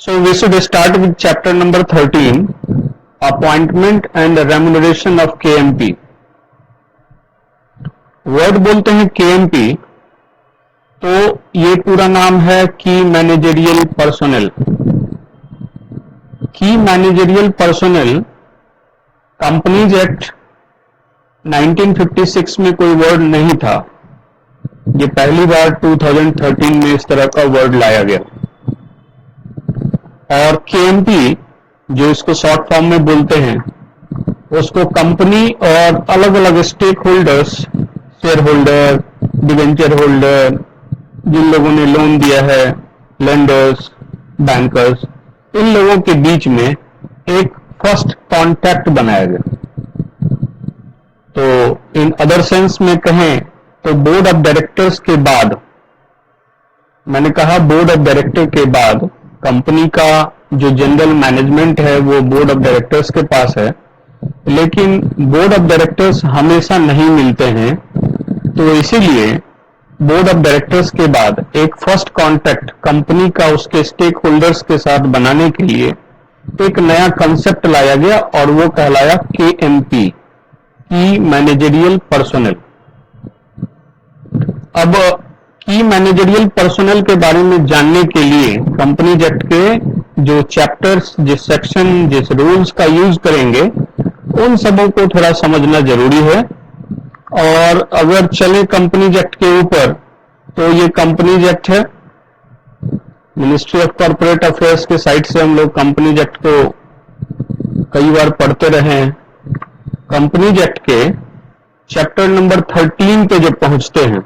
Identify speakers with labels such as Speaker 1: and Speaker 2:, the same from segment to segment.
Speaker 1: So we should start with chapter number 13, appointment and remuneration of KMP. Word बोलते हैं KMP, तो ये पूरा नाम है की मैनेजरियल पर्सोनेल। की मैनेजरियल पर्सोनेल कंपनीज एक्ट 1956 में कोई वर्ड नहीं था, ये पहली बार 2013 में इस तरह का वर्ड लाया गया। और KMP जो इसको शॉर्ट फॉर्म में बोलते हैं, उसको कंपनी और अलग अलग stakeholders, shareholder, debenture holder, जिन लोगों ने लोन दिया है, लेंडर्स, बैंकर्स, इन लोगों के बीच में एक फर्स्ट कॉन्टैक्ट बनाया गया। तो इन अदर सेंस में कहें तो बोर्ड ऑफ डायरेक्टर्स के बाद, मैंने कहा बोर्ड ऑफ डायरेक्टर के बाद कंपनी का जो जनरल मैनेजमेंट है वो बोर्ड ऑफ डायरेक्टर्स के पास है, लेकिन बोर्ड ऑफ डायरेक्टर्स हमेशा नहीं मिलते हैं। तो इसीलिए बोर्ड ऑफ डायरेक्टर्स के बाद एक फर्स्ट कॉन्टैक्ट कंपनी का उसके स्टेक होल्डर्स के साथ बनाने के लिए एक नया कंसेप्ट लाया गया और वो कहलाया KMP, की मैनेजरियल पर्सोनेल। अब की मैनेजरियल पर्सोनेल के बारे में जानने के लिए कंपनीज एक्ट के जो चैप्टर्स, जिस सेक्शन, जिस रूल्स का यूज करेंगे, उन सबों को थोड़ा समझना जरूरी है। और अगर चले कंपनीज एक्ट के ऊपर, तो ये कंपनीज एक्ट है, मिनिस्ट्री ऑफ कॉर्पोरेट अफेयर्स के साइट से हम लोग कंपनीज एक्ट को कई बार पढ़ते रहे हैं। कंपनीज एक्ट के चैप्टर नंबर 13 पे जब पहुंचते हैं,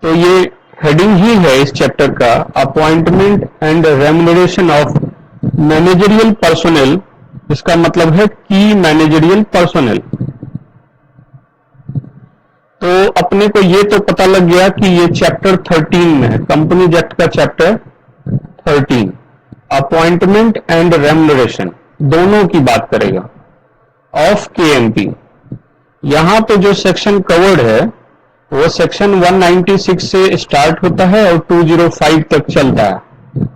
Speaker 1: तो ये हेडिंग ही है इस चैप्टर का, appointment and remuneration of managerial personnel. इसका मतलब है की मैनेजरियल पर्सोनेल। तो अपने को ये तो पता लग गया कि ये चैप्टर 13 में है, कंपनीज एक्ट का चैप्टर 13 अपॉइंटमेंट एंड रेम्यूनरेशन दोनों की बात करेगा ऑफ KMP। यहां पे जो सेक्शन कवर्ड है वो सेक्शन 196 से स्टार्ट होता है और 205 तक चलता है।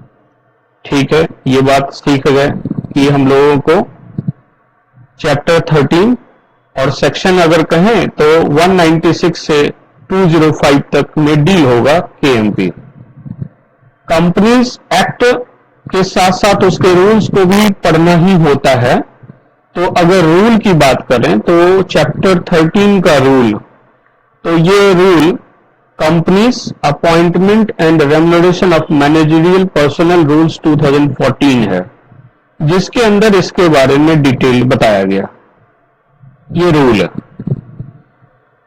Speaker 1: ठीक है, ये बात सीख गए कि हम लोगों को चैप्टर 13 और सेक्शन अगर कहें तो 196 से 205 तक में डील होगा KMP। कंपनीज एक्ट के साथ साथ उसके रूल्स को भी पढ़ना ही होता है। तो अगर रूल की बात करें तो चैप्टर 13 का रूल, तो ये rule companies appointment and remuneration of managerial personnel rules 2014 है, जिसके अंदर इसके बारे में डिटेल बताया गया। ये रूल है,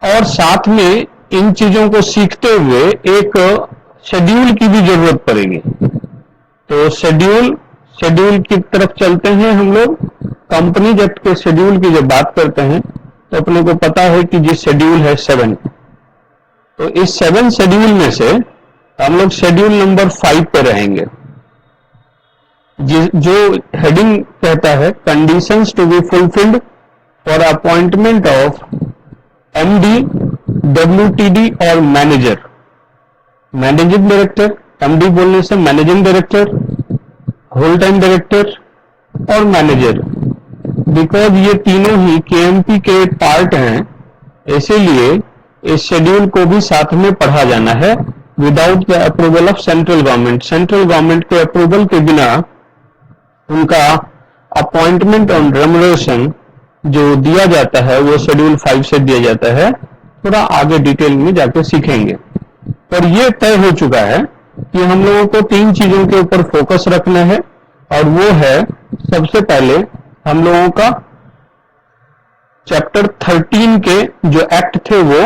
Speaker 1: और साथ में इन चीजों को सीखते हुए एक शेड्यूल की भी जरूरत पड़ेगी। तो शेड्यूल की तरफ चलते हैं हम लोग। कंपनीज एक्ट के शेड्यूल की जब बात करते हैं तो अपने को पता है कि जी शेड्यूल है 7। तो इस 7 शेड्यूल में से हम लोग शेड्यूल नंबर 5 पे रहेंगे, जो हेडिंग कहता है conditions to be fulfilled for appointment of MD, WTD और मैनेजर। मैनेजिंग डायरेक्टर, MD बोलने से managing director, whole time director और मैनेजर, बिकॉज ये तीनों ही KMP के पार्ट हैं, इसीलिए इस शेड्यूल को भी साथ में पढ़ा जाना है without the approval of central government. Central government के अप्रूवल के बिना उनका अपॉइंटमेंट और रेम्यूनरेशन जो दिया जाता है वो शेड्यूल 5 से दिया जाता है। थोड़ा आगे डिटेल में जाके सीखेंगे। पर ये तय हो चुका है कि हम लोगों को 3 चीजों के ऊपर फोकस रखना है, और वो है सबसे पहले हम लोगों का चैप्टर 13 के जो एक्ट थे वो,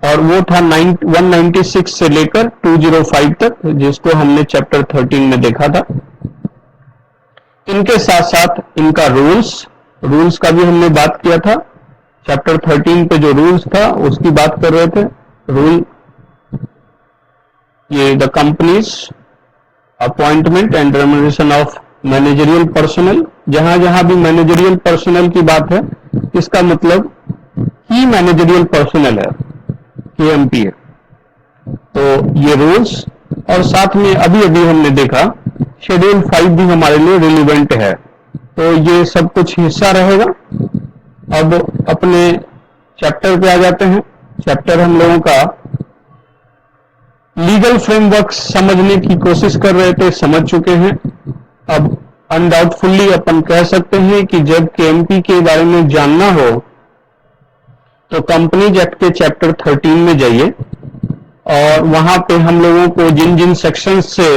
Speaker 1: और वो था 196 से लेकर 205 तक, जिसको हमने चैप्टर 13 में देखा था। इनके साथ साथ इनका रूल्स का भी हमने बात किया था। चैप्टर 13 पे जो रूल्स था उसकी बात कर रहे थे। रूल ये the companies appointment and remuneration of managerial personnel, जहां जहां भी मैनेजरियल पर्सोनेल की बात है, इसका मतलब की मैनेजरियल पर्सोनेल है, KMP है। तो ये रूल्स, और साथ में अभी अभी हमने देखा शेड्यूल 5 भी हमारे लिए रिलेवेंट है। तो ये सब कुछ हिस्सा रहेगा। अब अपने चैप्टर पे आ जाते हैं। चैप्टर हम लोगों का लीगल फ्रेमवर्क समझने की कोशिश कर रहे थे, समझ चुके हैं। अब अनडाउटफुली अपन कह सकते हैं कि जब केएमपी के बारे में जानना हो तो कंपनीज एक्ट के चैप्टर 13 में जाइए और वहां पे हम लोगों को जिन जिन सेक्शंस से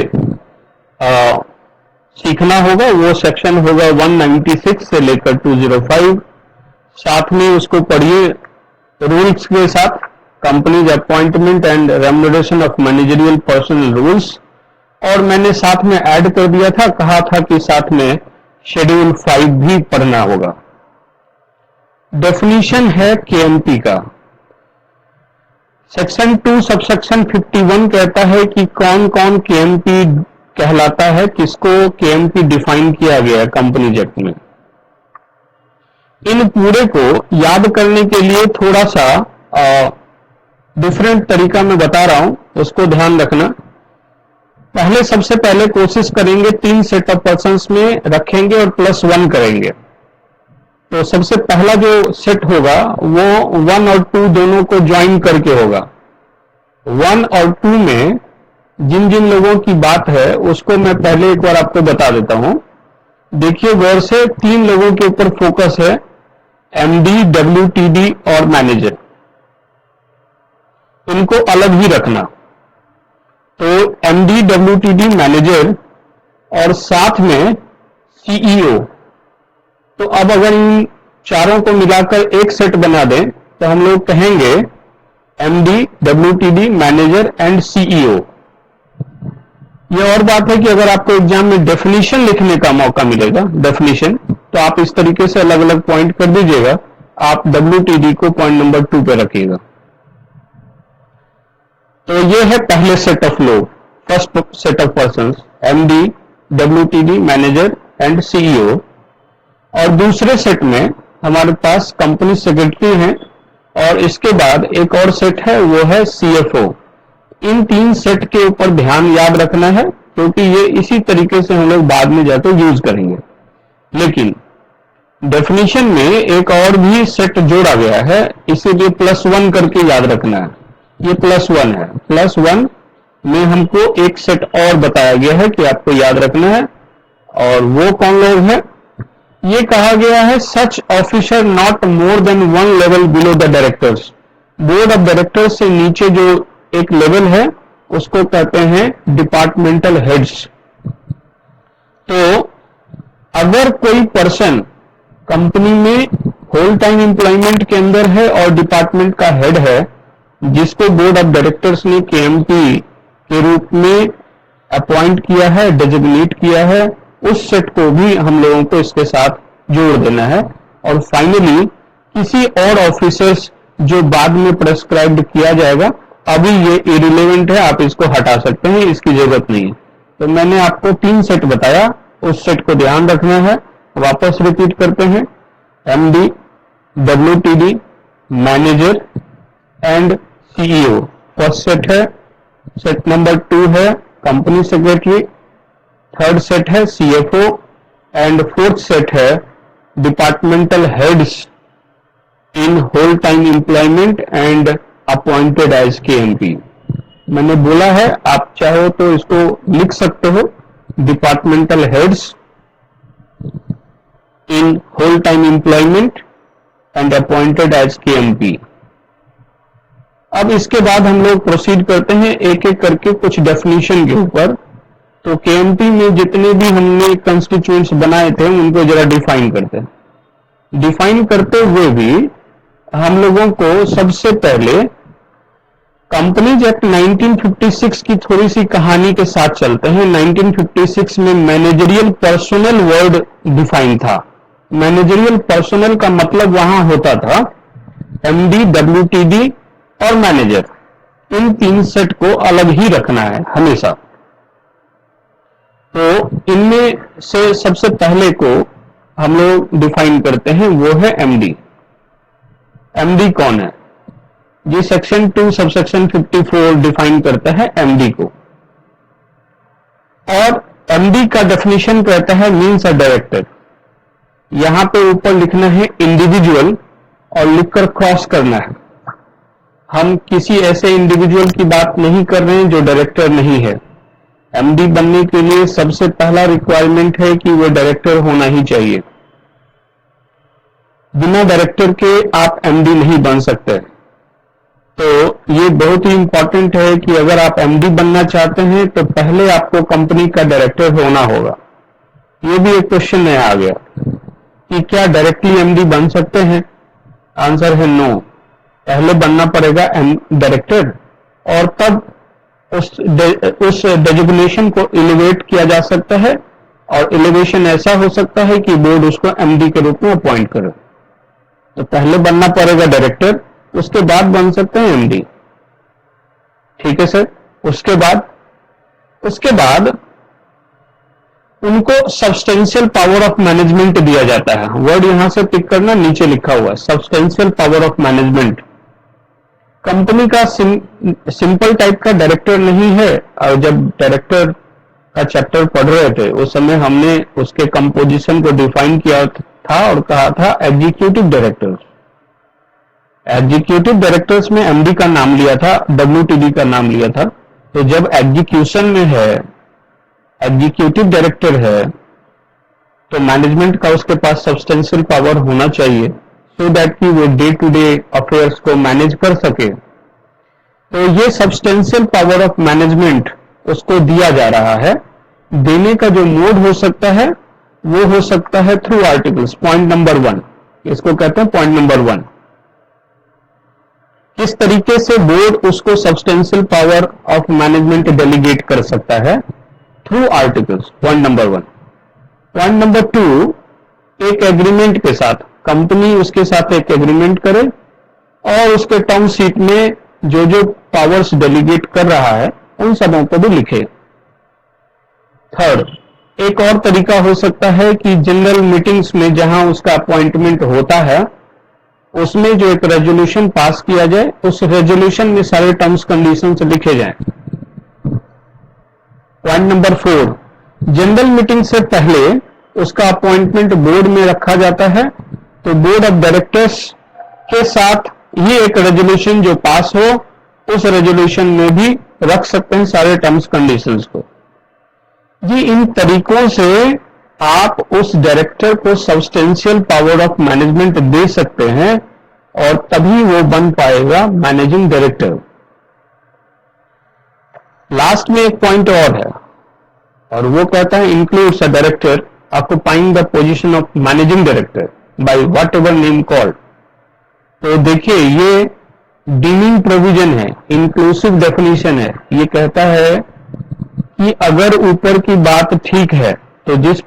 Speaker 1: सीखना होगा वो सेक्शन होगा 196 से लेकर 205। साथ में उसको पढ़िए रूल्स के साथ, companies appointment and remuneration of managerial personal rules. और मैंने साथ में ऐड कर दिया था, कहा था कि साथ में शेड्यूल 5 भी पढ़ना होगा। डेफिनेशन है केएमपी का। सेक्शन 2 सबसेक्शन 51 कहता है कि कौन कौन केएमपी कहलाता है, किसको केएमपी डिफाइन किया गया है कंपनीज एक्ट में। इन पूरे को याद करने के लिए थोड़ा सा डिफरेंट तरीका मैं बता रहा हूं, उसको ध्यान रखना। पहले सबसे पहले कोशिश करेंगे 3 सेट ऑफ पर्सन्स में रखेंगे और +1 करेंगे। तो सबसे पहला जो सेट होगा वो 1 और 2 दोनों को ज्वाइन करके होगा। 1 और 2 में जिन जिन लोगों की बात है उसको मैं पहले एक बार आपको बता देता हूं। देखिए गौर से, 3 लोगों के ऊपर फोकस है, एमडी, डब्ल्यूटीडी और मैनेजर। इनको अलग ही रखना। तो एमडी, डब्ल्यूटीडी, मैनेजर और साथ में सीईओ। तो अब अगर इन चारों को मिलाकर एक सेट बना दें तो हम लोग कहेंगे MD, WTD, manager and CEO. ये और बात है कि अगर आपको एग्जाम में डेफिनेशन लिखने का मौका मिलेगा, डेफिनेशन, तो आप इस तरीके से अलग अलग पॉइंट कर दीजिएगा। आप डब्ल्यूटीडी को पॉइंट नंबर 2 पे रखिएगा। तो ये है पहले सेट ऑफ लोग, first set of persons, MD, WTD, manager and CEO. और दूसरे सेट में हमारे पास कंपनी सेक्रेटरी हैं और इसके बाद एक और सेट है, वो है सीएफओ। इन 3 सेट के ऊपर ध्यान याद रखना है क्योंकि ये इसी तरीके से हम लोग बाद में जाकर यूज करेंगे। लेकिन डेफिनेशन में एक और भी सेट जोड़ा गया है, इसीलिए +1 करके याद रखना है। ये +1 है। +1 में हमको एक सेट और बताया गया है कि आपको याद रखना है, और वो कौन लोग हैं? ये कहा गया है, सच officer not more than 1 level below the directors. Board of directors से नीचे जो एक लेवल है उसको कहते हैं डिपार्टमेंटल हेड्स। तो अगर कोई पर्सन कंपनी में होल टाइम एम्प्लॉयमेंट के अंदर है और डिपार्टमेंट का हेड है, जिसको बोर्ड ऑफ डायरेक्टर्स ने केएमपी के रूप में अपॉइंट किया है, डेजिग्नेट किया है, उस सेट को भी हम लोगों को इसके साथ जोड़ देना है। और फाइनली किसी और ऑफिसर्स जो बाद में प्रेस्क्राइब्ड किया जाएगा, अभी ये इरिलेवेंट है, आप इसको हटा सकते हैं, इसकी जरूरत नहीं है। तो मैंने आपको 3 सेट बताया, उस सेट को ध्यान रखना है। वापस रिपीट करते हैं, MD, WTD, manager and CEO first set है। सेट नंबर 2 है कंपनी सेक्रेटरी, थर्ड सेट है सीएफओ एंड फोर्थ सेट है departmental heads in whole time employment and appointed as KMP. मैंने बोला है, आप चाहो तो इसको लिख सकते हो, departmental heads in whole time employment and appointed as KMP. अब इसके बाद हम लोग प्रोसीड करते हैं एक एक करके कुछ डेफिनेशन के ऊपर। तो केएमपी में जितने भी हमने कंस्टिट्यूएंट्स बनाए थे उनको जरा डिफाइन करते हैं। डिफाइन करते हुए भी हम लोगों को सबसे पहले कंपनीज एक्ट 1956 की थोड़ी सी कहानी के साथ चलते हैं। 1956 में मैनेजरियल पर्सनल वर्ड डिफाइन था। मैनेजरियल पर्सनल का मतलब वहां होता था एमडी, डब्ल्यूटीडी और मैनेजर। इन 3 सेट को अलग ही रखना है हमेशा। तो इनमें से सबसे पहले को हम लोग डिफाइन करते हैं, वो है एमडी। एमडी कौन है? जी सेक्शन 2 सबसेक्शन 54 डिफाइन करता है एमडी को। और एमडी का डेफिनेशन कहता है मीन्स अ डायरेक्टर। यहां पे ऊपर लिखना है इंडिविजुअल और लिखकर क्रॉस करना है। हम किसी ऐसे इंडिविजुअल की बात नहीं कर रहे हैं जो डायरेक्टर नहीं है। एमडी बनने के लिए सबसे पहला रिक्वायरमेंट है कि वो डायरेक्टर होना ही चाहिए। बिना डायरेक्टर के आप एमडी नहीं बन सकते। तो ये बहुत ही इंपॉर्टेंट है कि अगर आप एमडी बनना चाहते हैं तो पहले आपको कंपनी का डायरेक्टर होना होगा। ये भी एक क्वेश्चन नया आ गया कि क्या डायरेक्टली एमडी बन सकते हैं? आंसर है नो। पहले बनना पड़ेगा डायरेक्टर और तब उस डेजिग्नेशन को एलिवेट किया जा सकता है और एलिवेशन ऐसा हो सकता है कि बोर्ड उसको एमडी के रूप में अपॉइंट करे। तो पहले बनना पड़ेगा डायरेक्टर, उसके बाद बन सकते हैं एमडी। ठीक है सर। उसके बाद उनको सब्सटेंशियल पावर ऑफ मैनेजमेंट दिया जाता है। वर्ड यहां से पिक करना, नीचे लिखा हुआ है substantial power of management. Company का सिंपल टाइप का डायरेक्टर नहीं है। और जब डायरेक्टर का चैप्टर पढ़ रहे थे उस समय हमने उसके कंपोजिशन को डिफाइन किया था और कहा था एग्जीक्यूटिव डायरेक्टर्स। एग्जीक्यूटिव डायरेक्टर्स में एमडी का नाम लिया था, डब्ल्यूटीडी का नाम लिया था। तो जब एग्जीक्यूशन में है, एग्जीक्यूटिव डायरेक्टर है, तो मैनेजमेंट का उसके पास सब्सटेंशियल पावर होना चाहिए सो दैट कि वो डे टू डे अफेयर्स को मैनेज कर सके। तो ये सब्सटेंशियल पावर ऑफ मैनेजमेंट उसको दिया जा रहा है। देने का जो मोड हो सकता है वो हो सकता है थ्रू आर्टिकल्स। पॉइंट नंबर 1, इसको कहते हैं पॉइंट नंबर 1। किस तरीके से बोर्ड उसको substantial power of management delegate कर सकता है? Through articles, point number 1। Point number 2, एक एग्रीमेंट के साथ, कंपनी उसके साथ एक एग्रीमेंट करे और उसके टर्म शीट में जो जो पावर्स डेलीगेट कर रहा है उन सबों को भी लिखे। थर्ड, एक और तरीका हो सकता है कि जनरल मीटिंग्स में जहां उसका अपॉइंटमेंट होता है उसमें जो एक रेजोल्यूशन पास किया जाए, उस रेजोल्यूशन में सारे टर्म्स कंडीशंस लिखे जाएं। पॉइंट नंबर 4, जनरल मीटिंग से पहले उसका अपॉइंटमेंट बोर्ड में रखा जाता है। तो बोर्ड ऑफ डायरेक्टर्स के साथ ये एक रेजोल्यूशन जो पास हो, उस रेजोल्यूशन में भी रख सकते हैं सारे टर्म्स कंडीशंस को। जी, इन तरीकों से आप उस डायरेक्टर को सब्सटेंशियल पावर ऑफ मैनेजमेंट दे सकते हैं और तभी वो बन पाएगा मैनेजिंग डायरेक्टर। लास्ट में एक पॉइंट और है और वो कहता है includes a director occupying the position of managing director by whatever name called. तो देखिए, ये डीमिंग प्रोविजन है, इंक्लूसिव डेफिनेशन है। ये कहता है कि अगर ऊपर की बात ठीक है तो जिस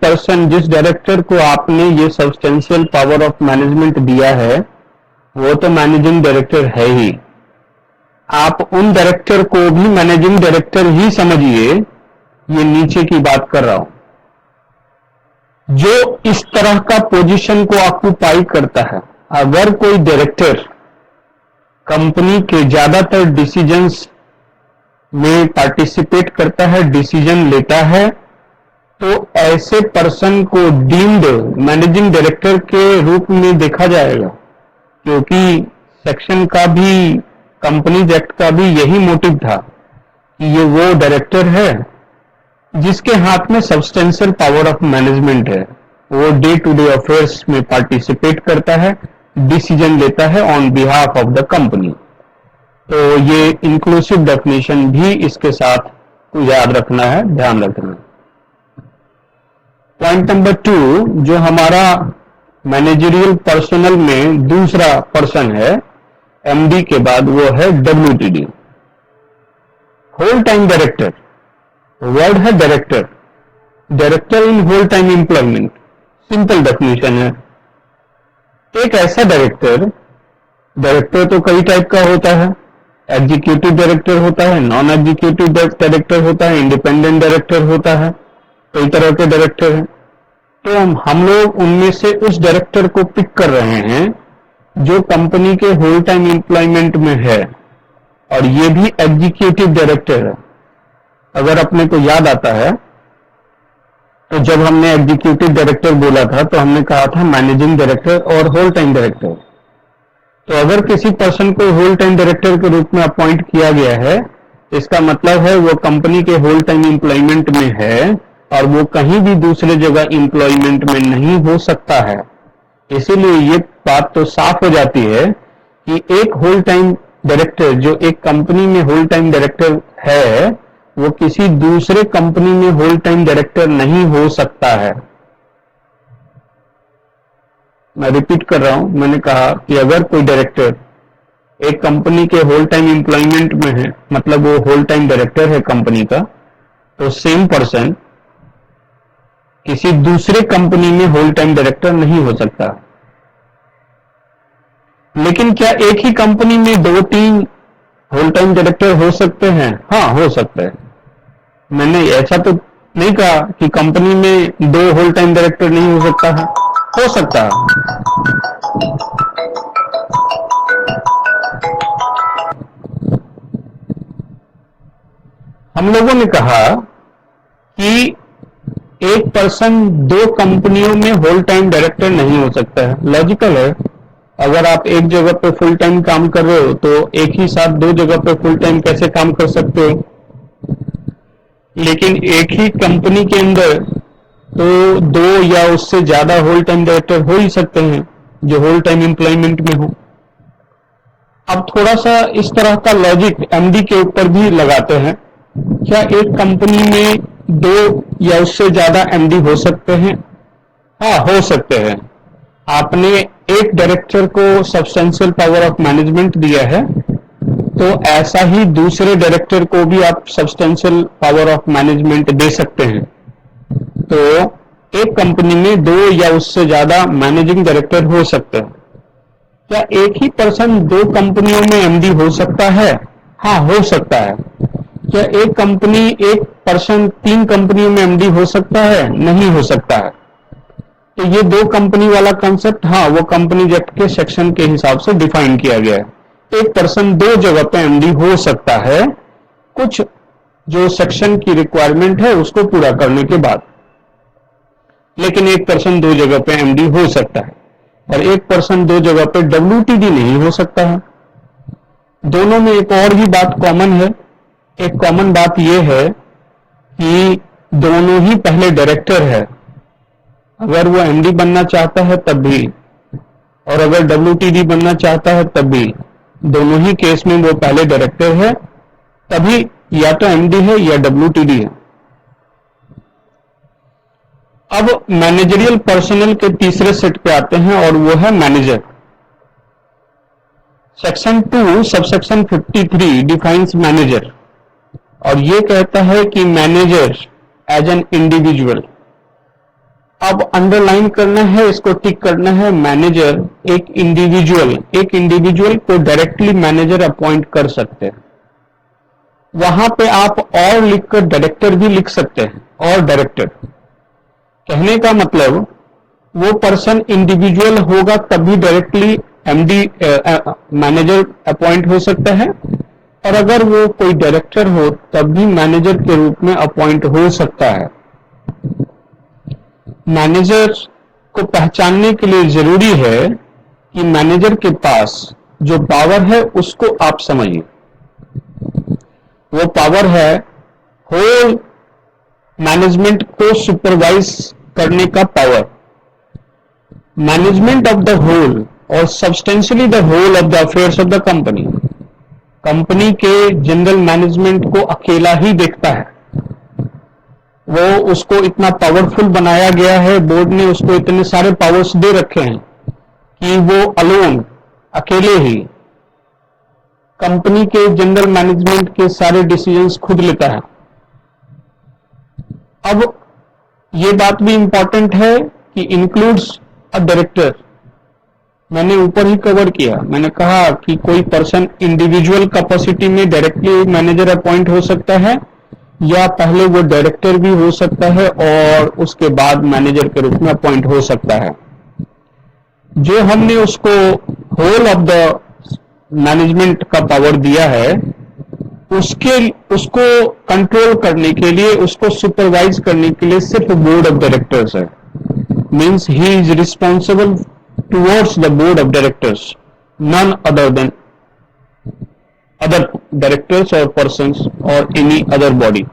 Speaker 1: डायरेक्टर को आपने ये सब्सटेंशियल पावर ऑफ मैनेजमेंट दिया है वो तो मैनेजिंग डायरेक्टर है ही। आप उन डायरेक्टर को भी मैनेजिंग डायरेक्टर ही समझिए। ये नीचे की बात कर रहा हूं, जो इस तरह का पोजीशन को ऑक्यूपाई करता है। अगर कोई डायरेक्टर कंपनी के ज्यादातर डिसीजंस में पार्टिसिपेट करता है, डिसीजन लेता है, तो ऐसे पर्सन को डीम्ड मैनेजिंग डायरेक्टर के रूप में देखा जाएगा, क्योंकि सेक्शन का भी, कंपनीज एक्ट का भी यही मोटिव था कि ये वो डायरेक्टर है जिसके हाथ में सब्सटेंशियल पावर ऑफ मैनेजमेंट है। वो डे टू डे अफेयर्स में पार्टिसिपेट करता है, डिसीजन लेता है on behalf of the company. तो ये इंक्लूसिव डेफिनेशन भी इसके साथ याद रखना है, ध्यान रखना है। पॉइंट नंबर 2, जो हमारा मैनेजरियल पर्सनल में दूसरा पर्सन है एमडी के बाद, वो है WTD, whole time director. Word है director, director in whole time employment, simple definition है। एक ऐसा डायरेक्टर तो कई टाइप का होता है। एग्जीक्यूटिव डायरेक्टर होता है, नॉन एग्जीक्यूटिव डायरेक्टर होता है, इंडिपेंडेंट डायरेक्टर होता है, कई तरह के डायरेक्टर हैं। तो हम लोग उनमें से उस डायरेक्टर को पिक कर रहे हैं जो कंपनी के होल टाइम एम्प्लॉयमेंट में है, और ये भी एग्जीक्यूटिव डायरेक्टर है। अगर अपने को याद आता है तो जब हमने एग्जीक्यूटिव डायरेक्टर बोला था तो हमने कहा था मैनेजिंग डायरेक्टर और होल टाइम डायरेक्टर। तो अगर किसी पर्सन को होल टाइम डायरेक्टर के रूप में अपॉइंट किया गया है, इसका मतलब है वो कंपनी के होल टाइम एम्प्लॉयमेंट में है और वो कहीं भी दूसरे जगह एम्प्लॉयमेंट में नहीं हो सकता है। इसीलिए ये बात तो साफ हो जाती है कि एक होल टाइम डायरेक्टर जो एक कंपनी में होल टाइम डायरेक्टर है, वो किसी दूसरे कंपनी में होल टाइम डायरेक्टर नहीं हो सकता है। मैं रिपीट कर रहा हूं, मैंने कहा कि अगर कोई डायरेक्टर एक कंपनी के होल टाइम एम्प्लॉयमेंट में है, मतलब वो होल टाइम डायरेक्टर है कंपनी का, तो सेम पर्सन किसी दूसरे कंपनी में होल टाइम डायरेक्टर नहीं हो सकता। लेकिन क्या एक ही कंपनी में 2-3 होल टाइम डायरेक्टर हो सकते हैं? हाँ, हो सकते हैं। मैंने ऐसा तो नहीं कहा कि कंपनी में 2 होल टाइम डायरेक्टर नहीं हो सकता है, हो सकता है। हम लोगों ने कहा कि एक पर्सन 2 कंपनियों में होल टाइम डायरेक्टर नहीं हो सकता है। लॉजिकल है, अगर आप एक जगह पे फुल टाइम काम कर रहे हो तो एक ही साथ 2 जगह पे फुल टाइम कैसे काम कर सकते हो? लेकिन एक ही कंपनी के अंदर तो 2 या उससे ज्यादा होल टाइम डायरेक्टर हो ही सकते हैं जो होल टाइम एम्प्लॉयमेंट में हो। अब थोड़ा सा इस तरह का लॉजिक एमडी के ऊपर भी लगाते हैं। क्या एक कंपनी में 2 या उससे ज्यादा एमडी हो सकते हैं? हाँ, हो सकते हैं। आपने एक डायरेक्टर को सब्सटेंशियल पावर ऑफ मैनेजमेंट दिया है, तो ऐसा ही दूसरे डायरेक्टर को भी आप सब्सटेंशियल पावर ऑफ मैनेजमेंट दे सकते हैं। तो एक कंपनी में 2 या उससे ज्यादा मैनेजिंग डायरेक्टर हो सकते हैं। क्या एक ही पर्सन 2 कंपनियों में एमडी हो सकता है? हाँ, हो सकता है। क्या एक पर्सन 3 कंपनियों में एमडी हो सकता है? नहीं हो सकता है। तो ये 2 कंपनी वाला कंसेप्ट, हाँ, वो कंपनी एक्ट के सेक्शन के हिसाब से डिफाइन किया गया है। एक पर्सन 2 जगह पे एमडी हो सकता है, कुछ जो सेक्शन की रिक्वायरमेंट है उसको पूरा करने के बाद। लेकिन एक पर्सन 2 जगह पे एमडी हो सकता है और एक पर्सन 2 जगह पे डब्ल्यूटीडी नहीं हो सकता है। दोनों में एक और भी बात कॉमन है। एक कॉमन बात यह है कि दोनों ही पहले डायरेक्टर है। अगर वो एमडी बनना चाहता है तब भी, और अगर डब्ल्यूटीडी बनना चाहता है तब भी, दोनों ही केस में वो पहले डायरेक्टर है, तभी या तो एमडी है या डब्ल्यूटीडी है। अब मैनेजरियल पर्सनल के तीसरे सेट पे आते हैं और वो है manager. Section 2 subsection 53 defines manager और ये कहता है कि मैनेजर एज एन इंडिविजुअल। अब अंडरलाइन करना है, इसको टिक करना है, मैनेजर एक इंडिविजुअल को डायरेक्टली मैनेजर अपॉइंट कर सकते हैं। वहां पे आप और लिखकर डायरेक्टर भी लिख सकते हैं, और डायरेक्टर कहने का मतलब वो पर्सन इंडिविजुअल होगा तभी डायरेक्टली एमडी मैनेजर अपॉइंट हो सकता है, और अगर वो कोई डायरेक्टर हो तब भी मैनेजर के रूप में अपॉइंट हो सकता है। मैनेजर को पहचानने के लिए जरूरी है कि मैनेजर के पास जो पावर है उसको आप समझिए। वो पावर है होल मैनेजमेंट को सुपरवाइज करने का power, management of the whole or substantially the whole of the affairs of the company. Company के जनरल मैनेजमेंट को अकेला ही देखता है। वो उसको इतना पावरफुल बनाया गया है, बोर्ड ने उसको इतने सारे पावर्स दे रखे हैं कि वो अलोन, अकेले ही कंपनी के जनरल मैनेजमेंट के सारे डिसीजंस खुद लेता है। अब ये बात भी इंपॉर्टेंट है कि इंक्लूड्स अ डायरेक्टर। मैंने ऊपर ही कवर किया, मैंने कहा कि कोई पर्सन इंडिविजुअल कैपेसिटी में डायरेक्टली मैनेजर अपॉइंट हो सकता है, या पहले वो डायरेक्टर भी हो सकता है और उसके बाद मैनेजर के रूप में अपॉइंट हो सकता है। जो हमने उसको होल ऑफ द मैनेजमेंट का पावर दिया है, उसको कंट्रोल करने के लिए, उसको सुपरवाइज करने के लिए सिर्फ बोर्ड ऑफ डायरेक्टर्स है। Means he is responsible towards the board of directors, none other than other directors और पर्सन्स और एनी अदर बॉडी।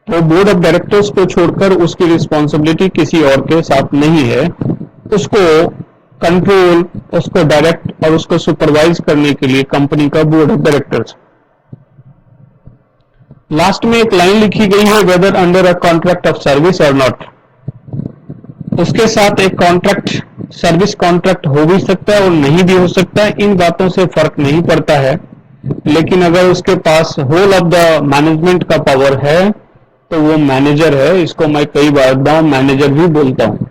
Speaker 1: तो बोर्ड ऑफ डायरेक्टर्स को छोड़कर उसकी रिस्पॉन्सिबिलिटी किसी और के साथ नहीं है। उसको कंट्रोल, उसको डायरेक्ट और उसको सुपरवाइज करने के लिए कंपनी का बोर्ड ऑफ डायरेक्टर्स। लास्ट में एक लाइन लिखी गई है, whether under a contract of service और नॉट। उसके साथ एक कॉन्ट्रैक्ट, सर्विस कॉन्ट्रैक्ट हो भी सकता है और नहीं भी हो सकता है, इन बातों से फर्क नहीं पड़ता है। लेकिन अगर उसके पास होल ऑफ द मैनेजमेंट का पावर है तो वो मैनेजर है। इसको मैं कई बार मैनेजर भी बोलता हूं।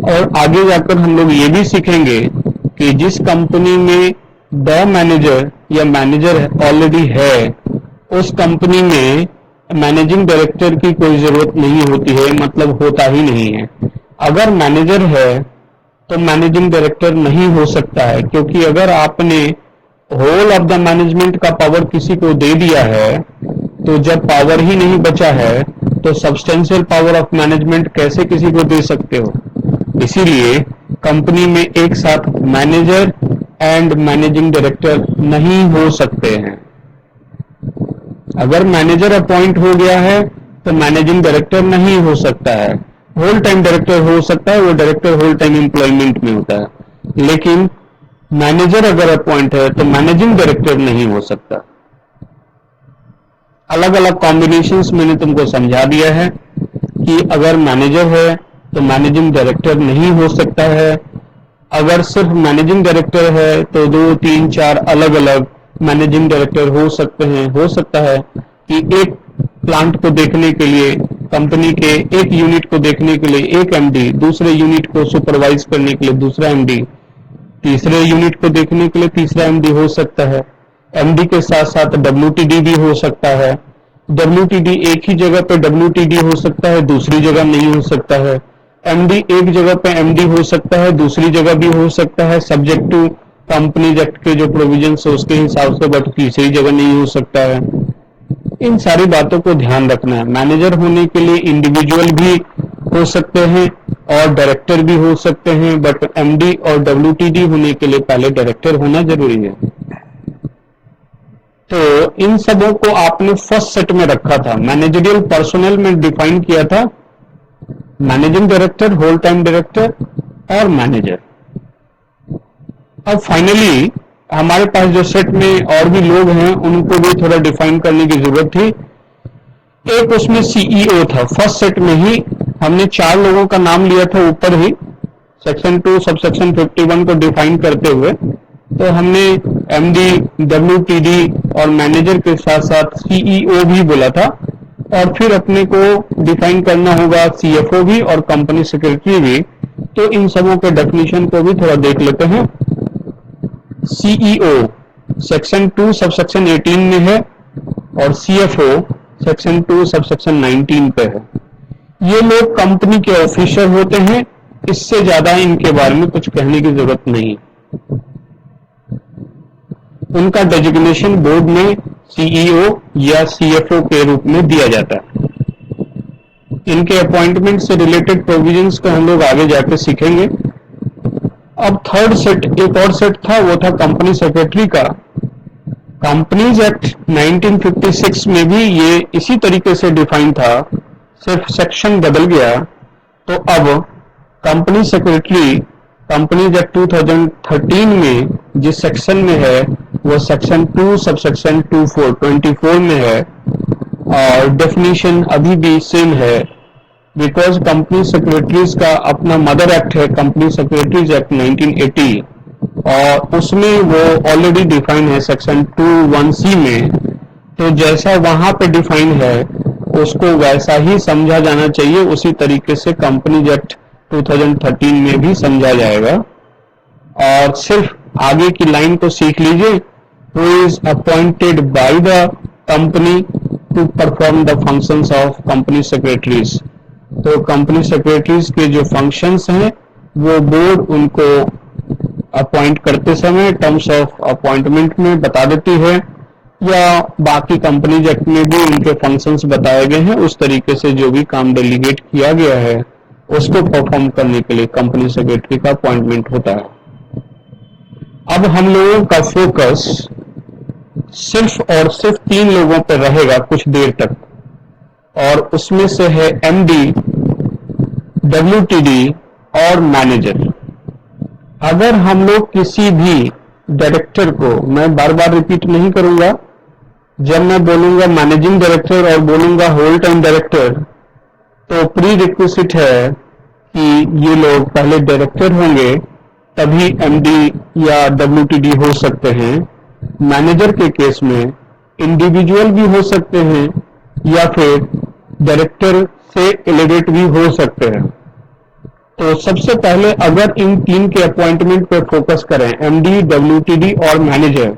Speaker 1: और आगे जाकर हम लोग ये भी सीखेंगे कि जिस कंपनी में द मैनेजर या मैनेजर ऑलरेडी है, उस कंपनी में मैनेजिंग डायरेक्टर की कोई जरूरत नहीं होती है, मतलब होता ही नहीं है। अगर मैनेजर है तो मैनेजिंग डायरेक्टर नहीं हो सकता है, क्योंकि अगर आपने होल ऑफ द मैनेजमेंट का पावर किसी को दे दिया है, तो जब पावर ही नहीं बचा है तो सब्सटेंशियल पावर ऑफ मैनेजमेंट कैसे किसी को दे सकते हो। इसीलिए कंपनी में एक साथ मैनेजर एंड मैनेजिंग डायरेक्टर नहीं हो सकते हैं। अगर मैनेजर अपॉइंट हो गया है तो मैनेजिंग डायरेक्टर नहीं हो सकता है। होल टाइम डायरेक्टर हो सकता है, वो डायरेक्टर होल टाइम एम्प्लॉयमेंट में होता है। लेकिन मैनेजर अगर अपॉइंट है तो मैनेजिंग डायरेक्टर नहीं हो सकता। अलग अलग कॉम्बिनेशंस मैंने तुमको समझा दिया है कि अगर मैनेजर है तो मैनेजिंग डायरेक्टर नहीं हो सकता है। अगर सिर्फ मैनेजिंग डायरेक्टर है तो 2, 3, 4 अलग अलग मैनेजिंग डायरेक्टर हो सकते हैं। हो सकता है कि एक प्लांट को देखने के लिए, कंपनी के एक यूनिट को देखने के लिए एक एमडी, दूसरे यूनिट को सुपरवाइज करने के लिए दूसरा एमडी, तीसरे यूनिट को देखने के लिए तीसरा एमडी हो सकता है। एमडी के साथ साथ डब्ल्यूटीडी भी हो सकता है। डब्ल्यूटीडी एक ही जगह पे डब्ल्यूटीडी हो सकता है, दूसरी जगह नहीं हो सकता है। एमडी एक जगह पे एमडी हो सकता है, दूसरी जगह भी हो सकता है, सब्जेक्ट टू कंपनीज एक्ट के जो प्रोविजंस है उसके हिसाब से, बट तीसरी जगह नहीं हो सकता है। इन सारी बातों को ध्यान रखना है। मैनेजर होने के लिए इंडिविजुअल भी हो सकते हैं और डायरेक्टर भी हो सकते हैं, बट एमडी और डब्ल्यूटीडी होने के लिए पहले डायरेक्टर होना जरूरी है। तो इन सबों को आपने फर्स्ट सेट में रखा था। मैनेजरियल पर्सनल में डिफाइन किया था managing director, whole time director और मैनेजर। अब फाइनली हमारे पास जो सेट में और भी लोग हैं उनको भी थोड़ा डिफाइन करने की जरूरत थी। एक उसमें सीईओ था। फर्स्ट सेट में ही हमने 4 लोगों का नाम लिया था ऊपर ही, सेक्शन 2 सब सेक्शन 51 को डिफाइन करते हुए। तो हमने एमडी, डब्ल्यूटीडी और मैनेजर के साथ साथ सीईओ भी बोला था। और फिर अपने को डिफाइन करना होगा सीएफओ भी और कंपनी सेक्रेटरी भी। तो इन सबों के डेफिनेशन को भी थोड़ा देख लेते हैं। सीईओ सेक्शन 2 सब सेक्शन 18 में है और सीएफओ सेक्शन 2 सब सेक्शन 19 पे है। ये लोग कंपनी के ऑफिसर होते हैं। इससे ज्यादा इनके बारे में कुछ कहने की जरूरत नहीं। उनका डेजिग्नेशन बोर्ड में सीईओ या सीएफओ के रूप में दिया जाता है। इनके अपॉइंटमेंट से रिलेटेड प्रोविजंस को हम लोग आगे जाकर सीखेंगे। अब थर्ड सेट, एक और सेट था, वो था कंपनी सेक्रेटरी का। कंपनीज एक्ट 1956 में भी ये इसी तरीके से डिफाइन था, सिर्फ सेक्शन बदल गया। तो अब कंपनी सेक्रेटरी कंपनीज एक्ट 2013 में जिस सेक्शन में है वो सेक्शन 2 सब सेक्शन 24 में है और डेफिनेशन अभी भी सेम है। बिकॉज कंपनी सेक्रेटरीज का अपना मदर एक्ट है, कंपनी सेक्रेटरीज एक्ट 1980, और उसमें वो ऑलरेडी डिफाइन है सेक्शन 21C में। तो जैसा वहां पे डिफाइन है उसको वैसा ही समझा जाना चाहिए। उसी तरीके से कंपनी एक्ट 2013 में भी समझा जाएगा। और सिर्फ आगे की लाइन को सीख लीजिए, who is appointed by the company to perform the functions of company secretaries. तो कंपनी सेक्रेटरीज के जो फंक्शंस हैं वो बोर्ड उनको अपॉइंट करते समय टर्म्स ऑफ अपॉइंटमेंट में बता देती है। या बाकी कंपनीज एक्ट में भी उनके फंक्शंस बताए गए हैं। उस तरीके से जो भी काम डेलीगेट किया गया है उसको परफॉर्म करने के लिए कंपनी सेक्रेटरी का अपॉइंटमेंट होता है। अब हम लोगों का फोकस सिर्फ और सिर्फ 3 लोगों पर रहेगा कुछ देर तक, और उसमें से है एमडी, डब्ल्यूटीडी और मैनेजर। अगर हम लोग किसी भी डायरेक्टर को, मैं बार बार रिपीट नहीं करूंगा, जब मैं बोलूंगा मैनेजिंग डायरेक्टर और बोलूंगा होल टाइम डायरेक्टर, तो प्री रिक्विजिट है कि ये लोग पहले डायरेक्टर होंगे, तभी एमडी या डब्ल्यूटीडी हो सकते हैं। मैनेजर के केस में इंडिविजुअल भी हो सकते हैं या फिर डायरेक्टर से एलिवेट भी हो सकते हैं। तो सबसे पहले अगर इन 3 के अपॉइंटमेंट पे फोकस करें, एमडी, डब्ल्यूटीडी और मैनेजर,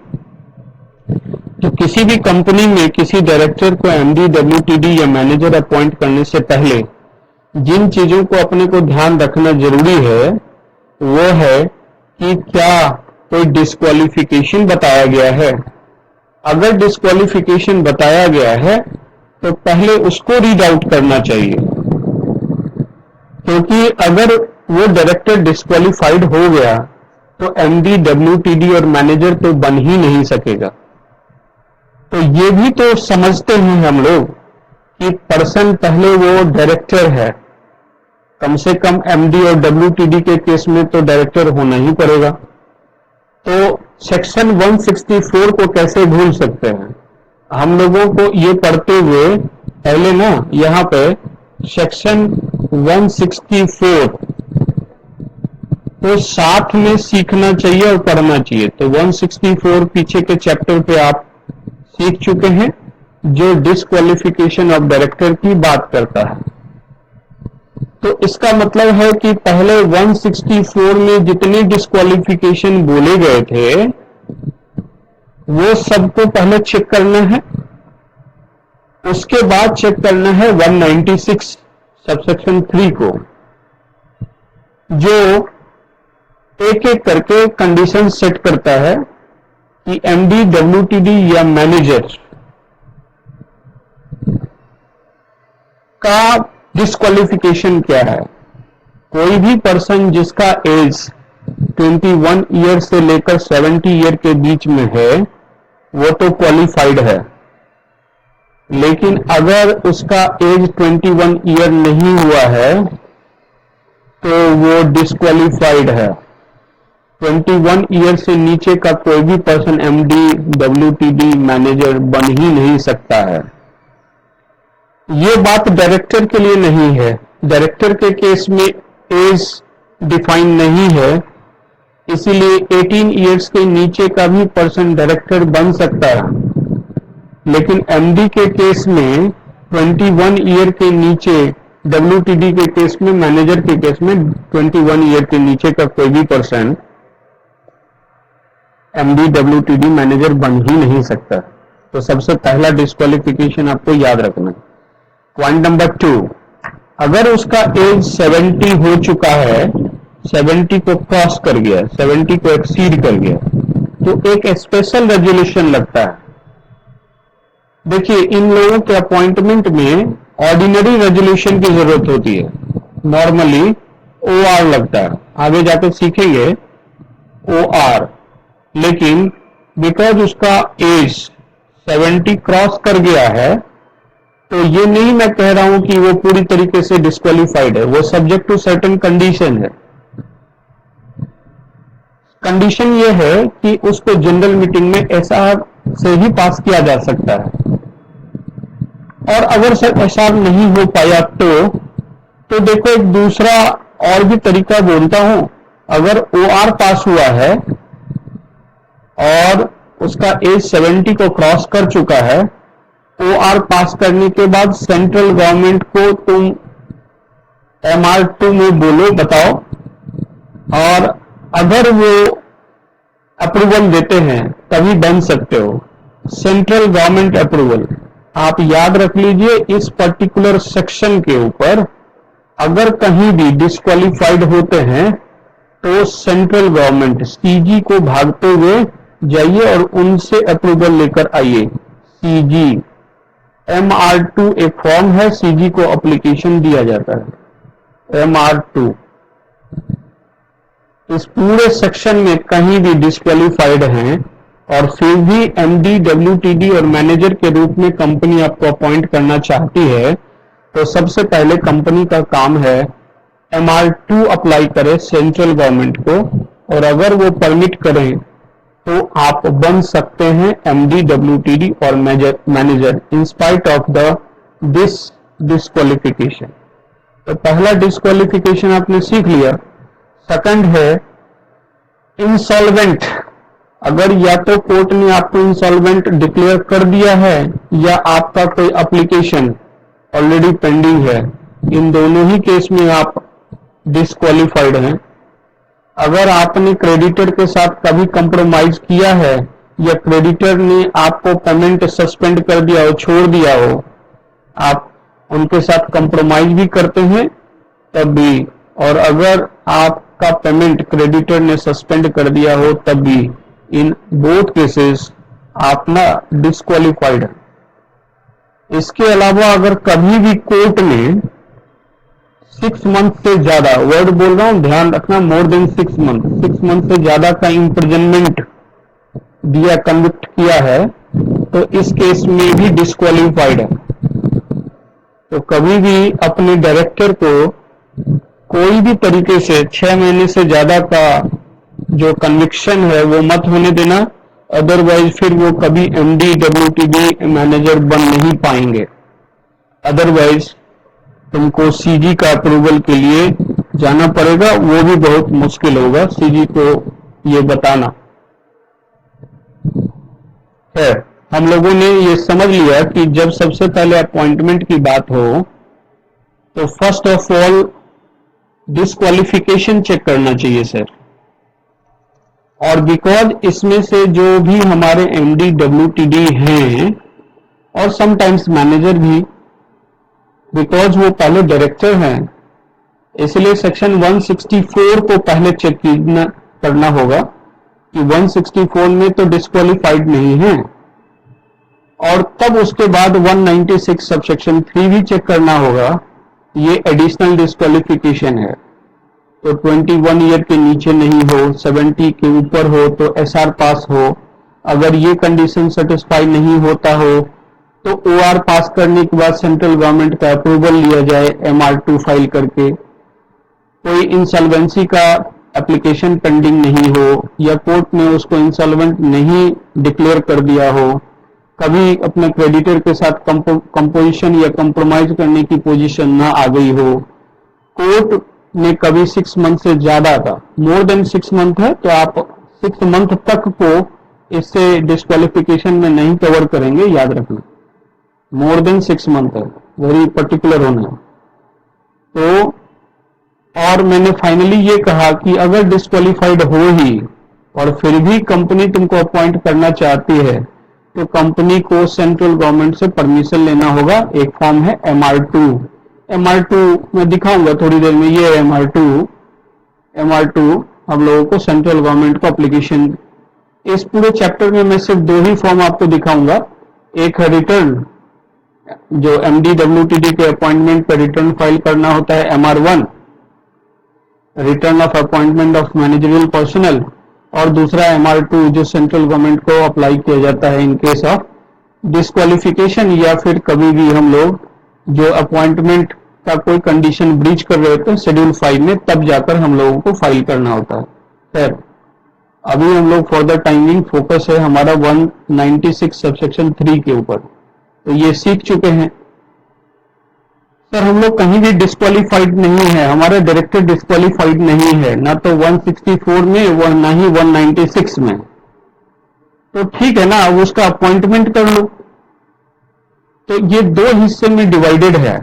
Speaker 1: तो किसी भी कंपनी में किसी डायरेक्टर को एमडी, डब्ल्यूटीडी या मैनेजर अपॉइंट करने से पहले जिन चीजों को अपने को ध्यान रखना जरूरी है वो है कि क्या कोई डिस्क्वालिफिकेशन बताया गया है। अगर डिस्क्वालिफिकेशन बताया गया है तो पहले उसको रीड आउट करना चाहिए, क्योंकि अगर वो डायरेक्टर डिस्क्वालिफाइड हो गया तो एमडी, डब्ल्यूटीडी और मैनेजर तो बन ही नहीं सकेगा। तो ये भी तो समझते हैं हम लोग कि पर्सन पहले वो डायरेक्टर है, कम से कम एमडी और डब्ल्यूटीडी के केस में तो डायरेक्टर होना ही पड़ेगा। तो सेक्शन 164 को कैसे भूल सकते हैं? हम लोगों को ये पढ़ते हुए पहले ना यहाँ पे सेक्शन 164 तो साथ में सीखना चाहिए और पढ़ना चाहिए। तो 164 पीछे के चैप्टर पे आप सीख चुके हैं, जो डिस्क्वालिफिकेशन ऑफ डायरेक्टर की बात करता है। तो इसका मतलब है कि पहले 164 में जितने डिस्क्वालिफिकेशन बोले गए थे वो सबको पहले चेक करना है, उसके बाद चेक करना है 196 सबसेक्शन 3 को, जो एक एक करके कंडीशन सेट करता है कि एमडी, डब्ल्यूटीडी या मैनेजर का डिस्क्वालिफिकेशन क्या है। कोई भी पर्सन जिसका एज 21 ईयर से लेकर 70 ईयर के बीच में है वो तो क्वालिफाइड है, लेकिन अगर उसका एज 21 ईयर नहीं हुआ है तो वो डिस्क्वालिफाइड है। 21 ईयर से नीचे का कोई भी पर्सन एमडी, डब्ल्यूटीडी, मैनेजर बन ही नहीं सकता है। ये बात डायरेक्टर के लिए नहीं है। डायरेक्टर के केस में एज डिफाइन नहीं है, इसीलिए 18 इयर्स के नीचे का भी पर्सन डायरेक्टर बन सकता है। लेकिन एमडी के केस में 21 ईयर के नीचे, डब्ल्यूटीडी के केस में, मैनेजर के केस में 21 ईयर के नीचे का कोई भी पर्सन एमडी, डब्ल्यूटीडी, मैनेजर बन ही नहीं सकता। तो सबसे पहला डिस्क्वालिफिकेशन आपको याद रखना है। पॉइंट नंबर 2, अगर उसका एज 70 हो चुका है, 70 को क्रॉस कर गया, 70 को एक्सीड कर गया, तो एक स्पेशल रेजोल्यूशन लगता है। देखिए, इन लोगों के अपॉइंटमेंट में ऑर्डिनरी रेजोल्यूशन की जरूरत होती है, नॉर्मली ओआर लगता है, आगे जाकर सीखेंगे ओआर। लेकिन बिकॉज उसका एज 70 क्रॉस कर गया है, तो ये नहीं मैं कह रहा हूं कि वो पूरी तरीके से डिस्क्वालिफाइड है, वो सब्जेक्ट टू सर्टेन कंडीशन है। कंडीशन ये है कि उसको जनरल मीटिंग में एसआर से ही पास किया जा सकता है, और अगर सर एसआर नहीं हो पाया तो देखो एक दूसरा और भी तरीका बोलता हूं। अगर ओआर पास हुआ है और उसका एज 70 को क्रॉस कर चुका है, ओआर पास करने के बाद सेंट्रल गवर्नमेंट को तुम MR2 में बोलो, बताओ, और अगर वो अप्रूवल देते हैं तभी बन सकते हो। सेंट्रल गवर्नमेंट अप्रूवल आप याद रख लीजिए। इस पर्टिकुलर सेक्शन के ऊपर अगर कहीं भी डिस्क्वालिफाइड होते हैं तो सेंट्रल गवर्नमेंट CG को भागते हुए जाइए और उनसे अप्रूवल लेकर आइए। सीजी MR2 एक फॉर्म है, सीजी को एप्लीकेशन दिया जाता है। MR2 इस पूरे सेक्शन में कहीं भी डिस्क्वालीफाइड हैं और फिर भी एमडी, डब्ल्यूटीडी और मैनेजर के रूप में कंपनी आपको अपॉइंट करना चाहती है, तो सबसे पहले कंपनी का काम है MR2 अप्लाई करे सेंट्रल गवर्नमेंट को, और अगर वो परमिट करें तो आप बन सकते हैं एमडी, डब्ल्यूटीडी और manager in spite of this disqualification. तो पहला डिस्क्वालिफिकेशन आपने सीख लिया। सेकंड है इंसॉल्वेंट। अगर या तो कोर्ट ने आपको इंसॉल्वेंट डिक्लेयर कर दिया है या आपका कोई एप्लीकेशन ऑलरेडी पेंडिंग है, इन दोनों ही केस में आप डिस्क्वालिफाइड हैं। अगर आपने क्रेडिटर के साथ कभी कंप्रोमाइज किया है या क्रेडिटर ने आपको पेमेंट सस्पेंड कर दिया हो, छोड़ दिया हो, आप उनके साथ कंप्रोमाइज भी करते हैं तब भी, और अगर आपका पेमेंट क्रेडिटर ने सस्पेंड कर दिया हो तब भी, इन बोथ केसेस आप ना डिस्क्वालिफाइड है। इसके अलावा अगर कभी भी कोर्ट ने 6 मंथ से ज्यादा, वर्ड बोल रहा हूं ध्यान रखना, मोर देन 6 मंथ से ज्यादा का इम्प्रिजनमेंट दिया, कन्विक्ट किया है, तो इस केस में भी डिस्क्वालिफाइड है। तो कभी भी अपने डायरेक्टर को कोई भी तरीके से 6 महीने से ज्यादा का जो कन्विक्शन है वो मत होने देना, अदरवाइज फिर वो कभी एमडी, डब्ल्यूटीडी मैनेजर बन नहीं पाएंगे। अदरवाइज तुमको सीजी का अप्रूवल के लिए जाना पड़ेगा, वो भी बहुत मुश्किल होगा सीजी को ये बताना है। हम लोगों ने ये समझ लिया कि जब सबसे पहले अपॉइंटमेंट की बात हो तो first of all disqualification check करना चाहिए सर। और बिकॉज इसमें से जो भी हमारे एमडी, डब्ल्यूटीडी हैं और समटाइम्स मैनेजर भी, बिकॉज वो पहले डायरेक्टर हैं, इसलिए सेक्शन 164 को पहले चेक करना होगा कि 164 में तो डिस्क्वालिफाइड नहीं है, और तब उसके बाद 196 सबसेक्शन 3 भी चेक करना होगा, ये एडिशनल डिस्क्वालिफिकेशन है। तो 21 ईयर के नीचे नहीं हो, 70 के ऊपर हो तो एसआर पास हो, अगर ये कंडीशन सेटिस्फाई नहीं होता हो तो ओआर पास करने के बाद सेंट्रल गवर्नमेंट का अप्रूवल लिया जाए MR2 फाइल करके, कोई इंसॉल्वेंसी का एप्लीकेशन पेंडिंग नहीं हो या कोर्ट ने उसको इंसॉल्वेंट नहीं डिक्लेयर कर दिया हो, कभी अपने क्रेडिटर के साथ कंपोजिशन या कंप्रोमाइज करने की पोजीशन ना आ गई हो, कोर्ट ने कभी 6 मंथ से ज्यादा का, मोर देन 6 मंथ है तो आप 6 मंथ तक को इससे डिस्क्वालिफिकेशन में नहीं कवर करेंगे, याद रखना। मोर देन 6 मंथ है, वेरी पर्टिकुलर होना है। तो और मैंने फाइनली ये कहा कि अगर डिस्क्वालिफाइड हो ही और फिर भी कंपनी तुमको अपॉइंट करना चाहती है तो कंपनी को सेंट्रल गवर्नमेंट से परमिशन लेना होगा। एक फॉर्म है MR2। MR2 मैं दिखाऊंगा थोड़ी देर में, ये MR2 हम लोगों को सेंट्रल गवर्नमेंट को एप्लीकेशन, इस पूरे चैप्टर में मैं सिर्फ 2 ही फॉर्म आपको दिखाऊंगा। एक है रिटर्न, जो एमडी, डब्ल्यूटीडी के अपॉइंटमेंट पर रिटर्न फाइल करना होता है, MR1 return of appointment of managerial personal, और दूसरा MR2 जो सेंट्रल गवर्नमेंट को अप्लाई किया जाता है इन केस ऑफ डिस्क्वालिफिकेशन, या फिर कभी भी हम लोग जो अपॉइंटमेंट का कोई कंडीशन ब्रीच कर रहे होते हैं शेड्यूल 5 में, तब जाकर हम लोगों को फाइल करना होता है। खैर अभी हम लोग फॉर द टाइमिंग फोकस है हमारा 196 सबसेक्शन 3 के ऊपर, तो ये सीख चुके हैं। सर हम लोग कहीं भी डिस्क्वालिफाइड नहीं है, हमारा डायरेक्टर डिस्क्वालिफाइड नहीं है, ना तो 164 में ना ही 196 में, तो ठीक है ना, अब उसका अपॉइंटमेंट कर लो। तो ये 2 हिस्से में डिवाइडेड है,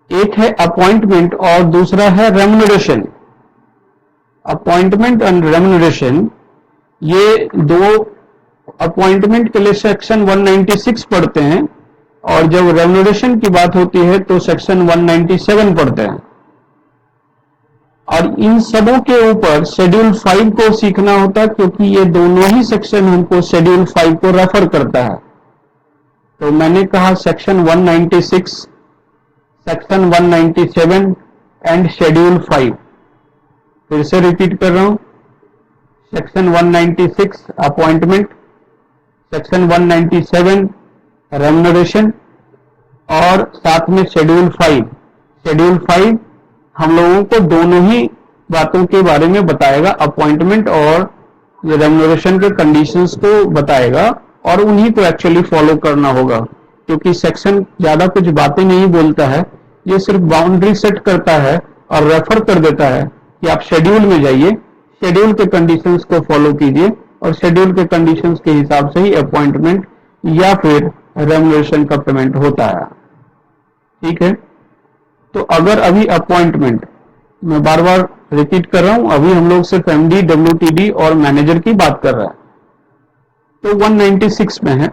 Speaker 1: एक है अपॉइंटमेंट और दूसरा है रेम्यूनरेशन। अपॉइंटमेंट एंड रेम्यूनरेशन, ये 2 अपॉइंटमेंट के लिए सेक्शन 196 पढ़ते हैं और जब रेम्यूनरेशन की बात होती है तो सेक्शन 197 पढ़ते हैं। और इन सबों के ऊपर शेड्यूल 5 को सीखना होता है, क्योंकि ये दोनों ही सेक्शन हमको शेड्यूल 5 को रेफर करता है। तो मैंने कहा सेक्शन 196, सेक्शन 197 एंड शेड्यूल 5। फिर से रिपीट कर रहा हूं, सेक्शन 196 अपॉइंटमेंट, सेक्शन 197 रेम्युनरेशन, और साथ में शेड्यूल 5। शेड्यूल 5 हम लोगों को दोनों ही बातों के बारे में बताएगा, अपॉइंटमेंट और रेम्युनरेशन के कंडीशंस को बताएगा, और उन्हीं को एक्चुअली फॉलो करना होगा, क्योंकि सेक्शन ज्यादा कुछ बातें नहीं बोलता है, ये सिर्फ बाउंड्री सेट करता है और रेफर कर देता है कि आप शेड्यूल में जाइए, शेड्यूल के कंडीशंस को फॉलो कीजिए, और शेड्यूल के कंडीशंस के हिसाब से ही अपॉइंटमेंट या फिर रेम्युनरेशन का पेमेंट होता है। ठीक है, तो अगर अभी अपॉइंटमेंट, मैं बार बार रिपीट कर रहा हूं, अभी हम लोग सिर्फ एमडी, डब्ल्यूटीडी और मैनेजर की बात कर रहे हैं, तो 196 में है,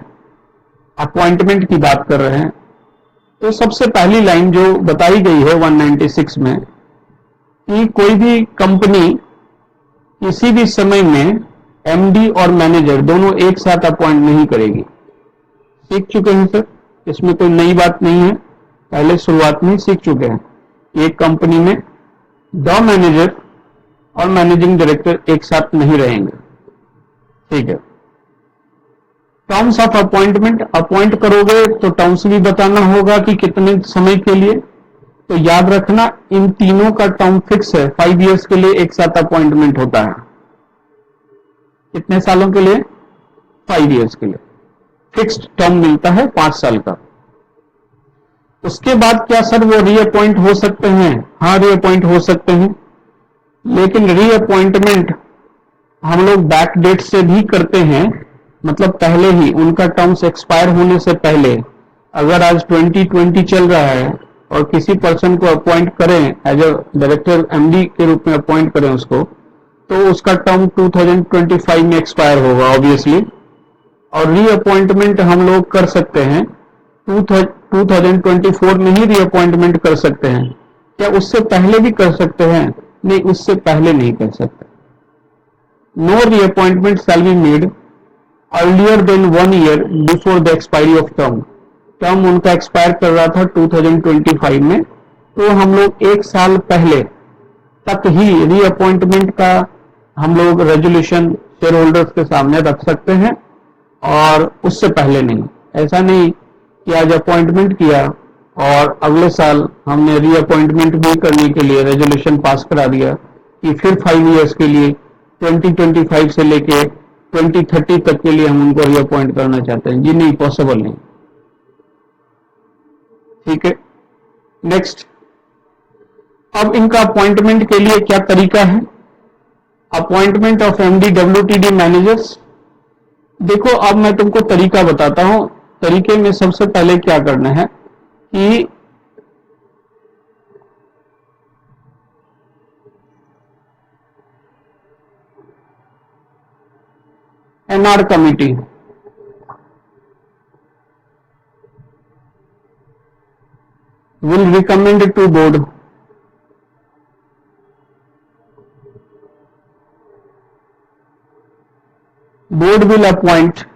Speaker 1: अपॉइंटमेंट की बात कर रहे हैं। तो सबसे पहली लाइन जो बताई गई है 196 में, कि कोई भी कंपनी किसी भी समय में एमडी और मैनेजर दोनों एक साथ अपॉइंट नहीं करेगी। सीख चुके हैं सर, इसमें कोई नई बात नहीं है, पहले शुरुआत में सीख चुके हैं। एक कंपनी में द मैनेजर और मैनेजिंग डायरेक्टर एक साथ नहीं रहेंगे। ठीक है, टर्म्स ऑफ अपॉइंटमेंट, अपॉइंट करोगे तो टर्म्स भी बताना होगा कि कितने समय के लिए। तो याद रखना, इन तीनों का टर्म फिक्स है, 5 इयर्स के लिए एक साथ अपॉइंटमेंट होता है। कितने सालों के लिए? 5 इयर्स के लिए फिक्स्ड टर्म मिलता है, 5 साल का। उसके बाद क्या सर वो रीअपॉइंट हो सकते हैं? हाँ, रीअपॉइंट हो सकते हैं, लेकिन रीअपॉइंटमेंट हम लोग बैक डेट से भी करते हैं, मतलब पहले ही उनका टर्म्स एक्सपायर होने से पहले। अगर आज 2020 चल रहा है और किसी पर्सन को अपॉइंट करें एज अ डायरेक्टर, एमडी के रूप में अपॉइंट करें उसको, तो उसका टर्म 2025 में एक्सपायर होगा ऑब्वियसली, और रीअपॉइंटमेंट हम लोग कर सकते हैं 2024 में ही रीअपॉइंटमेंट कर सकते हैं। क्या उससे पहले भी कर सकते हैं? नहीं, उससे पहले नहीं कर सकते। No reappointment shall be made earlier than 1 year before the expiry of term. Term उनका एक्सपायर कर रहा था 2025 में, तो हम लोग 1 साल पहले तक ही रीअपॉइंटमेंट का हम लोग रेजोल्यूशन शेयर होल्डर्स के सामने रख सकते हैं, और उससे पहले नहीं। ऐसा नहीं कि आज अपॉइंटमेंट किया और अगले साल हमने रीअपॉइंटमेंट भी करने के लिए रेजोल्यूशन पास करा दिया कि फिर 5 इयर्स के लिए 2025 से लेके 2030 तक के लिए हम उनको रीअपॉइंट करना चाहते हैं। जी नहीं, पॉसिबल नहीं। ठीक है, नेक्स्ट, अब इनका अपॉइंटमेंट के लिए क्या तरीका है? Appointment of MD, WTD, managers. देखो, अब मैं तुमको तरीका बताता हूं। तरीके में सबसे पहले क्या करना है कि NR committee will recommend to board, board will appoint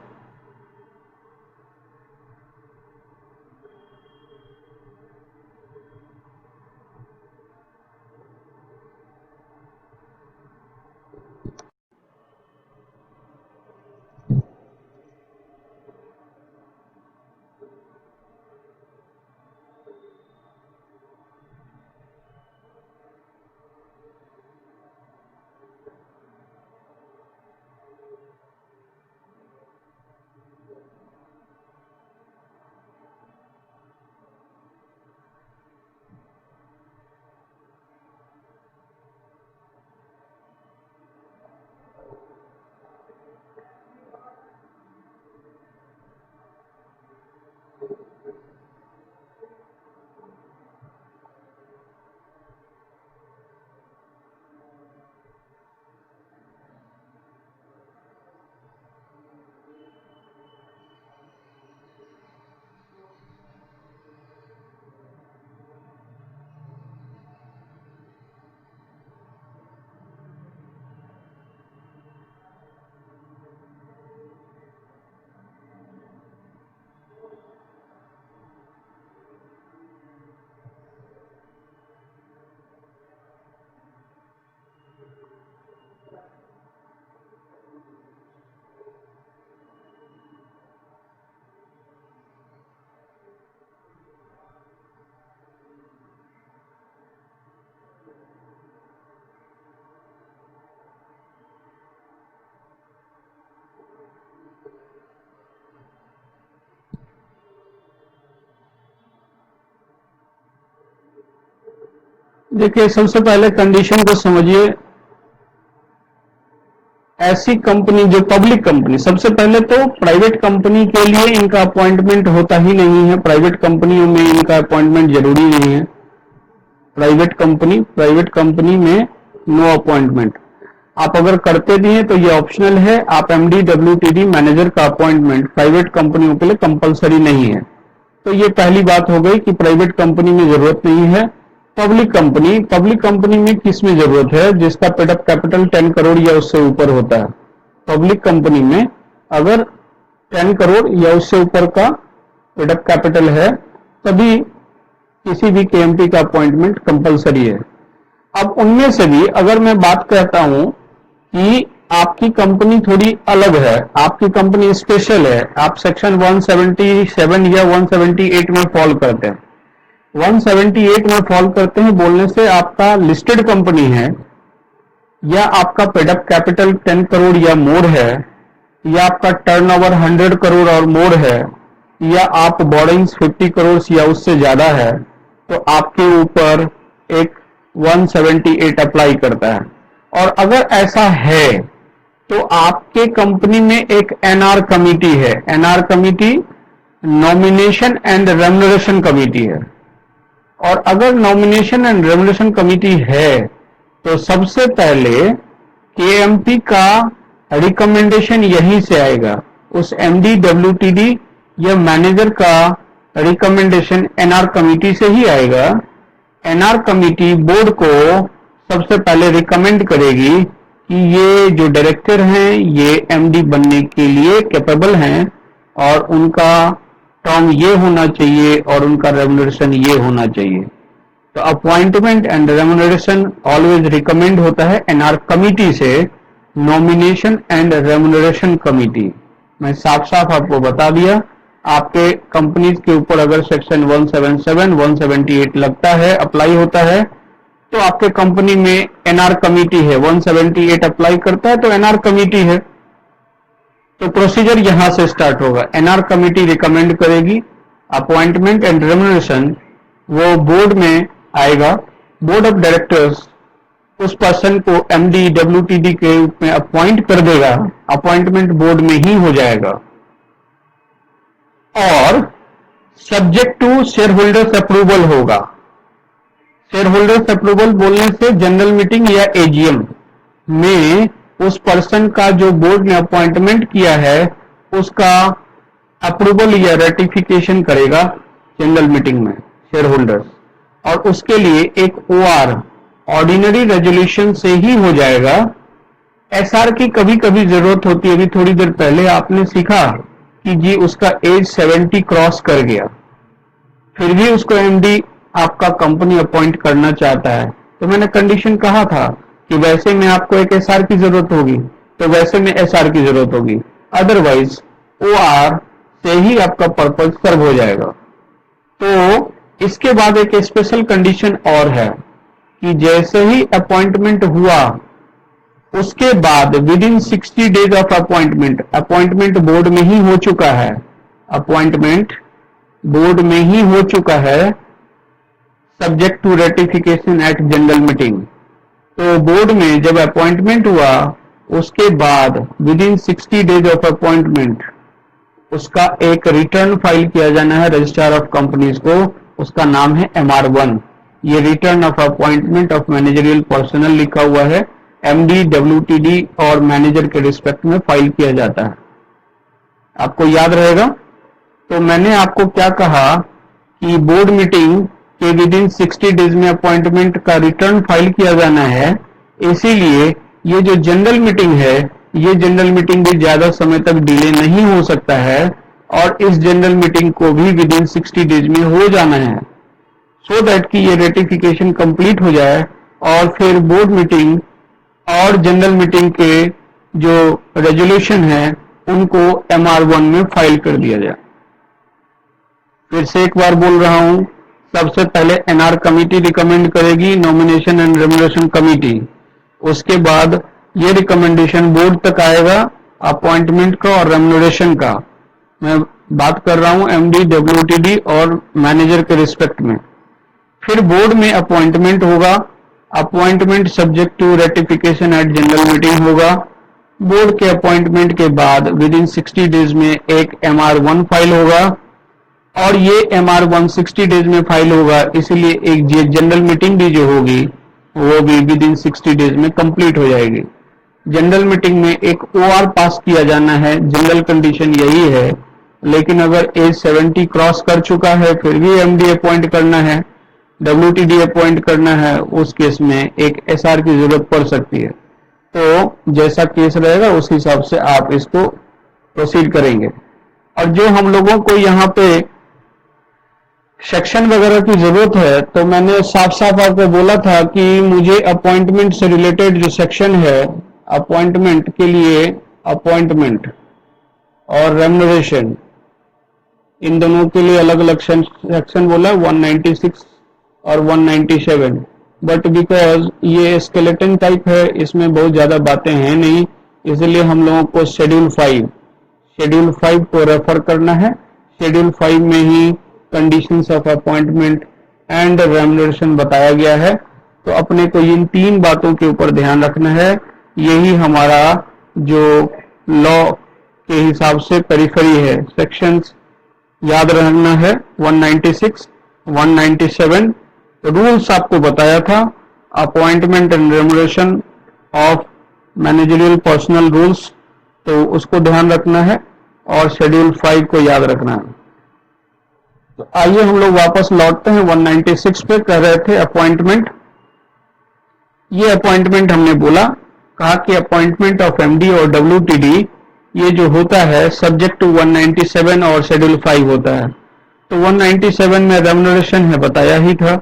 Speaker 1: देखिए, सबसे पहले कंडीशन को समझिए। ऐसी कंपनी जो पब्लिक कंपनी, सबसे पहले तो प्राइवेट कंपनी के लिए इनका अपॉइंटमेंट होता ही नहीं है, प्राइवेट कंपनियों में इनका अपॉइंटमेंट जरूरी नहीं है। प्राइवेट कंपनी में नो अपॉइंटमेंट। आप अगर करते भी हैं तो ये ऑप्शनल है। आप एमडी डब्ल्यूटीडी मैनेजर का अपॉइंटमेंट प्राइवेट कंपनियों के लिए कंपलसरी नहीं है। तो ये पहली बात हो गई कि प्राइवेट कंपनी में जरूरत नहीं है। पब्लिक कंपनी में किस में जरूरत है? जिसका पेड अप कैपिटल 10 करोड़ या उससे ऊपर होता है। पब्लिक कंपनी में अगर 10 करोड़ या उससे ऊपर का पेड अप कैपिटल है तभी किसी भी केएमपी का अपॉइंटमेंट कंपलसरी है। अब उनमें से भी अगर मैं बात करता हूं कि आपकी कंपनी थोड़ी अलग है, आपकी कंपनी स्पेशल है, आप सेक्शन 177 या 178 में फॉल करते हैं। 178 में फॉल करते हैं बोलने से आपका लिस्टेड कंपनी है, या आपका पेड अप कैपिटल 10 करोड़ या मोर है, या आपका टर्नओवर 100 करोड़ और मोर है, या आप बोर्डिंग्स 50 करोड़ या उससे ज्यादा है, तो आपके ऊपर एक 178 अप्लाई करता है। और अगर ऐसा है तो आपके कंपनी में एक एनआर कमिटी है। NR committee nomination and remuneration committee है। और अगर नॉमिनेशन एंड रेम्युनरेशन कमिटी है तो सबसे पहले केएमपी का रिकमेंडेशन यहीं से आएगा। उस एमडी डब्ल्यूटीडी या मैनेजर का रिकमेंडेशन एनआर कमिटी से ही आएगा। एनआर कमिटी बोर्ड को सबसे पहले रिकमेंड करेगी कि ये जो डायरेक्टर हैं ये एमडी बनने के लिए कैपेबल हैं और उनका टर्म ये होना चाहिए और उनका रेम्युनरेशन ये होना चाहिए। तो appointment and remuneration always recommend होता है एनआर कमिटी से, नॉमिनेशन एंड रेम्युनरेशन कमिटी। मैं साफ साफ आपको बता दिया। आपके कंपनीज के ऊपर अगर सेक्शन 177, 178 लगता है, अप्लाई होता है, तो आपके कंपनी में एनआर कमिटी है। 178 अप्लाई करता है तो एनआर कमिटी है। तो प्रोसीजर यहां से स्टार्ट होगा। एनआर कमिटी रिकमेंड करेगी, अपॉइंटमेंट एंड रेम्युनरेशन वो बोर्ड में आएगा। बोर्ड ऑफ डायरेक्टर्स उस पर्सन को एमडी डब्ल्यूटीडी के रूप में अपॉइंट कर देगा। अपॉइंटमेंट बोर्ड में ही हो जाएगा और subject to shareholders approval होगा। शेयर होल्डर्स अप्रूवल बोलने से जनरल मीटिंग या एजीएम में उस पर्सन का जो बोर्ड ने अपॉइंटमेंट किया है उसका अप्रूवल या रेटिफिकेशन करेगा जनरल मीटिंग में शेयर होल्डर्स। और उसके लिए एक ओआर ऑर्डिनरी रेजोल्यूशन से ही हो जाएगा। एसआर की कभी कभी जरूरत होती है। अभी थोड़ी देर पहले आपने सीखा कि जी उसका एज 70 क्रॉस कर गया, फिर भी उसको एमडी आपका कंपनी अपॉइंट करना चाहता है, तो मैंने कंडीशन कहा था कि वैसे में आपको एक एसआर की जरूरत होगी, तो वैसे में एसआर की जरूरत होगी, अदरवाइज ओआर से ही आपका पर्पज सर्व हो जाएगा। तो इसके बाद एक स्पेशल कंडीशन और है कि जैसे ही अपॉइंटमेंट हुआ उसके बाद within 60 days of appointment board में ही हो चुका है, अपॉइंटमेंट बोर्ड में ही हो चुका है, subject to ratification at general meeting. तो बोर्ड में जब अपॉइंटमेंट हुआ उसके बाद within 60 days of appointment उसका एक रिटर्न फाइल किया जाना है रजिस्ट्रार ऑफ कंपनीज को। उसका नाम है MR1। ये return of appointment of managerial personal लिखा हुआ है, एमडी डब्ल्यूटीडी और मैनेजर के रिस्पेक्ट में फाइल किया जाता है। आपको याद रहेगा। तो मैंने आपको क्या कहा कि बोर्ड मीटिंग के विद इन 60 डेज में अपॉइंटमेंट का रिटर्न फाइल किया जाना है। इसीलिए ये जो जनरल मीटिंग है, ये जनरल मीटिंग भी ज्यादा समय तक डिले नहीं हो सकता है और इस जनरल मीटिंग को भी विद इन 60 डेज में हो जाना है, सो दैट कि ये रेटिफिकेशन कंप्लीट हो जाए और फिर बोर्ड मीटिंग और जनरल मीटिंग के जो रेजोल्यूशन है उनको MR1 में फाइल कर दिया जाए। फिर से एक बार बोल रहा हूं, सबसे पहले एनआर कमिटी रिकमेंड करेगी, नॉमिनेशन एंड रेम्युनरेशन कमिटी। उसके बाद ये रिकमेंडेशन बोर्ड तक आएगा अपॉइंटमेंट का और रेम्युनरेशन का। मैं बात कर रहा हूं एमडी डब्ल्यूटीडी और मैनेजर के रिस्पेक्ट में। फिर बोर्ड में अपॉइंटमेंट होगा, appointment subject to ratification at general meeting होगा। बोर्ड के अपॉइंटमेंट के बाद विद इन 60 डेज में एक MR1 फाइल होगा, और ये MR1 60 डेज में फाइल होगा, इसलिए एक जनरल मीटिंग भी जो होगी वो भी विद इन 60 डेज में कंप्लीट हो जाएगी। जनरल मीटिंग में एक OR पास किया जाना है, जनरल कंडीशन यही है। लेकिन अगर एज 70 क्रॉस कर चुका है फिर भी MD अपॉइंट करना है, WTD अपॉइंट करना है, उस केस में एक SR की जरूरत पड़ सकती है। तो जैसा केस रहेगा उस हिसाब से आप इसको प्रोसीड करेंगे। और जो हम लोगों को यहाँ पे सेक्शन वगैरह की जरूरत है, तो मैंने साफ साफ आपको बोला था कि मुझे अपॉइंटमेंट से रिलेटेड जो सेक्शन है, अपॉइंटमेंट के लिए अपॉइंटमेंट और रेम्युनरेशन, इन दोनों के लिए अलग अलग सेक्शन बोला 196 और 197। बट बिकॉज ये स्केलेटन टाइप है, इसमें बहुत ज्यादा बातें हैं नहीं, इसलिए हम लोगों को शेड्यूल 5 को रेफर करना है। शेड्यूल 5 में ही conditions of appointment and remuneration बताया गया है। तो अपने को इन 3 बातों के ऊपर ध्यान रखना है। यही हमारा जो लॉ के हिसाब से पेरिफेरी है, सेक्शंस याद रखना है। 196, 197 रूल्स आपको बताया था, appointment and remuneration of managerial personal rules, तो उसको ध्यान रखना है, और शेड्यूल 5 को याद रखना है। तो आइए हम लोग वापस लौटते हैं 196 पे। कह रहे थे अपॉइंटमेंट। ये अपॉइंटमेंट हमने बोला, कहा कि अपॉइंटमेंट ऑफ MD और WTD ये जो होता है सब्जेक्ट टू 197 और शेड्यूल 5 होता है। तो 197 में रेम्युनरेशन है, बताया ही था,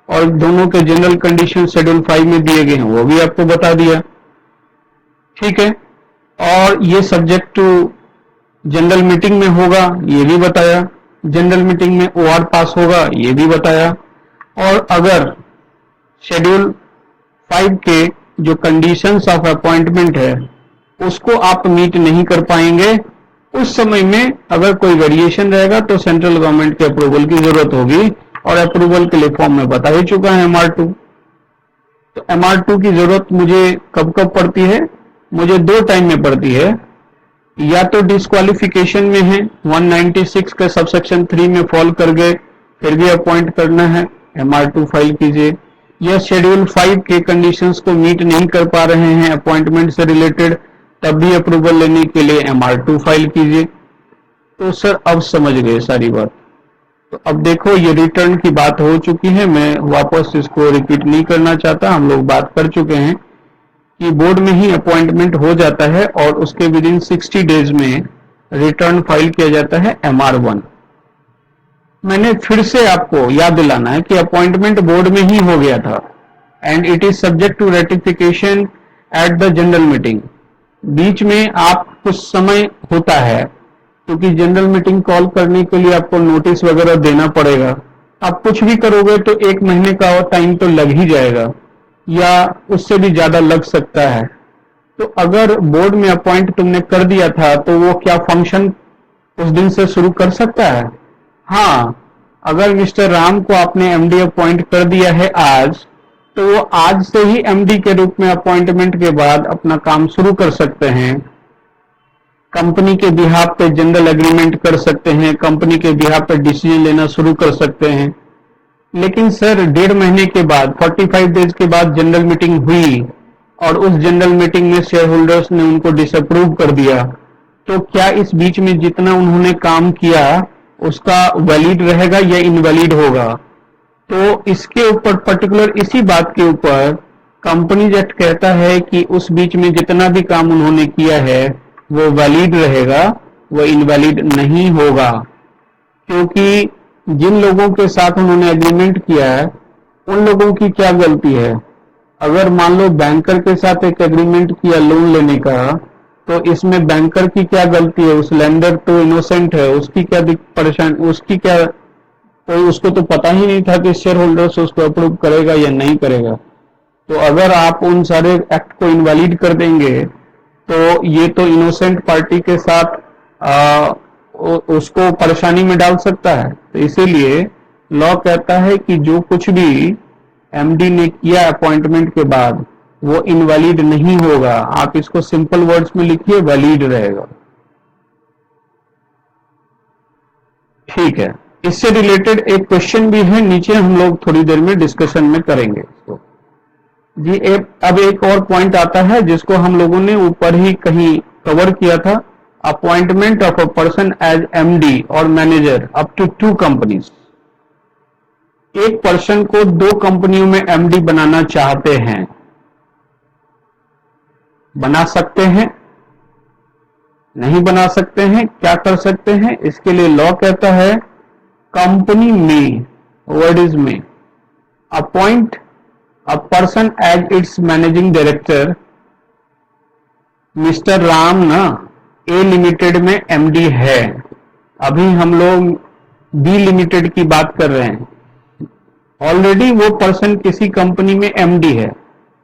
Speaker 1: और दोनों के जनरल कंडीशन शेड्यूल 5 में दिए गए हैं, वो भी आपको बता दिया। ठीक है, और ये सब्जेक्ट टू जनरल मीटिंग में होगा, ये भी बताया। जनरल मीटिंग में OR पास होगा, ये भी बताया। और अगर शेड्यूल 5 के जो कंडीशंस ऑफ अपॉइंटमेंट है उसको आप मीट नहीं कर पाएंगे, उस समय में अगर कोई वेरिएशन रहेगा तो सेंट्रल गवर्नमेंट के अप्रूवल की जरूरत होगी, और अप्रूवल के लिए फॉर्म में बता ही चुका है MR2। तो MR2 की जरूरत मुझे कब कब पड़ती है? मुझे 2 टाइम में पड़ती है। या तो डिस्क्वालिफिकेशन में है, 196 के सबसेक्शन 3 में फॉल कर गए, फिर भी अपॉइंट करना है, MR2 फाइल कीजिए। या शेड्यूल 5 के कंडीशंस को मीट नहीं कर पा रहे हैं अपॉइंटमेंट से रिलेटेड, तब भी अप्रूवल लेने के लिए MR2 फाइल कीजिए। तो सर अब समझ गए सारी बात। तो अब देखो ये रिटर्न की बात हो चुकी है, मैं वापस इसको रिपीट नहीं करना चाहता, हम लोग बात कर चुके हैं कि बोर्ड में ही अपॉइंटमेंट हो जाता है और उसके विद इन 60 डेज में रिटर्न फाइल किया जाता है MR1। मैंने फिर से आपको याद दिलाना है कि अपॉइंटमेंट बोर्ड में ही हो गया था, and it is subject to ratification at the general meeting. बीच में आप कुछ समय होता है, क्योंकि जनरल मीटिंग कॉल करने के लिए आपको नोटिस वगैरह देना पड़ेगा। आप कुछ भी करोगे तो 1 महीने का टाइम तो लग ही जाएगा, या उससे भी ज्यादा लग सकता है। तो अगर बोर्ड में अपॉइंट तुमने कर दिया था तो वो क्या फंक्शन उस दिन से शुरू कर सकता है? हाँ, अगर मिस्टर राम को आपने MD अपॉइंट कर दिया है आज, तो वो आज से ही MD के रूप में अपॉइंटमेंट के बाद अपना काम शुरू कर सकते हैं। कंपनी के बिहाफ पे जनरल एग्रीमेंट कर सकते हैं, कंपनी के बिहाफ पे डिसीजन लेना शुरू कर सकते हैं। लेकिन सर 1.5 महीने के बाद 45 डेज के बाद जनरल मीटिंग हुई, और उस जनरल मीटिंग में शेयर होल्डर्स ने उनको डिसअप्रूव कर दिया, तो क्या इस बीच में जितना उन्होंने काम किया उसका वैलिड रहेगा या इनवैलिड होगा? तो इसके ऊपर पर्टिकुलर इसी बात के ऊपर कंपनीज एक्ट कहता है कि उस बीच में जितना भी काम उन्होंने किया है वो वैलिड रहेगा, वो इनवैलिड नहीं होगा। क्योंकि जिन लोगों के साथ उन्होंने एग्रीमेंट किया है उन लोगों की क्या गलती है? अगर मान लो बैंकर के साथ एक एग्रीमेंट किया लोन लेने का, तो इसमें बैंकर की क्या गलती है? उस लेंडर तो इनोसेंट है, उसकी क्या परेशानी, उसकी क्या, तो उसको तो पता ही नहीं था कि शेयर होल्डर्स उसको अप्रूव करेगा या नहीं करेगा। तो अगर आप उन सारे एक्ट को इनवैलिड कर देंगे तो ये तो इनोसेंट पार्टी के साथ उसको परेशानी में डाल सकता है। तो इसीलिए लॉ कहता है कि जो कुछ भी एमडी ने किया अपॉइंटमेंट के बाद वो इनवैलिड नहीं होगा। आप इसको सिंपल वर्ड्स में लिखिए, वैलिड रहेगा। ठीक है, इससे रिलेटेड एक क्वेश्चन भी है, नीचे हम लोग थोड़ी देर में डिस्कशन में करेंगे इसको जी। अब एक और पॉइंट आता है जिसको हम लोगों ने ऊपर ही कहीं कवर किया था, appointment of a person as MD और मैनेजर अप टू 2 कंपनीज। एक पर्सन को 2 कंपनियों में एमडी बनाना चाहते हैं, बना सकते हैं, नहीं बना सकते हैं, क्या कर सकते हैं? इसके लिए लॉ कहता है कंपनी में, वर्ड इज में, appoint a person as its managing director. Mister Ram ना ए लिमिटेड में एमडी है, अभी हम लोग बी लिमिटेड की बात कर रहे हैं। ऑलरेडी वो पर्सन किसी कंपनी में एमडी है,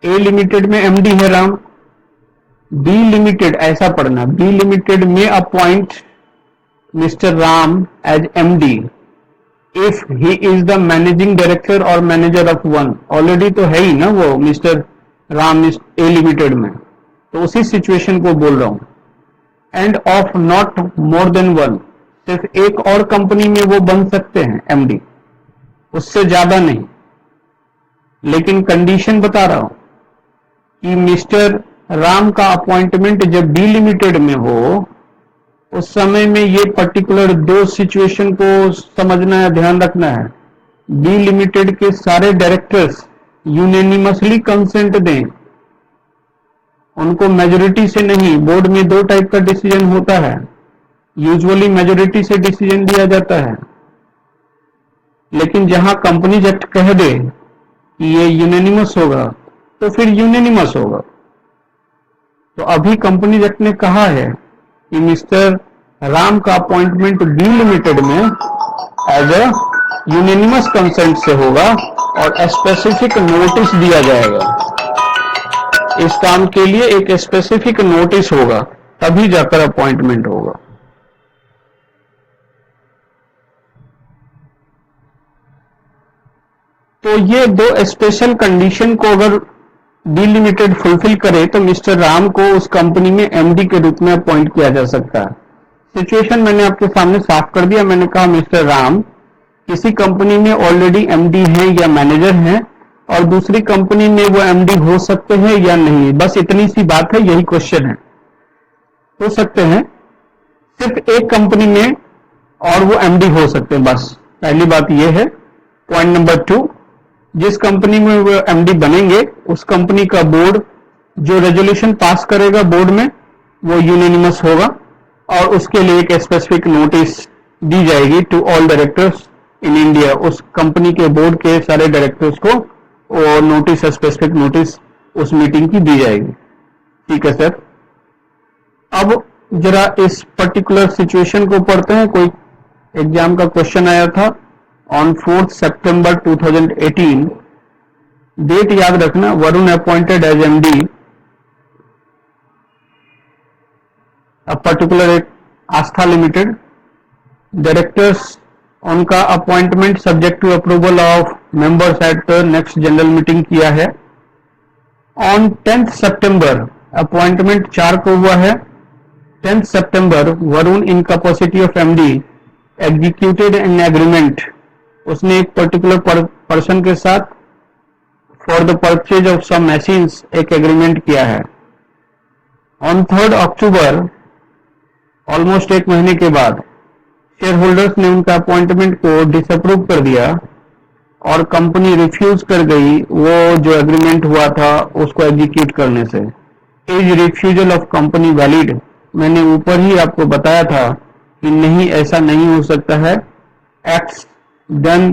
Speaker 1: ए लिमिटेड में एमडी है राम, बी लिमिटेड, ऐसा पढ़ना, बी लिमिटेड में appoint mister Ram as MD if he is the managing director और मैनेजर ऑफ वन। ऑलरेडी तो है ही ना वो मिस्टर राम ए लिमिटेड में, तो उसी सिचुएशन को बोल रहा हूं। End of not more than one, सिर्फ एक और कंपनी में वो बन सकते हैं एमडी, उससे ज्यादा नहीं। लेकिन कंडीशन बता रहा हूं कि मिस्टर राम का अपॉइंटमेंट जब बी लिमिटेड में हो, उस समय में ये पर्टिकुलर 2 सिचुएशन को समझना है, ध्यान रखना है। बी लिमिटेड के सारे डायरेक्टर्स यूनेनिमसली कंसेंट दें, उनको मेजोरिटी से नहीं। बोर्ड में 2 टाइप का डिसीजन होता है, यूजुअली मेजोरिटी से डिसीजन दिया जाता है, लेकिन जहां कंपनीज एक्ट कह दे कि ये यूनेनिमस होगा तो फिर यूनेनिमस होगा। तो अभी कंपनीज एक्ट ने कहा है कि मिस्टर राम का अपॉइंटमेंट बी लिमिटेड में एज अ यूनेनिमस कंसेंट से होगा और स्पेसिफिक नोटिस दिया जाएगा। इस काम के लिए एक स्पेसिफिक नोटिस होगा, तभी जाकर अपॉइंटमेंट होगा। तो ये 2 स्पेशल कंडीशन को अगर बी लिमिटेड फुलफिल करे तो मिस्टर राम को उस कंपनी में एमडी के रूप में अपॉइंट किया जा सकता है। सिचुएशन मैंने आपके सामने साफ कर दिया। मैंने कहा मिस्टर राम किसी कंपनी में ऑलरेडी एमडी हैं या मैनेजर हैं और दूसरी कंपनी में वो एमडी हो सकते हैं या नहीं, बस इतनी सी बात है, यही क्वेश्चन है। हो सकते हैं सिर्फ एक कंपनी में और वो एमडी हो सकते हैं, बस पहली बात ये है। पॉइंट नंबर 2, जिस कंपनी में वो एमडी बनेंगे उस कंपनी का बोर्ड जो रेजोल्यूशन पास करेगा बोर्ड में वो यूनेनिमस होगा और उसके लिए एक स्पेसिफिक नोटिस दी जाएगी to all directors in India. उस कंपनी के बोर्ड के सारे डायरेक्टर्स को वो नोटिस, स्पेसिफिक नोटिस उस मीटिंग की दी जाएगी। ठीक है सर। अब जरा इस पर्टिकुलर सिचुएशन को पढ़ते हैं। कोई एग्जाम का क्वेश्चन आया था ऑन 4 सितंबर 2018। डेट याद रखना, Varun appointed as MD a particular एक आस्था लिमिटेड। डायरेक्टर्स उनका appointment subject to approval of members at the next general meeting किया है। ऑन 10 सितंबर अपॉइंटमेंट 4 को हुआ है। 10 सितंबर Varun in capacity of MD executed an agreement. उसने एक पर्टिकुलर पर्सन के साथ for the purchase of some machines एक एग्रीमेंट किया है। ऑन 3 अक्टूबर ऑलमोस्ट 1 महीने के बाद शेयर होल्डर्स ने उनका अपॉइंटमेंट को डिसअप्रूव कर दिया और कंपनी रिफ्यूज कर गई वो जो एग्रीमेंट हुआ था उसको एग्जीक्यूट करने से। Is refusal of company valid? मैंने ऊपर ही आपको बताया था कि नहीं, ऐसा नहीं हो सकता है। Acts done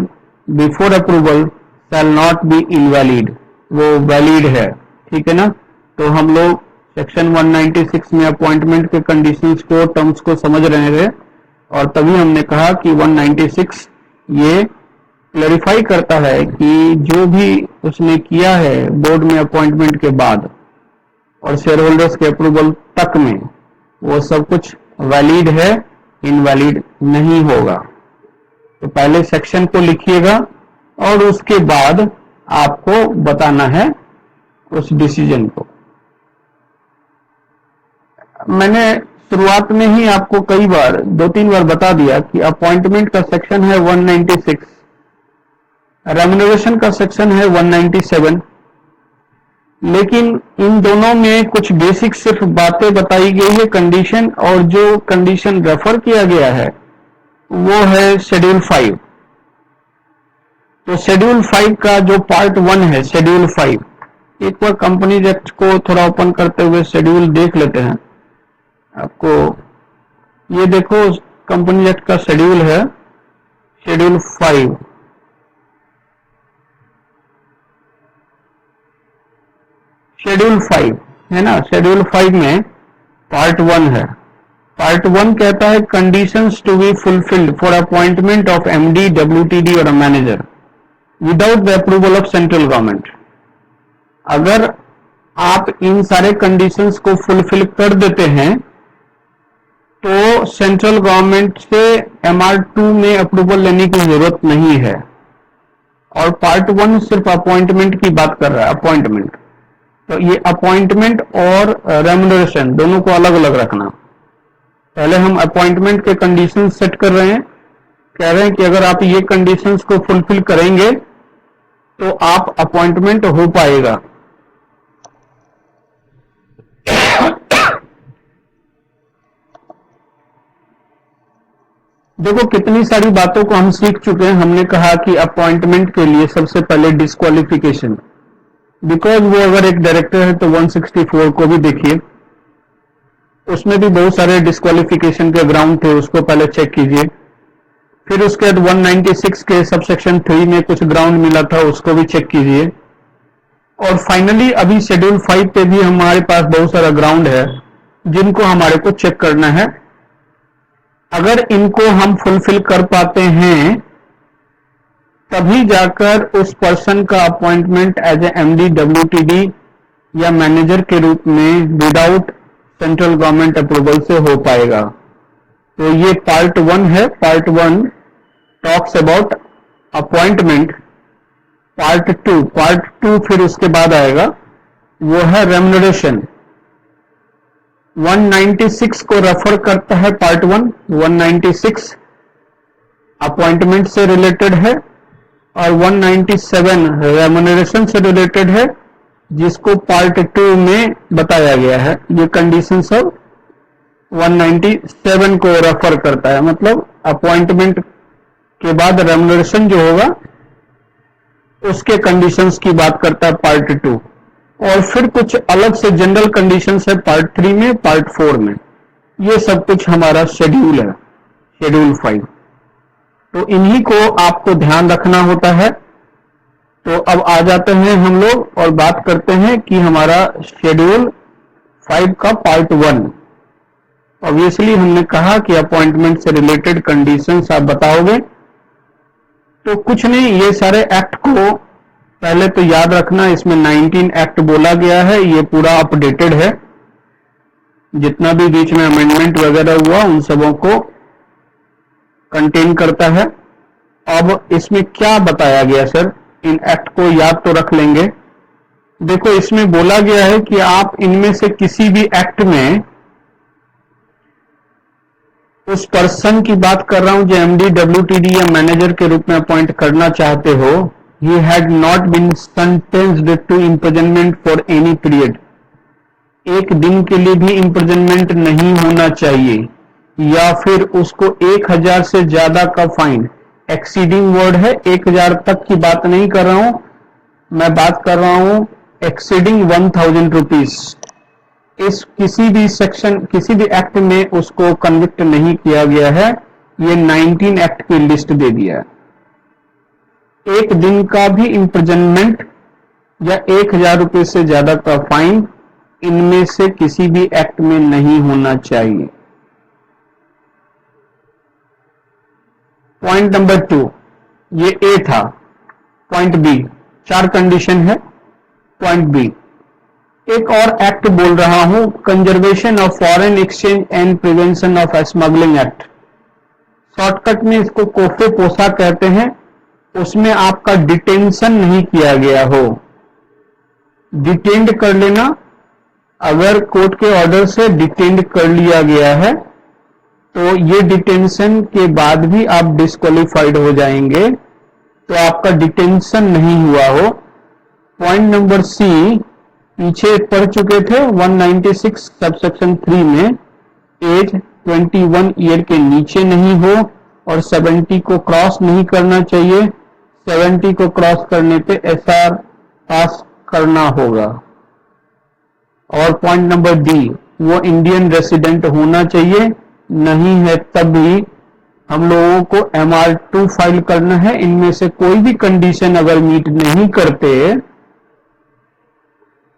Speaker 1: before approval shall not be invalid, वो वैलिड है। ठीक है ना। तो हम लोग सेक्शन 196 में अपॉइंटमेंट के कंडीशंस को, टर्म्स को समझ रहे थे और तभी हमने कहा कि 196 ये क्लैरिफाई करता है कि जो भी उसने किया है बोर्ड में अपॉइंटमेंट के बाद और शेयर होल्डर्स के अप्रूवल तक में वो सब कुछ वैलिड है, इनवैलिड नहीं होगा। तो पहले सेक्शन को लिखिएगा और उसके बाद आपको बताना है उस डिसीजन को। मैंने शुरुआत में ही आपको कई बार 2-3 बार बता दिया कि अपॉइंटमेंट का सेक्शन है 196, रेम्यूनरेशन का सेक्शन है 197, लेकिन इन दोनों में कुछ बेसिक सिर्फ बातें बताई गई है कंडीशन, और जो कंडीशन रेफर किया गया है वो है शेड्यूल 5। तो शेड्यूल 5 का जो पार्ट 1 है, शेड्यूल 5, एक बार कंपनीज एक्ट को थोड़ा ओपन करते हुए शेड्यूल देख लेते हैं। आपको ये देखो, कंपनी एक्ट का शेड्यूल है, शेड्यूल 5। शेड्यूल 5 है ना, शेड्यूल 5 में पार्ट 1 है। पार्ट 1 कहता है conditions to be fulfilled for appointment of MD, WTD और manager without the approval of central government. अगर आप इन सारे कंडीशंस को फुलफिल कर देते हैं तो सेंट्रल गवर्नमेंट से MR2 में अप्रूवल लेने की जरूरत नहीं है। और पार्ट 1 सिर्फ अपॉइंटमेंट की बात कर रहा है, अपॉइंटमेंट। तो ये अपॉइंटमेंट और रेम्यूनरेशन दोनों को अलग अलग रखना। पहले हम अपॉइंटमेंट के कंडीशंस सेट कर रहे हैं, कह रहे हैं कि अगर आप ये कंडीशंस को फुलफिल करेंगे तो आप अपॉइंटमेंट हो पाएगा। देखो कितनी सारी बातों को हम सीख चुके हैं। हमने कहा कि अपॉइंटमेंट के लिए सबसे पहले डिस्क्वालिफिकेशन, बिकॉज वो अगर एक डायरेक्टर है तो 164 को भी देखिए, उसमें भी बहुत सारे डिस्क्वालिफिकेशन के ग्राउंड थे, उसको पहले चेक कीजिए। फिर उसके बाद 196 के सबसेक्शन 3 में कुछ ग्राउंड मिला था, उसको भी चेक कीजिए। और फाइनली अभी शेड्यूल 5 पे भी हमारे पास बहुत सारा ग्राउंड है जिनको हमारे को चेक करना है। अगर इनको हम फुलफिल कर पाते हैं तभी जाकर उस पर्सन का appointment as a MD, WTD या मैनेजर के रूप में विदाउट सेंट्रल गवर्नमेंट अप्रूवल से हो पाएगा। तो ये पार्ट 1 है। Part 1 talks about appointment. Part 2 फिर उसके बाद आएगा, वो है रेम्यूनरेशन। 196 को रेफर करता है पार्ट 1। 196 अपॉइंटमेंट से रिलेटेड है और 197 रेम्यूनरेशन से रिलेटेड है, जिसको पार्ट 2 में बताया गया है। ये कंडीशन सब 197 को रेफर करता है, मतलब अपॉइंटमेंट के बाद रेम्यूनरेशन जो होगा उसके कंडीशंस की बात करता है पार्ट 2। और फिर कुछ अलग से जनरल कंडीशंस है पार्ट 3 में, पार्ट 4 में। ये सब कुछ हमारा शेड्यूल है, शेड्यूल 5। तो इन्हीं को आपको ध्यान रखना होता है। तो अब आ जाते हैं हम लोग और बात करते हैं कि हमारा शेड्यूल 5 का पार्ट 1। ऑब्वियसली हमने कहा कि अपॉइंटमेंट से रिलेटेड कंडीशंस आप बताओगे, तो कुछ नहीं, ये सारे एक्ट को पहले तो याद रखना। इसमें 19 एक्ट बोला गया है, ये पूरा अपडेटेड है। जितना भी बीच में अमेंडमेंट वगैरह हुआ उन सबों को कंटेन करता है। अब इसमें क्या बताया गया सर, इन एक्ट को याद तो रख लेंगे। देखो इसमें बोला गया है कि आप इनमें से किसी भी एक्ट में उस पर्सन की बात कर रहा हूं जो एमडी, डब्ल्यूटीडी या मैनेजर के रूप में अपॉइंट करना चाहते हो, he had not been sentenced to imprisonment for any period। एक दिन के लिए भी imprisonment नहीं होना चाहिए, या फिर उसको 1000 से ज्यादा का फाइन। एक्सीडिंग वर्ड है, 1000 तक की बात नहीं कर रहा हूं मैं, बात कर रहा हूं एक्सीडिंग 1000 रुपीज। इस किसी भी सेक्शन, किसी भी एक्ट में उसको कन्विक्ट नहीं किया गया है। ये 19 एक्ट की लिस्ट दे दिया है। एक दिन का भी इम्प्रिजनमेंट या 1000 रुपए से ज्यादा का फाइन इनमें से किसी भी एक्ट में नहीं होना चाहिए। पॉइंट नंबर 2, ये ए था। पॉइंट बी, 4 कंडीशन है। पॉइंट बी, एक और एक्ट बोल रहा हूं, conservation of foreign exchange and prevention of smuggling act. Shortcut में इसको कोफे पोसा कहते हैं, उसमें आपका डिटेंशन नहीं किया गया हो। डिटेंड कर लेना, अगर कोर्ट के ऑर्डर से डिटेंड कर लिया गया है तो ये डिटेंशन के बाद भी आप डिस्क्वालिफाइड हो जाएंगे, तो आपका डिटेंशन नहीं हुआ हो। पॉइंट नंबर सी पीछे पढ़ चुके थे 196 सबसेक्शन 3 में, एज 21 ईयर के नीचे नहीं हो और 70 को क्रॉस नहीं करना चाहिए। 70 को क्रॉस करने पे एसआर पास करना होगा। और पॉइंट नंबर डी, वो इंडियन रेसिडेंट होना चाहिए, नहीं है तभी हम लोगों को MR2 फाइल करना है। इनमें से कोई भी कंडीशन अगर मीट नहीं करते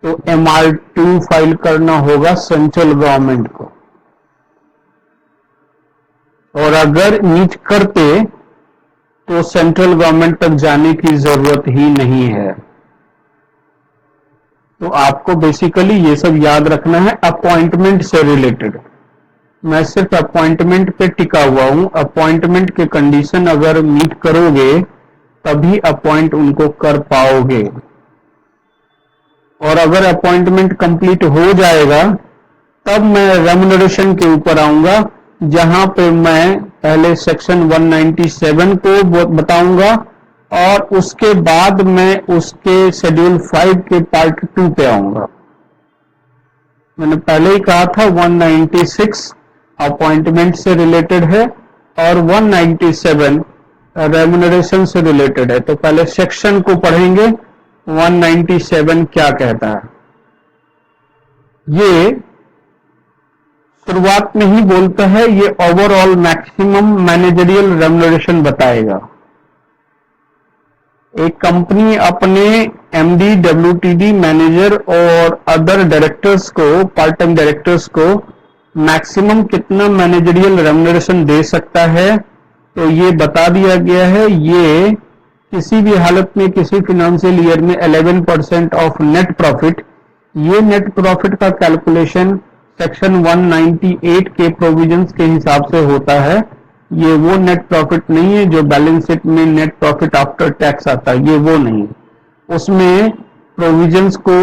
Speaker 1: तो MR2 फाइल करना होगा सेंट्रल गवर्नमेंट को, और अगर मीट करते तो सेंट्रल गवर्नमेंट तक जाने की जरूरत ही नहीं है। तो आपको बेसिकली ये सब याद रखना है अपॉइंटमेंट से रिलेटेड। मैं सिर्फ अपॉइंटमेंट पे टिका हुआ हूं। अपॉइंटमेंट के कंडीशन अगर मीट करोगे तभी अपॉइंट उनको कर पाओगे, और अगर अपॉइंटमेंट कंप्लीट हो जाएगा तब मैं रेम्युनरेशन के ऊपर आऊंगा, जहां पे मैं पहले सेक्शन 197 को बताऊंगा और उसके बाद मैं उसके शेड्यूल 5 के पार्ट 2 पे आऊंगा। मैंने पहले ही कहा था 196 अपॉइंटमेंट से रिलेटेड है और 197 रेम्युनरेशन से रिलेटेड है। तो पहले सेक्शन को पढ़ेंगे 197 क्या कहता है। ये शुरुआत में ही बोलता है, ये ओवरऑल मैक्सिमम मैनेजरियल रेम्युनरेशन बताएगा। एक कंपनी अपने एमडी, डब्ल्यूटीडी, मैनेजर और अदर डायरेक्टर्स को, पार्ट टाइम डायरेक्टर्स को मैक्सिमम कितना मैनेजरियल रेम्युनरेशन दे सकता है, तो ये बता दिया गया है। ये किसी भी हालत में किसी फिनेंशियल ईयर में 11% ऑफ नेट प्रॉफिट, ये नेट प्रॉफिट का कैलकुलेशन सेक्शन 198 के प्रोविजंस के हिसाब से होता है। ये वो नेट प्रॉफिट नहीं है जो बैलेंस शीट में नेट प्रॉफिट आफ्टर टैक्स आता है, ये वो नहीं। उसमें प्रोविजंस को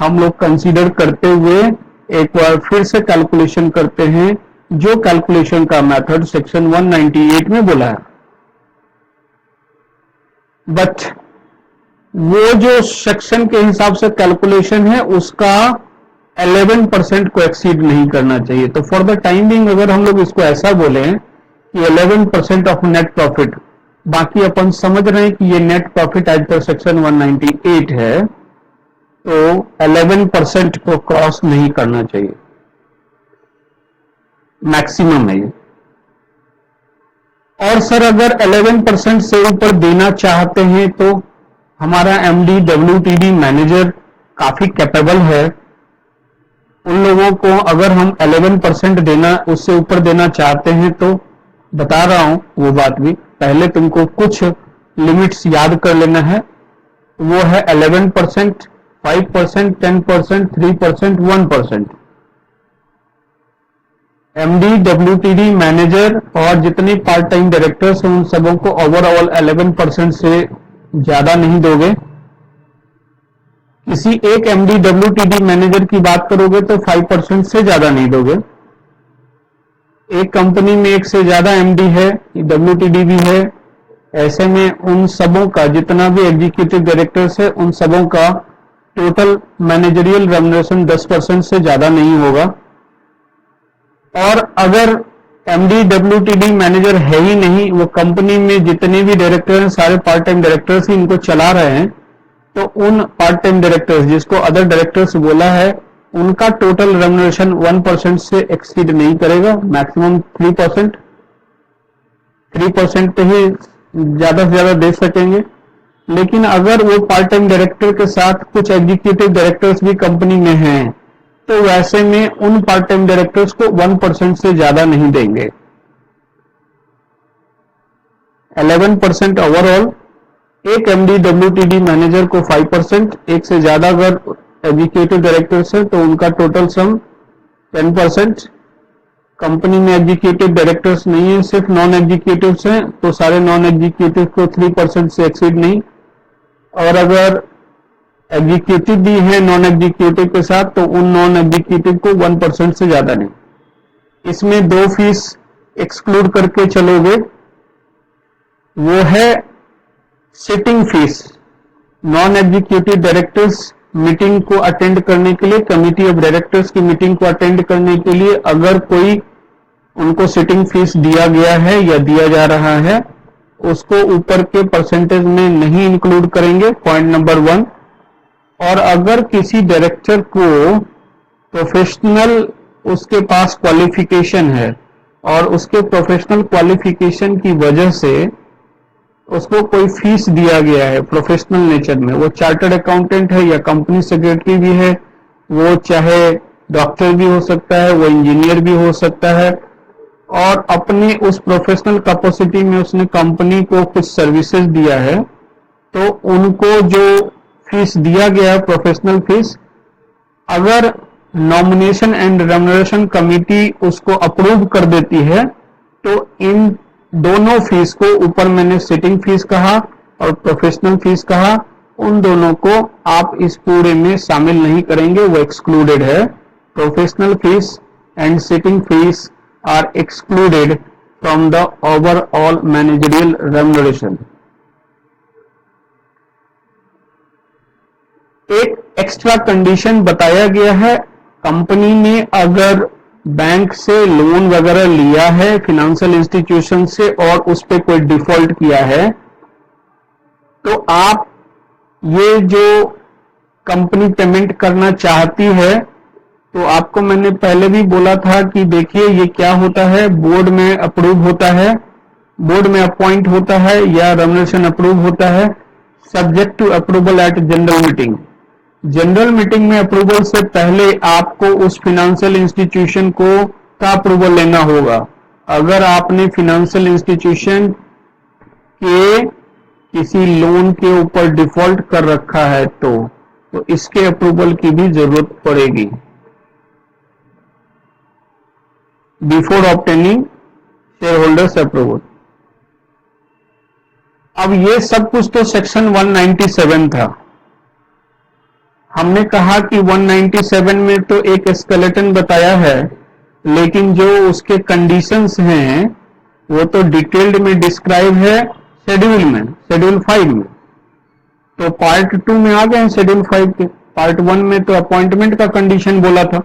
Speaker 1: हम लोग कंसीडर करते हुए एक बार फिर से कैलकुलेशन करते हैं, जो कैलकुलेशन का मेथड सेक्शन 198 में बोला है। बट वो जो सेक्शन के हिसाब से कैलकुलेशन है उसका 11% को एक्सीड नहीं करना चाहिए। तो फॉर द टाइम बिंग अगर हम लोग इसको ऐसा बोले कि 11% ऑफ नेट प्रॉफिट, बाकी अपन समझ रहे हैं कि ये net profit as per section 198 है, तो 11% को क्रॉस नहीं करना चाहिए, मैक्सिमम है ये। और सर अगर 11% से ऊपर देना चाहते हैं तो हमारा एमडी, डब्ल्यूटीडी मैनेजर काफी कैपेबल है। उन लोगों को अगर हम 11% देना, उससे ऊपर देना चाहते हैं तो बता रहा हूं वो बात भी, पहले तुमको कुछ लिमिट्स याद कर लेना है। वो है 11%, 5%, 10%, 3%, 1%। एमडी, डब्ल्यूटीडी मैनेजर और जितने पार्ट टाइम डायरेक्टर्स हैं उन सबों को ओवरऑल 11% से ज्यादा नहीं दोगे। किसी एक एमडी, डब्ल्यूटीडी मैनेजर की बात करोगे तो 5% से ज्यादा नहीं दोगे। एक कंपनी में एक से ज्यादा एमडी है, डब्ल्यूटीडी भी है, ऐसे में उन सबों का, जितना भी एग्जीक्यूटिव डायरेक्टर्स है उन सबों का टोटल मैनेजरियल रेम्युनरेशन 10% से ज्यादा नहीं होगा। और अगर एमडी, डब्ल्यूटीडी मैनेजर है ही नहीं, वो कंपनी में जितने भी डायरेक्टर हैं सारे पार्ट टाइम डायरेक्टर्स ही इनको चला रहे हैं, तो उन पार्ट टाइम डायरेक्टर्स, जिसको अदर डायरेक्टर्स बोला है, उनका टोटल रेम्युनरेशन 1% से एक्सीड नहीं करेगा, मैक्सिमम 3%। 3% पे ही ज्यादा से ज्यादा दे सकेंगे। लेकिन अगर वो पार्ट टाइम डायरेक्टर के साथ कुछ एग्जीक्यूटिव डायरेक्टर्स भी कंपनी में हैं, तो वैसे में उन पार्ट टाइम डायरेक्टर्स को 1% से ज्यादा नहीं देंगे। 11% ओवरऑल, एक एमडी, डब्ल्यूटीडी मैनेजर को 5%, एक से ज्यादा अगर एग्जीक्यूटिव डायरेक्टर्स है तो उनका टोटल सम 10%, कंपनी में एग्जीक्यूटिव डायरेक्टर्स नहीं है, सिर्फ नॉन एग्जीक्यूटिव्स हैं, तो सारे नॉन एग्जीक्यूटिव को 3% से एक्सीड नहीं, और अगर एग्जीक्यूटिव भी है नॉन एग्जीक्यूटिव के साथ तो उन नॉन एग्जीक्यूटिव को 1% से ज्यादा नहीं। इसमें 2 फीस एक्सक्लूड करके चलोगे, वो है sitting fees. Non executive directors meeting को अटेंड करने के लिए, कमिटी ऑफ डायरेक्टर्स की मीटिंग को अटेंड करने के लिए अगर कोई उनको सिटिंग फीस दिया गया है या दिया जा रहा है, उसको ऊपर के परसेंटेज में नहीं इंक्लूड करेंगे, पॉइंट नंबर 1। और अगर किसी डायरेक्टर को प्रोफेशनल उसके पास क्वालिफिकेशन है और उसके प्रोफेशनल क्वालिफिकेशन की वजह से उसको कोई फीस दिया गया है प्रोफेशनल नेचर में, वो चार्टर्ड अकाउंटेंट है या कंपनी सेक्रेटरी भी है, वो चाहे डॉक्टर भी हो सकता है, वो इंजीनियर भी हो सकता है, और अपने उस प्रोफेशनल कैपेसिटी में उसने कंपनी को कुछ सर्विसेज दिया है, तो उनको जो फीस दिया गया है प्रोफेशनल फीस, अगर नॉमिनेशन एंड रेम्युनरेशन कमिटी उसको अप्रूव कर देती है तो इन दोनों फीस को, ऊपर मैंने सिटिंग फीस कहा और प्रोफेशनल फीस कहा, उन दोनों को आप इस पूरे में शामिल नहीं करेंगे, वो एक्सक्लूडेड है। Professional fees and sitting fees are excluded from the overall managerial remuneration. एक एक्स्ट्रा कंडीशन बताया गया है, कंपनी ने अगर बैंक से लोन वगैरह लिया है फाइनेंशियल इंस्टीट्यूशन से और उस पर कोई डिफॉल्ट किया है, तो आप ये जो कंपनी पेमेंट करना चाहती है, तो आपको मैंने पहले भी बोला था कि देखिए ये क्या होता है, बोर्ड में अप्रूव होता है, बोर्ड में अपॉइंट होता है या रेम्युनरेशन अप्रूव होता है, subject to approval at general meeting. General meeting में अप्रूवल से पहले आपको उस फाइनेंशियल इंस्टीट्यूशन को का अप्रूवल लेना होगा। अगर आपने फाइनेंशियल इंस्टीट्यूशन के किसी लोन के ऊपर डिफॉल्ट कर रखा है तो इसके अप्रूवल की भी जरूरत पड़ेगी before obtaining share holders approval. अब ये सब कुछ तो सेक्शन 197 था। हमने कहा कि 197 में तो एक स्केलेटन बताया है, लेकिन जो उसके कंडीशंस हैं वो तो डिटेल्ड में डिस्क्राइब है शेड्यूल में, शेड्यूल 5 में। तो पार्ट 2 में आ गए हैं शेड्यूल 5 के। पार्ट 1 में तो अपॉइंटमेंट का कंडीशन बोला था,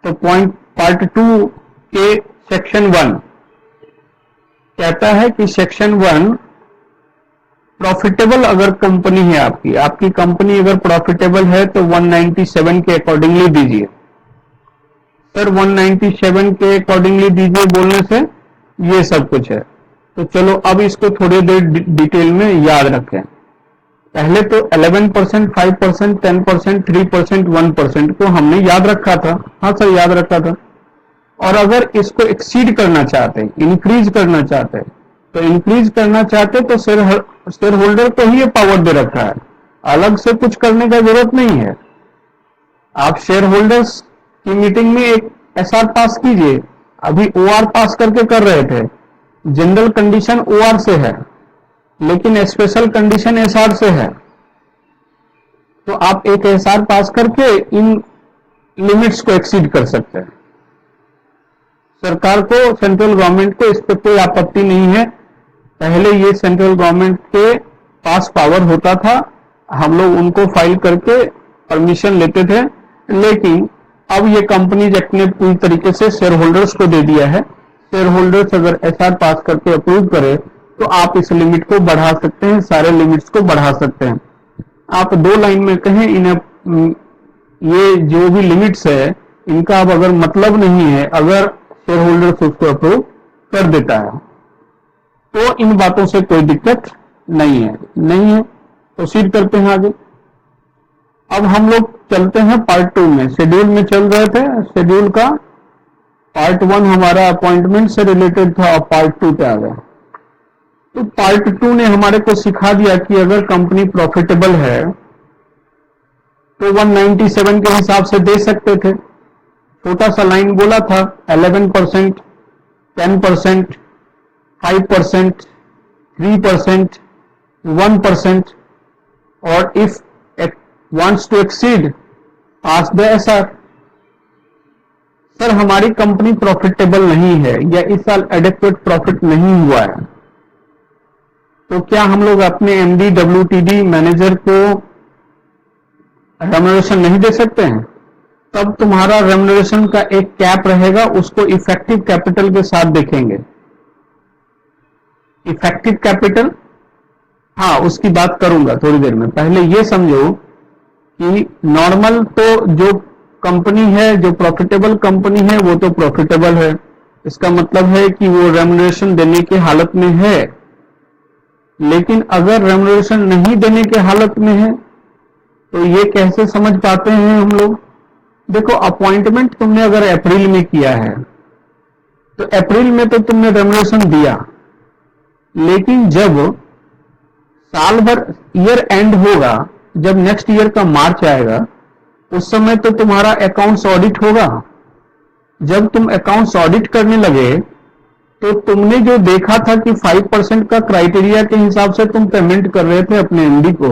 Speaker 1: तो पार्ट 2 के सेक्शन 1 कहता है कि सेक्शन 1 प्रॉफिटेबल अगर कंपनी है, आपकी कंपनी अगर प्रॉफिटेबल है तो 197 के अकॉर्डिंगली दीजिए। सर 197 के अकॉर्डिंगली दीजिए बोलने से ये सब कुछ है, तो चलो अब इसको थोड़ी देर डिटेल में याद रखें। पहले तो 11%, 5%, 10%, 3%, 1% को हमने याद रखा था। हाँ सर याद रखा था। और अगर इसको एक्सीड करना चाहते हैं, इंक्रीज करना चाहते हैं, तो इंक्रीज करना चाहते तो शेयर होल्डर को ही ये पावर दे रखा है, अलग से कुछ करने का जरूरत नहीं है। आप शेयर होल्डर्स की मीटिंग में एक एसआर पास कीजिए, अभी ओआर पास करके कर रहे थे। जनरल कंडीशन ओआर से है, लेकिन स्पेशल कंडीशन एसआर से है, तो आप एक एसआर पास करके इन लिमिट्स को एक्सीड कर सकते हैं। सरकार को, सेंट्रल गवर्नमेंट को इस पर कोई आपत्ति नहीं है। पहले ये सेंट्रल गवर्नमेंट के पास पावर होता था, हम लोग उनको फाइल करके परमिशन लेते थे, लेकिन अब ये कंपनी अपने पूरी तरीके से शेयर होल्डर्स को दे दिया है। शेयर होल्डर्स अगर एसआर पास करके अप्रूव करे तो आप इस लिमिट को बढ़ा सकते हैं, सारे लिमिट्स को बढ़ा सकते हैं। आप 2 लाइन में कहें इन्हें, ये जो भी लिमिट्स है इनका अब अगर मतलब नहीं है, अगर शेयर होल्डर्स उसको अप्रूव कर देता है तो इन बातों से कोई दिक्कत नहीं है। प्रोसीड करते हैं आगे। अब हम लोग चलते हैं पार्ट 2 में। शेड्यूल में चल रहे थे, शेड्यूल का पार्ट 1 हमारा अपॉइंटमेंट से रिलेटेड था और पार्ट 2 पे आ गया। तो पार्ट 2 ने हमारे को सिखा दिया कि अगर कंपनी प्रॉफिटेबल है तो 197 के हिसाब से दे सकते थे, छोटा सा लाइन बोला था 11%, 10%, 5%, 3%, 1%, और if it wants to exceed, ask the SR। Sir हमारी कंपनी प्रॉफिटेबल नहीं है या इस साल एडिक्वेट प्रॉफिट नहीं हुआ है, तो क्या हम लोग अपने एमडी डब्ल्यूटीडी मैनेजर को रेम्युनरेशन नहीं दे सकते हैं? तब तुम्हारा रेम्युनरेशन का एक कैप रहेगा, उसको इफेक्टिव कैपिटल के साथ देखेंगे। इफेक्टिव कैपिटल, हाँ उसकी बात करूंगा थोड़ी देर में। पहले ये समझो कि नॉर्मल तो जो कंपनी है, जो प्रॉफिटेबल कंपनी है, वो तो प्रॉफिटेबल है, इसका मतलब है कि वो रेम्युनरेशन देने की हालत में है। लेकिन अगर रेम्युनरेशन नहीं देने की हालत में है तो ये कैसे समझ पाते हैं हम लोग? देखो, अपॉइंटमेंट तुमने अगर अप्रैल में किया है तो अप्रैल में तो तुमने रेम्युनरेशन दिया, लेकिन जब साल भर ईयर एंड होगा, जब नेक्स्ट ईयर का मार्च आएगा, उस समय तो तुम्हारा अकाउंट्स ऑडिट होगा। जब तुम अकाउंट्स ऑडिट करने लगे तो तुमने जो देखा था कि 5% का क्राइटेरिया के हिसाब से तुम पेमेंट कर रहे थे अपने एमडी को,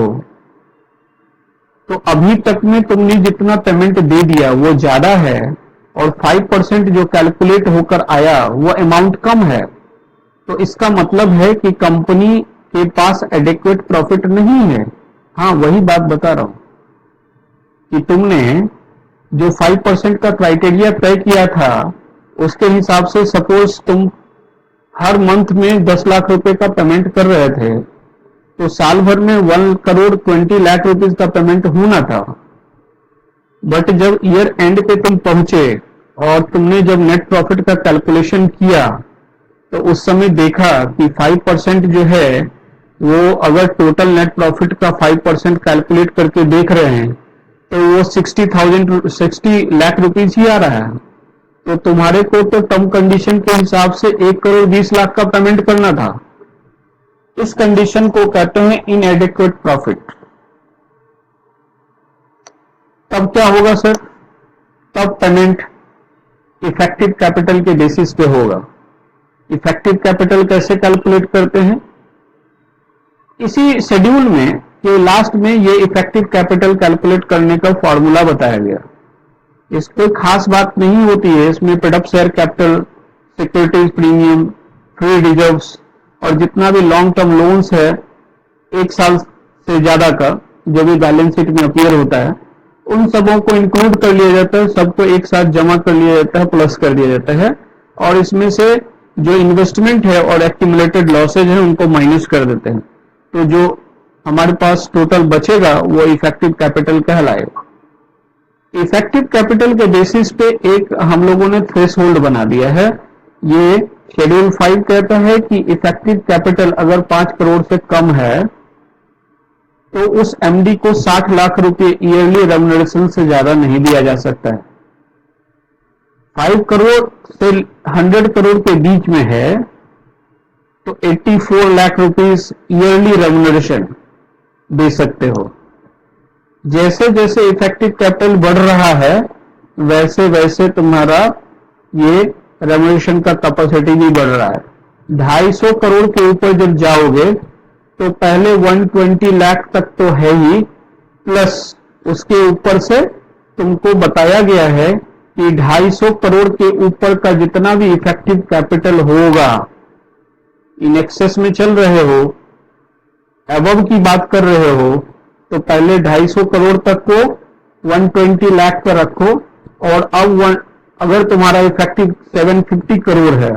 Speaker 1: तो अभी तक में तुमने जितना पेमेंट दे दिया वो ज्यादा है, और 5% जो कैलकुलेट होकर आया वो अमाउंट कम है। तो इसका मतलब है कि कंपनी के पास एडिक्वेट प्रॉफिट नहीं है। हाँ, वही बात बता रहा हूं कि तुमने जो 5% का क्राइटेरिया तय किया था, उसके हिसाब से सपोज तुम हर मंथ में 10 लाख रुपए का पेमेंट कर रहे थे, तो साल भर में 1,20,00,000 रुपीज का पेमेंट होना था। बट जब ईयर एंड पे तुम पहुंचे और तुमने जब नेट प्रॉफिट का कैलकुलेशन किया, तो उस समय देखा कि 5% जो है वो, अगर टोटल नेट प्रॉफिट का 5% कैलकुलेट करके देख रहे हैं तो वो 60 लाख रुपीज ही आ रहा है। तो तुम्हारे को तो टर्म कंडीशन के हिसाब से 1,20,00,000 का पेमेंट करना था। इस कंडीशन को कहते हैं इनएडिक्वेट प्रॉफिट। तब क्या होगा सर? तब पेमेंट इफेक्टिव कैपिटल के बेसिस पे होगा। इफेक्टिव कैपिटल कैसे कैलकुलेट करते हैं? इसी शेड्यूल में के लास्ट में ये इफेक्टिव कैपिटल कैलकुलेट करने का फॉर्मूला बताया गया। इस कोई खास बात नहीं होती है, इसमें paid up share capital, securities premium, free reserves और जितना भी लॉन्ग टर्म लोन्स है 1 साल से ज्यादा का, जो भी बैलेंस शीट में अपीयर होता है, उन सबों को इंक्लूड कर लिया जाता है, सबको एक साथ जमा कर लिया जाता है, प्लस कर दिया जाता है, और इसमें से जो इन्वेस्टमेंट है और एक्यूमुलेटेड लॉसेज है उनको माइनस कर देते हैं। तो जो हमारे पास टोटल बचेगा वो इफेक्टिव कैपिटल कहलाएगा। इफेक्टिव कैपिटल के बेसिस पे एक हम लोगों ने थ्रेशोल्ड बना दिया है। ये शेड्यूल 5 कहता है कि इफेक्टिव कैपिटल अगर 5 करोड़ से कम है तो उस एमडी को 60 लाख रुपए ईयरली रेम्युनरेशन से ज्यादा नहीं दिया जा सकता है। 5 करोड़ से 100 करोड़ के बीच में है तो 84 लाख रुपीस ईयरली रेम्युनरेशन दे सकते हो। जैसे जैसे इफेक्टिव कैपिटल बढ़ रहा है वैसे वैसे तुम्हारा ये रेम्युनरेशन का कैपेसिटी भी बढ़ रहा है। 250 करोड़ के ऊपर जब जाओगे तो पहले 120 लाख तक तो है ही, प्लस उसके ऊपर से तुमको बताया गया है कि 250 करोड़ के ऊपर का जितना भी इफेक्टिव कैपिटल होगा, इन एक्सेस में चल रहे हो, अबव की बात कर रहे हो, तो पहले 250 करोड़ तक को 120 लाख पर रखो, और अब अगर तुम्हारा इफेक्टिव 750 करोड़ है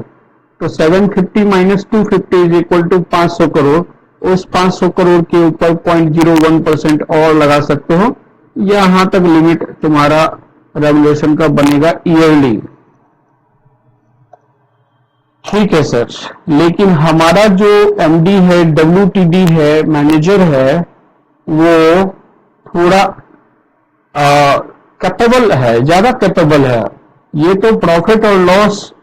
Speaker 1: तो 750 minus 250 is equal to 500 crore. उस 500 करोड़ के ऊपर 0.01% और लगा सकते हो। यहां तक लिमिट तुम्हारा रेगुलेशन का बनेगा ईयरली। ठीक है सर, लेकिन हमारा जो एमडी है, डब्ल्यूटीडी है, मैनेजर है, वो थोड़ा कैपेबल है, ज्यादा कैपेबल है। ये तो प्रॉफिट और loss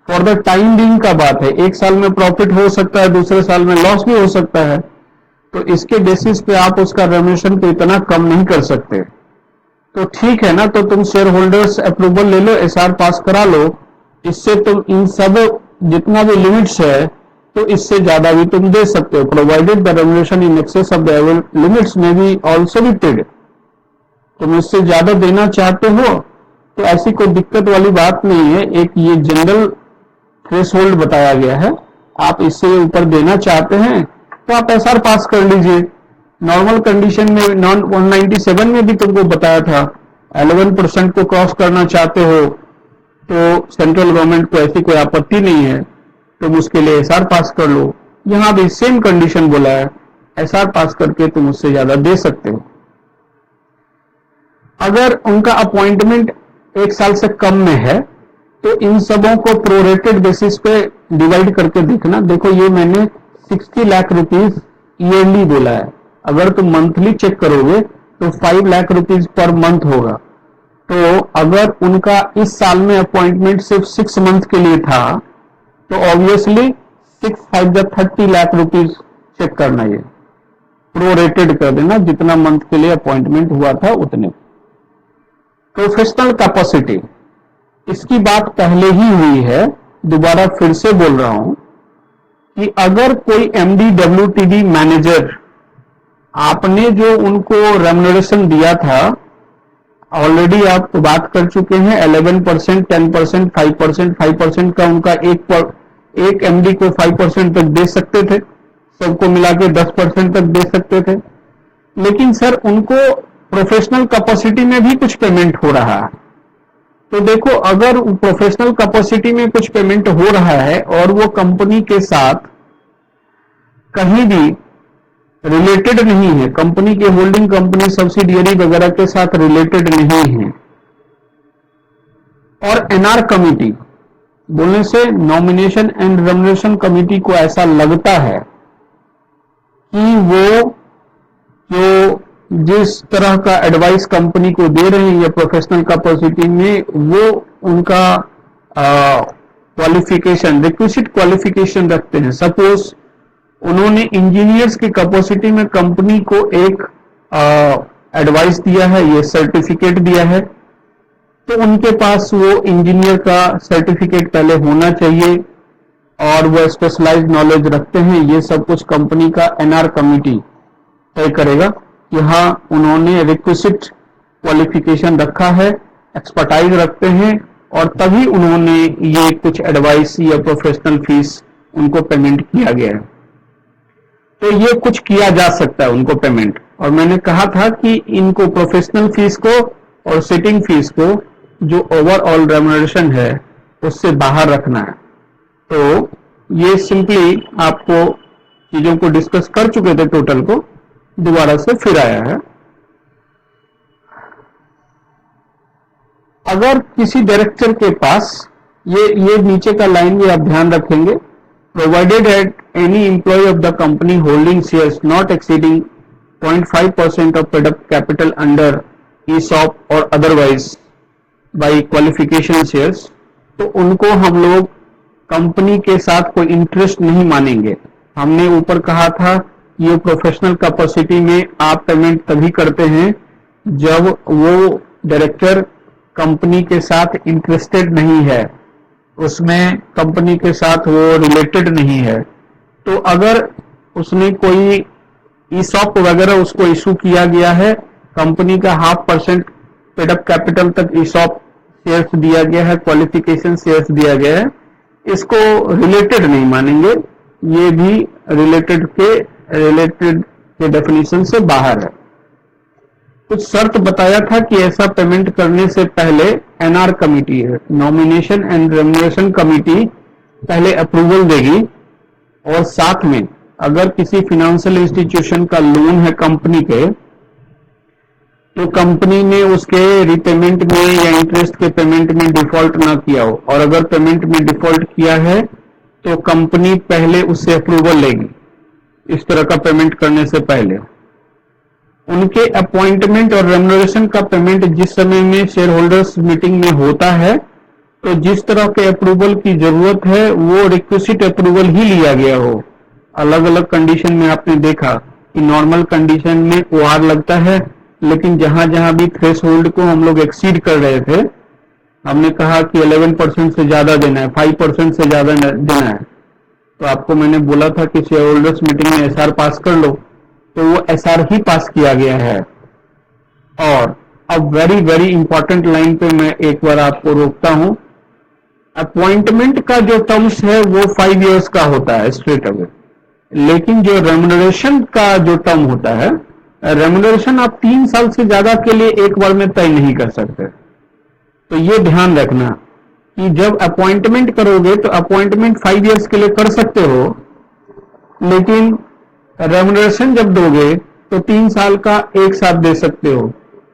Speaker 1: for the time being का बात है। एक साल में प्रॉफिट हो सकता है, दूसरे साल में लॉस भी हो सकता है, तो इसके बेसिस पे आप उसका रेम्युनरेशन को इतना कम नहीं कर सकते। तो ठीक है ना, तो तुम शेयर होल्डर्स अप्रूवल ले लो, एसआर पास करा लो, इससे तुम इन सब जितना भी लिमिट्स है तो इससे ज्यादा भी तुम दे सकते हो, provided the remuneration in excess of the limits में भी ऑल्सो बी पेड। तुम इससे ज्यादा देना चाहते हो तो ऐसी कोई दिक्कत वाली बात नहीं है। एक ये जनरल थ्रेश होल्ड बताया गया है, आप इससे ऊपर देना चाहते हैं तो आप एसआर पास कर लीजिए। नॉर्मल कंडीशन में नॉन 197 में भी तुमको बताया था 11% को क्रॉस करना चाहते हो तो सेंट्रल गवर्नमेंट को ऐसी कोई आपत्ति नहीं है, तुम उसके लिए एसआर पास कर लो। यहां भी सेम कंडीशन बोला है, एसआर पास करके तुम उससे ज्यादा दे सकते हो। अगर उनका अपॉइंटमेंट 1 साल से कम में है तो इन सबों को प्रोरेटेड बेसिस पे डिवाइड करके देखना। देखो ये मैंने 60 लाख रुपीज ईयरली बोला है, अगर तुम मंथली चेक करोगे तो 5 लाख रुपीज पर मंथ होगा। तो अगर उनका इस साल में अपॉइंटमेंट सिर्फ 6 मंथ के लिए था तो ऑब्वियसली 6 5 30 लाख रुपीज चेक करना, ये प्रोरेटेड कर देना, जितना मंथ के लिए अपॉइंटमेंट हुआ था उतने। प्रोफेशनल कैपेसिटी, इसकी बात पहले ही हुई है, दोबारा फिर से बोल रहा हूं कि अगर कोई एमडी डब्ल्यूटीडी मैनेजर, आपने जो उनको रेम्युनरेशन दिया था ऑलरेडी आप बात कर चुके हैं, 11%, 10%, 5%, 5% का उनका एक एमडी को 5% तक दे सकते थे, सबको मिला के 10% तक दे सकते थे। लेकिन सर उनको प्रोफेशनल कैपेसिटी में भी कुछ पेमेंट हो रहा है। तो देखो अगर प्रोफेशनल कैपेसिटी में कुछ पेमेंट हो रहा है और वो कंपनी के साथ कहीं भी रिलेटेड नहीं है, कंपनी के होल्डिंग कंपनी सब्सिडियरी वगैरह के साथ रिलेटेड नहीं है, और एनआर कमिटी बोलने से नॉमिनेशन एंड रेम्युनरेशन कमिटी को ऐसा लगता है कि वो जो जिस तरह का एडवाइस कंपनी को दे रहे हैं या प्रोफेशनल कैपेसिटी में, वो उनका क्वालिफिकेशन, रिक्विजिट क्वालिफिकेशन रखते हैं। सपोज उन्होंने इंजीनियर्स की कैपेसिटी में कंपनी को एक एडवाइस दिया है, ये सर्टिफिकेट दिया है, तो उनके पास वो इंजीनियर का सर्टिफिकेट पहले होना चाहिए और वो स्पेशलाइज्ड नॉलेज रखते हैं। ये सब कुछ कंपनी का एनआर कमिटी तय करेगा कि हाँ उन्होंने रिक्विजिट क्वालिफिकेशन रखा है, एक्सपर्टाइज रखते हैं, और तभी उन्होंने ये कुछ एडवाइस या प्रोफेशनल फीस उनको पेमेंट किया गया है। तो ये कुछ किया जा सकता है उनको पेमेंट। और मैंने कहा था कि इनको प्रोफेशनल फीस को और सिटिंग फीस को जो ओवरऑल रेम्युनरेशन है उससे बाहर रखना है। तो ये सिंपली आपको चीजों को डिस्कस कर चुके थे, टोटल को दोबारा से फिर आया है। अगर किसी डायरेक्टर के पास ये नीचे का लाइन भी आप ध्यान रखेंगे, provided at any employ of the company holding shares not exceeding 0.5% of product capital under ESOP और अदरवाइज बाई क्वालिफिकेशन शेयर्स, तो उनको हम लोग कंपनी के साथ कोई इंटरेस्ट नहीं मानेंगे। हमने ऊपर कहा था ये प्रोफेशनल कैपेसिटी में आप पेमेंट तभी करते हैं जब वो डायरेक्टर कंपनी के साथ इंटरेस्टेड नहीं है, उसमें कंपनी के साथ वो रिलेटेड नहीं है। तो अगर उसने कोई ESOP वगैरह उसको इशू किया गया है, कंपनी का 0.5% पेड अप कैपिटल तक ESOP शेयर्स दिया गया है, क्वालिफिकेशन शेयर्स दिया गया है, इसको रिलेटेड नहीं मानेंगे। ये भी रिलेटेड के डेफिनेशन से बाहर है। कुछ शर्त बताया था कि ऐसा पेमेंट करने से पहले एनआर कमिटी है, नॉमिनेशन एंड रेम्युनरेशन कमिटी पहले अप्रूवल देगी, और साथ में अगर किसी फाइनेंशियल इंस्टीट्यूशन का लोन है कंपनी के, तो कंपनी ने उसके रिपेमेंट में या इंटरेस्ट के पेमेंट में डिफॉल्ट ना किया हो, और अगर पेमेंट में डिफॉल्ट किया है तो कंपनी पहले उससे अप्रूवल लेगी इस तरह का पेमेंट करने से पहले। उनके अपॉइंटमेंट और रेम्युनरेशन का पेमेंट जिस समय में शेयर होल्डर्स मीटिंग में होता है, तो जिस तरह के अप्रूवल की जरूरत है वो रिक्विजिट अप्रूवल ही लिया गया हो। अलग अलग कंडीशन में आपने देखा कि नॉर्मल कंडीशन में OR लगता है, लेकिन जहां जहां भी थ्रेश होल्ड को हम लोग एक्सीड कर रहे थे, हमने कहा कि 11% से ज्यादा देना है, 5% से ज्यादा देना है, तो आपको मैंने बोला था कि शेयर होल्डर्स मीटिंग में एसआर पास कर लो, तो वो एसआर ही पास किया गया है। और अब वेरी वेरी इंपॉर्टेंट लाइन पे मैं एक बार आपको रोकता हूं। अपॉइंटमेंट का जो टर्म्स है वो 5 इयर्स का होता है स्ट्रेट अवे, लेकिन जो रेम्युनरेशन का जो टर्म होता है, रेम्युनरेशन आप 3 साल से ज्यादा के लिए एक बार में तय नहीं कर सकते। तो ये ध्यान रखना कि जब अपॉइंटमेंट करोगे तो अपॉइंटमेंट 5 इयर्स के लिए कर सकते हो, लेकिन रेम्युनरेशन जब दोगे तो 3 साल का एक साथ दे सकते हो।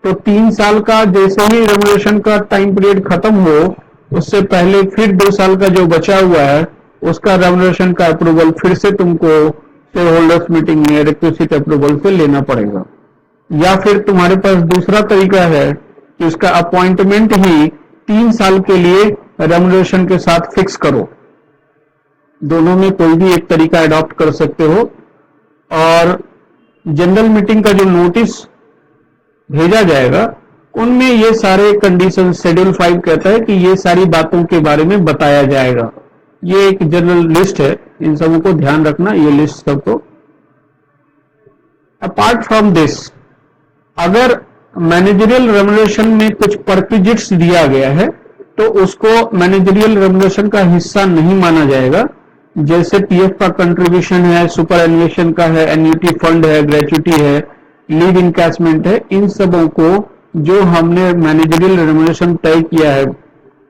Speaker 1: तो 3 साल का जैसे ही रेम्युनरेशन का टाइम पीरियड खत्म हो, उससे पहले फिर 2 साल का जो बचा हुआ है उसका रेम्युनरेशन का अप्रूवल फिर से तुमको शेयर होल्डर्स मीटिंग में रिक्विजिट अप्रूवल से लेना पड़ेगा। या फिर तुम्हारे पास दूसरा तरीका है कि उसका अपॉइंटमेंट ही 3 साल के लिए रेम्युनरेशन के साथ फिक्स करो। दोनों में कोई भी एक तरीका अडॉप्ट कर सकते हो। और जनरल मीटिंग का जो नोटिस भेजा जाएगा उनमें ये सारे कंडीशन, शेड्यूल 5 कहता है कि ये सारी बातों के बारे में बताया जाएगा। ये एक जनरल लिस्ट है, इन सबों को ध्यान रखना, ये लिस्ट सबको। अपार्ट फ्रॉम दिस, अगर मैनेजरियल रेम्युनरेशन में कुछ परक्विजिट्स दिया गया है तो उसको मैनेजरियल रेम्युनरेशन का हिस्सा नहीं माना जाएगा। जैसे पीएफ का कंट्रीब्यूशन है, सुपर एनुएशन का है, एन्युटी फंड है, ग्रेचुटी है, लीव इनकैशमेंट है, इन सबों को जो हमने मैनेजरियल रेम्युनरेशन तय किया है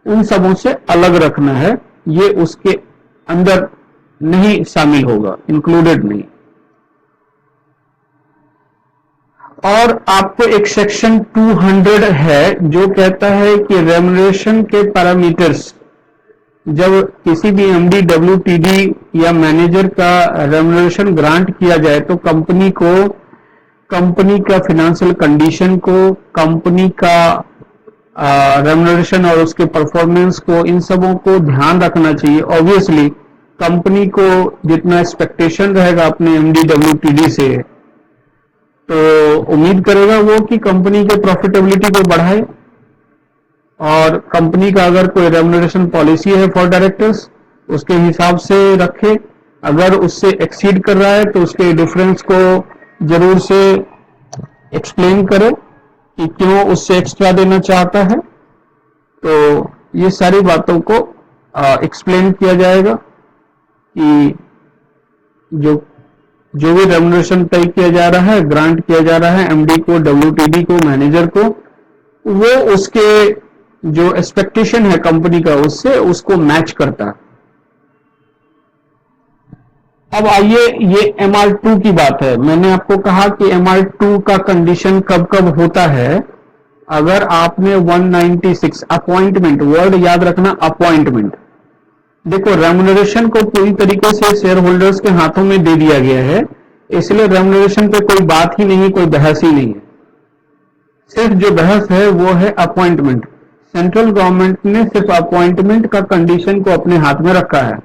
Speaker 1: उन सबों से अलग रखना है। ये उसके अंदर नहीं शामिल होगा, इंक्लूडेड नहीं। और आपको एक सेक्शन 200 है जो कहता है कि रेम्युनरेशन के पैरामीटर्स, जब किसी भी एमडी, डब्ल्यूटीडी या मैनेजर का रेम्युनरेशन ग्रांट किया जाए तो कंपनी का फाइनेंशियल कंडीशन को, कंपनी का रेम्युनरेशन और उसके परफॉर्मेंस को, इन सबों को ध्यान रखना चाहिए। ऑब्वियसली कंपनी को जितना एक्सपेक्टेशन रहेगा अपने एमडी, डब्ल्यूटीडी से, तो उम्मीद करेगा वो कि कंपनी के प्रॉफिटेबिलिटी को बढ़ाए। और कंपनी का अगर कोई रेम्युनरेशन पॉलिसी है फॉर डायरेक्टर्स, उसके हिसाब से रखे। अगर उससे एक्सीड कर रहा है तो उसके डिफरेंस को जरूर से एक्सप्लेन करे कि क्यों उससे एक्स्ट्रा देना चाहता है। तो ये सारी बातों को एक्सप्लेन किया जाएगा कि जो भी रेम्युनरेशन तय किया जा रहा है, ग्रांट किया जा रहा है एमडी को, डब्ल्यूटीडी को, मैनेजर को, वो उसके जो एक्सपेक्टेशन है कंपनी का उससे उसको मैच करता है। अब आइए, ये MR2 की बात है। मैंने आपको कहा कि MR2 का कंडीशन कब कब होता है। अगर आपने 196 अपॉइंटमेंट, वर्ड याद रखना, अपॉइंटमेंट। देखो, रेम्युनरेशन को पूरी तरीके से शेयर होल्डर्स के हाथों में दे दिया गया है, इसलिए रेम्युनरेशन पे कोई बात ही नहीं, कोई बहस ही नहीं है। सिर्फ जो बहस है वो है अपॉइंटमेंट। सेंट्रल गवर्नमेंट ने सिर्फ अपॉइंटमेंट का कंडीशन को अपने हाथ में रखा है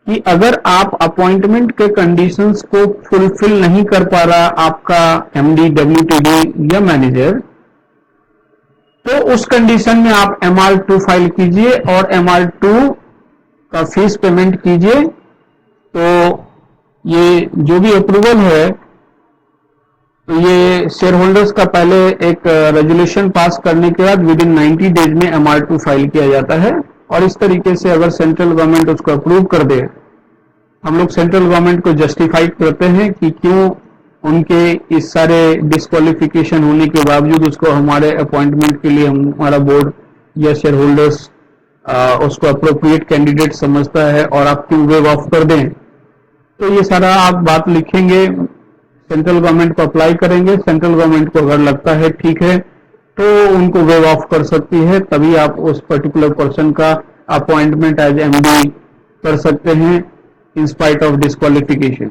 Speaker 1: कि अगर आप अपॉइंटमेंट के कंडीशंस को फुलफिल नहीं कर पा रहा आपका एमडी, डब्ल्यूटीडी या मैनेजर, तो उस कंडीशन में आप MR2 फाइल कीजिए और MR2 का फीस पेमेंट कीजिए। तो ये जो भी अप्रूवल है, तो ये शेयर होल्डर्स का पहले एक रेजोल्यूशन पास करने के बाद विद इन 90 डेज में MR2 फाइल किया जाता है। और इस तरीके से अगर सेंट्रल गवर्नमेंट उसको अप्रूव कर दे, हम लोग सेंट्रल गवर्नमेंट को जस्टिफाई करते हैं कि क्यों उनके इस सारे डिस्क्वालिफिकेशन होने के बावजूद उसको हमारे अपॉइंटमेंट के लिए हमारा बोर्ड या शेयर होल्डर्स उसको अप्रोप्रिएट कैंडिडेट समझता है और आप क्यों वेव ऑफ कर दें। तो ये सारा आप बात लिखेंगे, सेंट्रल गवर्नमेंट को अप्लाई करेंगे। सेंट्रल गवर्नमेंट को अगर लगता है ठीक है तो उनको वेव ऑफ कर सकती है, तभी आप उस पर्टिकुलर पर्सन का अपॉइंटमेंट एज एमडी कर सकते हैं इन स्पाइट ऑफ डिस्क्वालिफिकेशन।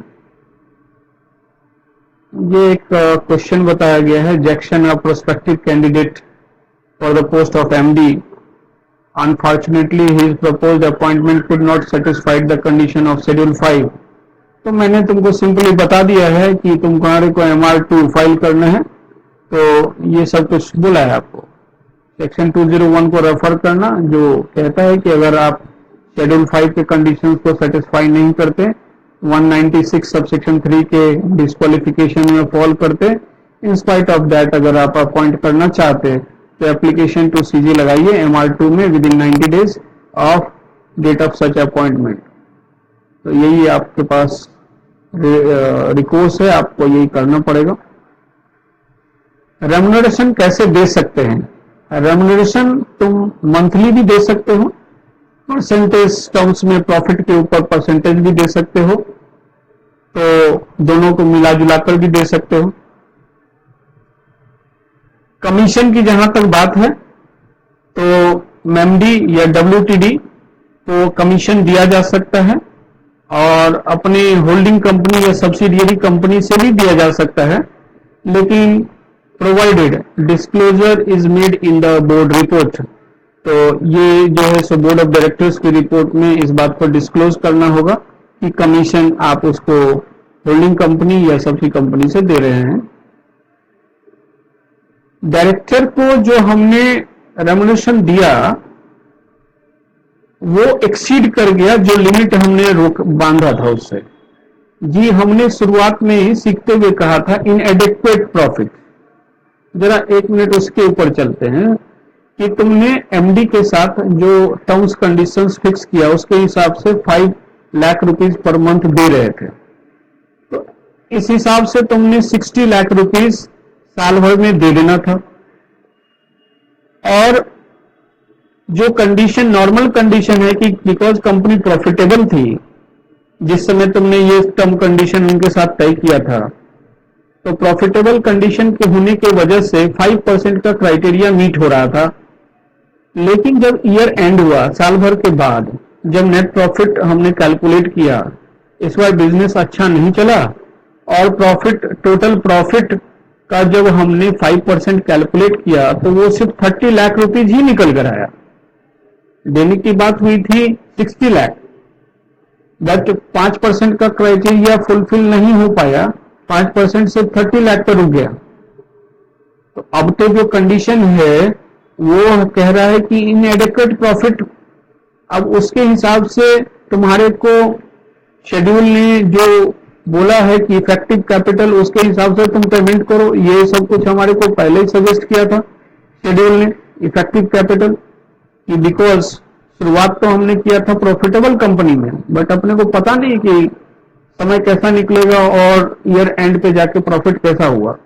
Speaker 1: ये एक क्वेश्चन बताया गया है, rejection of prospective candidate for the post of MD, unfortunately his proposed appointment could not satisfied the condition of schedule 5। तो मैंने तुमको सिंपली बता दिया है कि तुम्हारे को MR2 फाइल करना है, तो ये सब कुछ बोला है आपको। सेक्शन 201 को रेफर करना, जो कहता है कि अगर आप शेड्यूल 5 के कंडीशंस को सेटिस्फाई नहीं करते, 196 सबसेक्शन 3 के डिस्क्वालिफिकेशन में फॉल करते, इन स्पाइट ऑफ दैट अगर आप अपॉइंट करना चाहते तो एप्लीकेशन टू सीजी लगाइए MR2 में within 90 days of date of such appointment. तो यही आपके पास रिकोर्स है, आपको यही करना पड़ेगा। रेम्युनरेशन कैसे दे सकते हैं? रेम्युनरेशन तुम मंथली भी दे सकते हो, परसेंटेज टर्म्स में प्रॉफिट के ऊपर परसेंटेज भी दे सकते हो, तो दोनों को मिला जुलाकर भी दे सकते हो। कमीशन की जहां तक बात है तो मेमडी या WTD को कमीशन दिया जा सकता है और अपने होल्डिंग कंपनी या सब्सिडियरी कंपनी से भी दिया जा सकता है, लेकिन provided disclosure is made in the board report. तो ये जो है सो बोर्ड ऑफ डायरेक्टर्स की रिपोर्ट में इस बात को डिस्क्लोज करना होगा कि कमीशन आप उसको होल्डिंग कंपनी या सब्सिडी कंपनी से दे रहे हैं। डायरेक्टर को जो हमने रेम्युनरेशन दिया वो एक्सीड कर गया जो लिमिट हमने रोक बांधा था उससे। जी हमने शुरुआत में ही सीखते हुए कहा था इनएडिक्वेट प्रॉफिट। जरा एक मिनट उसके ऊपर चलते हैं कि तुमने एमडी के साथ जो टर्म्स कंडीशंस फिक्स किया उसके हिसाब से 5 लाख रुपीस पर मंथ दे रहे थे, तो इस हिसाब से तुमने 60 लाख रुपीस साल भर में दे देना था। और जो कंडीशन नॉर्मल कंडीशन है कि बिकॉज कंपनी प्रॉफिटेबल थी जिस समय तुमने ये टर्म कंडीशन उनके साथ तय किया था, तो प्रॉफिटेबल कंडीशन के होने की वजह से 5% का क्राइटेरिया मीट हो रहा था। लेकिन जब ईयर एंड हुआ साल भर के बाद, जब नेट प्रॉफिट हमने कैलकुलेट किया, इस बार बिजनेस अच्छा नहीं चला और प्रॉफिट टोटल प्रॉफिट का जब हमने 5% कैलकुलेट किया तो वो सिर्फ 30 लाख रुपीज ही निकल कर आया। देने की बात हुई थी 60 लाख, बट 5% का क्राइटेरिया फुलफिल नहीं हो पाया, 5% से 30 लाख पर रुक गया। तो अब तो जो कंडीशन है वो कह रहा है कि इनएडिक्वेट प्रॉफिट, अब उसके हिसाब से तुम्हारे को शेड्यूल ने जो बोला है कि इफेक्टिव कैपिटल उसके हिसाब से तुम पेमेंट करो। ये सब कुछ हमारे को पहले ही सजेस्ट किया था शेड्यूल ने इफेक्टिव कैपिटल कि बिकॉज शुरुआत तो हमने किया था प्रॉफिटेबल कंपनी में, बट अपने को पता नहीं कि समय कैसा निकलेगा और ईयर एंड पे जाके प्रॉफिट कैसा हुआ,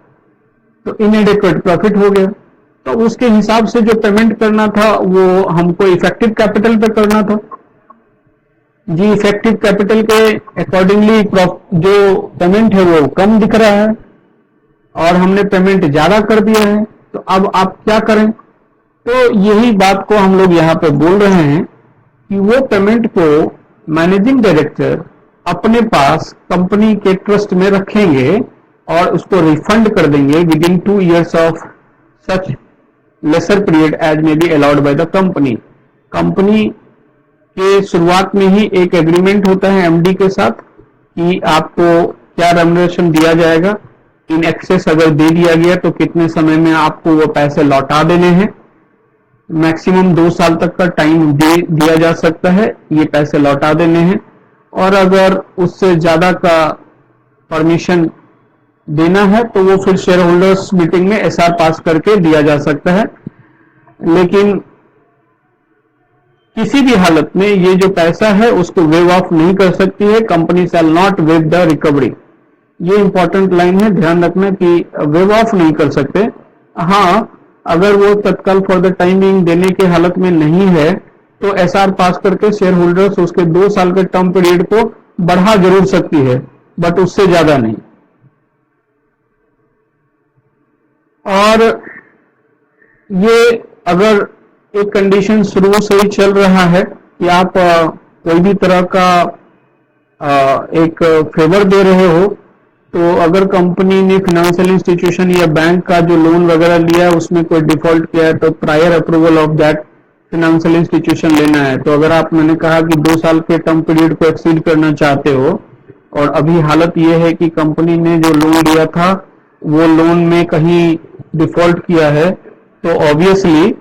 Speaker 1: तो इनएडिक्वेट प्रॉफिट हो गया। तो उसके हिसाब से जो पेमेंट करना था वो हमको इफेक्टिव कैपिटल पे करना था। जी इफेक्टिव कैपिटल के अकॉर्डिंगली जो पेमेंट है वो कम दिख रहा है और हमने पेमेंट ज्यादा कर दिया है, तो अब आप क्या करें? तो यही बात को हम लोग यहाँ पे बोल रहे हैं कि वो पेमेंट को मैनेजिंग डायरेक्टर अपने पास कंपनी के ट्रस्ट में रखेंगे और उसको रिफंड कर देंगे within 2 years of such lesser period as may be allowed by the company. Company के शुरुआत में ही एक एग्रीमेंट होता है एमडी के साथ कि आपको क्या रेम्युनरेशन दिया जाएगा, इन एक्सेस अगर दे दिया गया तो कितने समय में आपको वो पैसे लौटा देने हैं। मैक्सिमम 2 साल तक का टाइम दिया जा सकता है ये पैसे लौटा देने हैं, और अगर उससे ज्यादा का परमिशन देना है तो वो फिर शेयर होल्डर्स मीटिंग में एसआर पास करके दिया जा सकता है। लेकिन किसी भी हालत में ये जो पैसा है उसको वेव ऑफ नहीं कर सकती है company, shall not wave the recovery. ये इंपॉर्टेंट लाइन है, ध्यान रखना कि वेव ऑफ नहीं कर सकते। हाँ, अगर वो तत्काल फॉर द टाइमिंग देने के हालत में नहीं है तो एसआर पास करके शेयर होल्डर्स उसके 2 साल के टर्म पीरियड को बढ़ा जरूर सकती है, बट उससे ज्यादा नहीं। और ये अगर एक कंडीशन शुरू से ही चल रहा है कि आप कोई भी तरह का एक फेवर दे रहे हो, तो अगर कंपनी ने फाइनेंशियल इंस्टीट्यूशन या बैंक का जो लोन वगैरह लिया है उसमें कोई डिफॉल्ट किया है तो prior approval of that financial institution लेना है। तो अगर आप, मैंने कहा कि 2 साल के टर्म पीरियड को एक्सीड करना चाहते हो और अभी हालत ये है कि कंपनी ने जो लोन लिया था वो लोन में कहीं डिफॉल्ट किया है तो ऑब्वियसली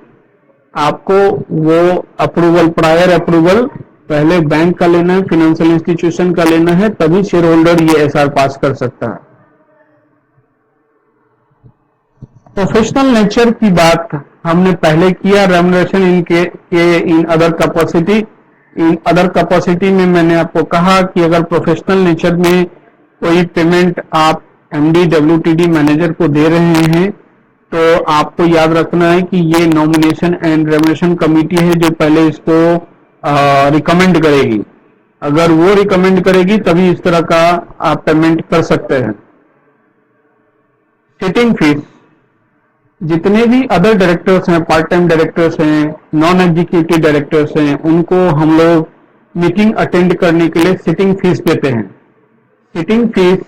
Speaker 1: आपको वो अप्रूवल, प्रायर अप्रूवल पहले बैंक का लेना है, फाइनेंशियल इंस्टीट्यूशन का लेना है, तभी शेयर होल्डर ये एसआर पास कर सकता है। प्रोफेशनल नेचर की बात हमने पहले किया, remuneration in other capacity. In other capacity में मैंने आपको कहा कि अगर प्रोफेशनल नेचर में कोई पेमेंट आप एमडी डब्ल्यूटीडी मैनेजर को दे रहे हैं तो आपको याद रखना है कि ये नॉमिनेशन एंड रेम्युनरेशन कमेटी है जो पहले इसको रिकमेंड करेगी। अगर वो रिकमेंड करेगी तभी इस तरह का आप पेमेंट कर सकते हैं। सिटिंग फीस, जितने भी अदर डायरेक्टर्स हैं, पार्ट टाइम डायरेक्टर्स हैं, नॉन एग्जीक्यूटिव डायरेक्टर्स हैं, उनको हम लोग मीटिंग अटेंड करने के लिए सिटिंग फीस देते हैं। सिटिंग फीस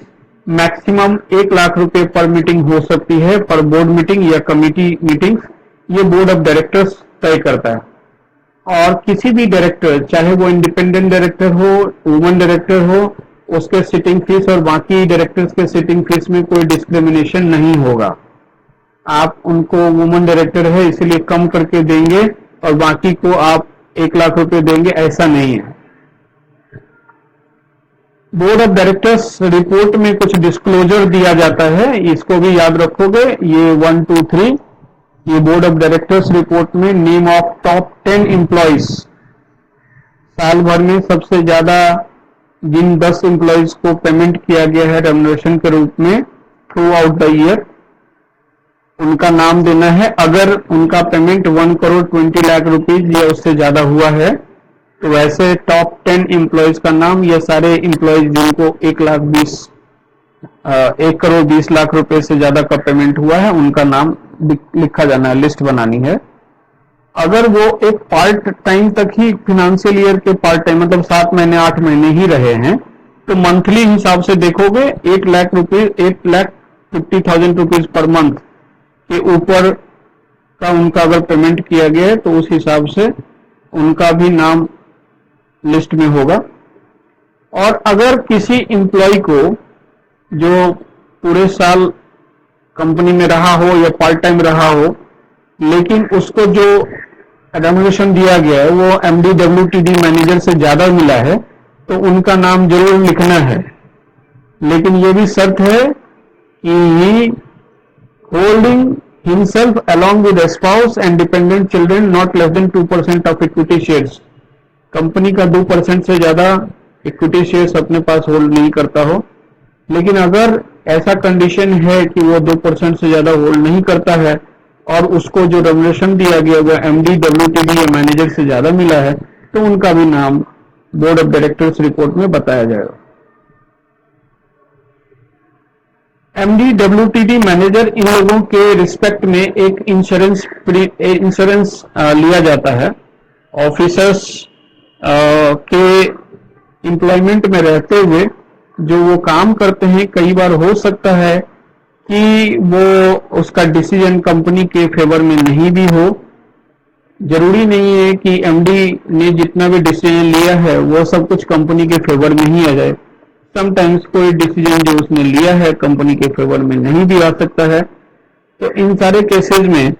Speaker 1: मैक्सिमम 1 लाख रुपए पर मीटिंग हो सकती है, पर बोर्ड मीटिंग या कमेटी मीटिंग्स, ये बोर्ड ऑफ डायरेक्टर्स तय करता है। और किसी भी डायरेक्टर, चाहे वो इंडिपेंडेंट डायरेक्टर हो, वुमन डायरेक्टर हो, उसके सिटिंग फीस और बाकी डायरेक्टर्स के सिटिंग फीस में कोई डिस्क्रिमिनेशन नहीं होगा। आप उनको वुमन डायरेक्टर है इसलिए कम करके देंगे और बाकी को आप 1 लाख रुपए देंगे, ऐसा नहीं है। बोर्ड ऑफ डायरेक्टर्स रिपोर्ट में कुछ डिस्क्लोजर दिया जाता है, इसको भी याद रखोगे। ये 1, 2, 3 ये बोर्ड ऑफ डायरेक्टर्स रिपोर्ट में नेम ऑफ टॉप 10 एम्प्लॉइज, साल भर में सबसे ज्यादा जिन 10 एम्प्लॉइज को पेमेंट किया गया है रेम्युनरेशन के रूप में थ्रू आउट द ईयर, उनका नाम देना है। अगर उनका पेमेंट 1 करोड़ 20 लाख रुपीज या उससे ज्यादा हुआ है तो वैसे टॉप 10 एम्प्लॉइज का नाम, या सारे एम्प्लॉइज जिनको 1 करोड़ 20 लाख रुपए से ज्यादा का पेमेंट हुआ है, उनका नाम लिखा जाना है, लिस्ट बनानी है। अगर वो एक पार्ट टाइम तक ही फाइनेंशियल ईयर के पार्ट टाइम मतलब 7 महीने 8 महीने ही रहे हैं तो मंथली हिसाब से देखोगे 8,50,000 रुपीज पर मंथ के ऊपर का उनका अगर पेमेंट किया गया है तो उस हिसाब से उनका भी नाम लिस्ट में होगा। और अगर किसी एम्प्लॉय को जो पूरे साल कंपनी में रहा हो या पार्ट टाइम रहा हो, लेकिन उसको जो रेम्युनरेशन दिया गया है वो एमडी डब्ल्यूटीडी मैनेजर से ज्यादा मिला है, तो उनका नाम जरूर लिखना है। लेकिन ये भी शर्त है कि ही holding himself along with a spouse and dependent children not less than 2% of equity shares। Company का 2% से ज्यादा इक्विटी शेयर्स अपने पास होल्ड नहीं करता हो। लेकिन अगर ऐसा कंडीशन है कि वो 2% से ज्यादा होल्ड नहीं करता है और उसको जो रेम्युनरेशन दिया गया वो एमडी डब्ल्यूटीडी या मैनेजर से ज्यादा मिला है तो उनका भी नाम बोर्ड ऑफ डायरेक्टर्स रिपोर्ट में बताया जाएगा। एमडी डब्ल्यूटीडी मैनेजर, इन लोगों के रिस्पेक्ट में एक इंश्योरेंस लिया जाता है। ऑफिसर्स के एम्प्लॉयमेंट में रहते हुए जो वो काम करते हैं, कई बार हो सकता है कि वो उसका डिसीजन कंपनी के फेवर में नहीं भी हो। जरूरी नहीं है कि एमडी ने जितना भी डिसीजन लिया है वो सब कुछ कंपनी के फेवर में ही आ जाए। समटाइम्स कोई डिसीजन जो उसने लिया है कंपनी के फेवर में नहीं भी आ सकता है। तो इन सारे केसेस में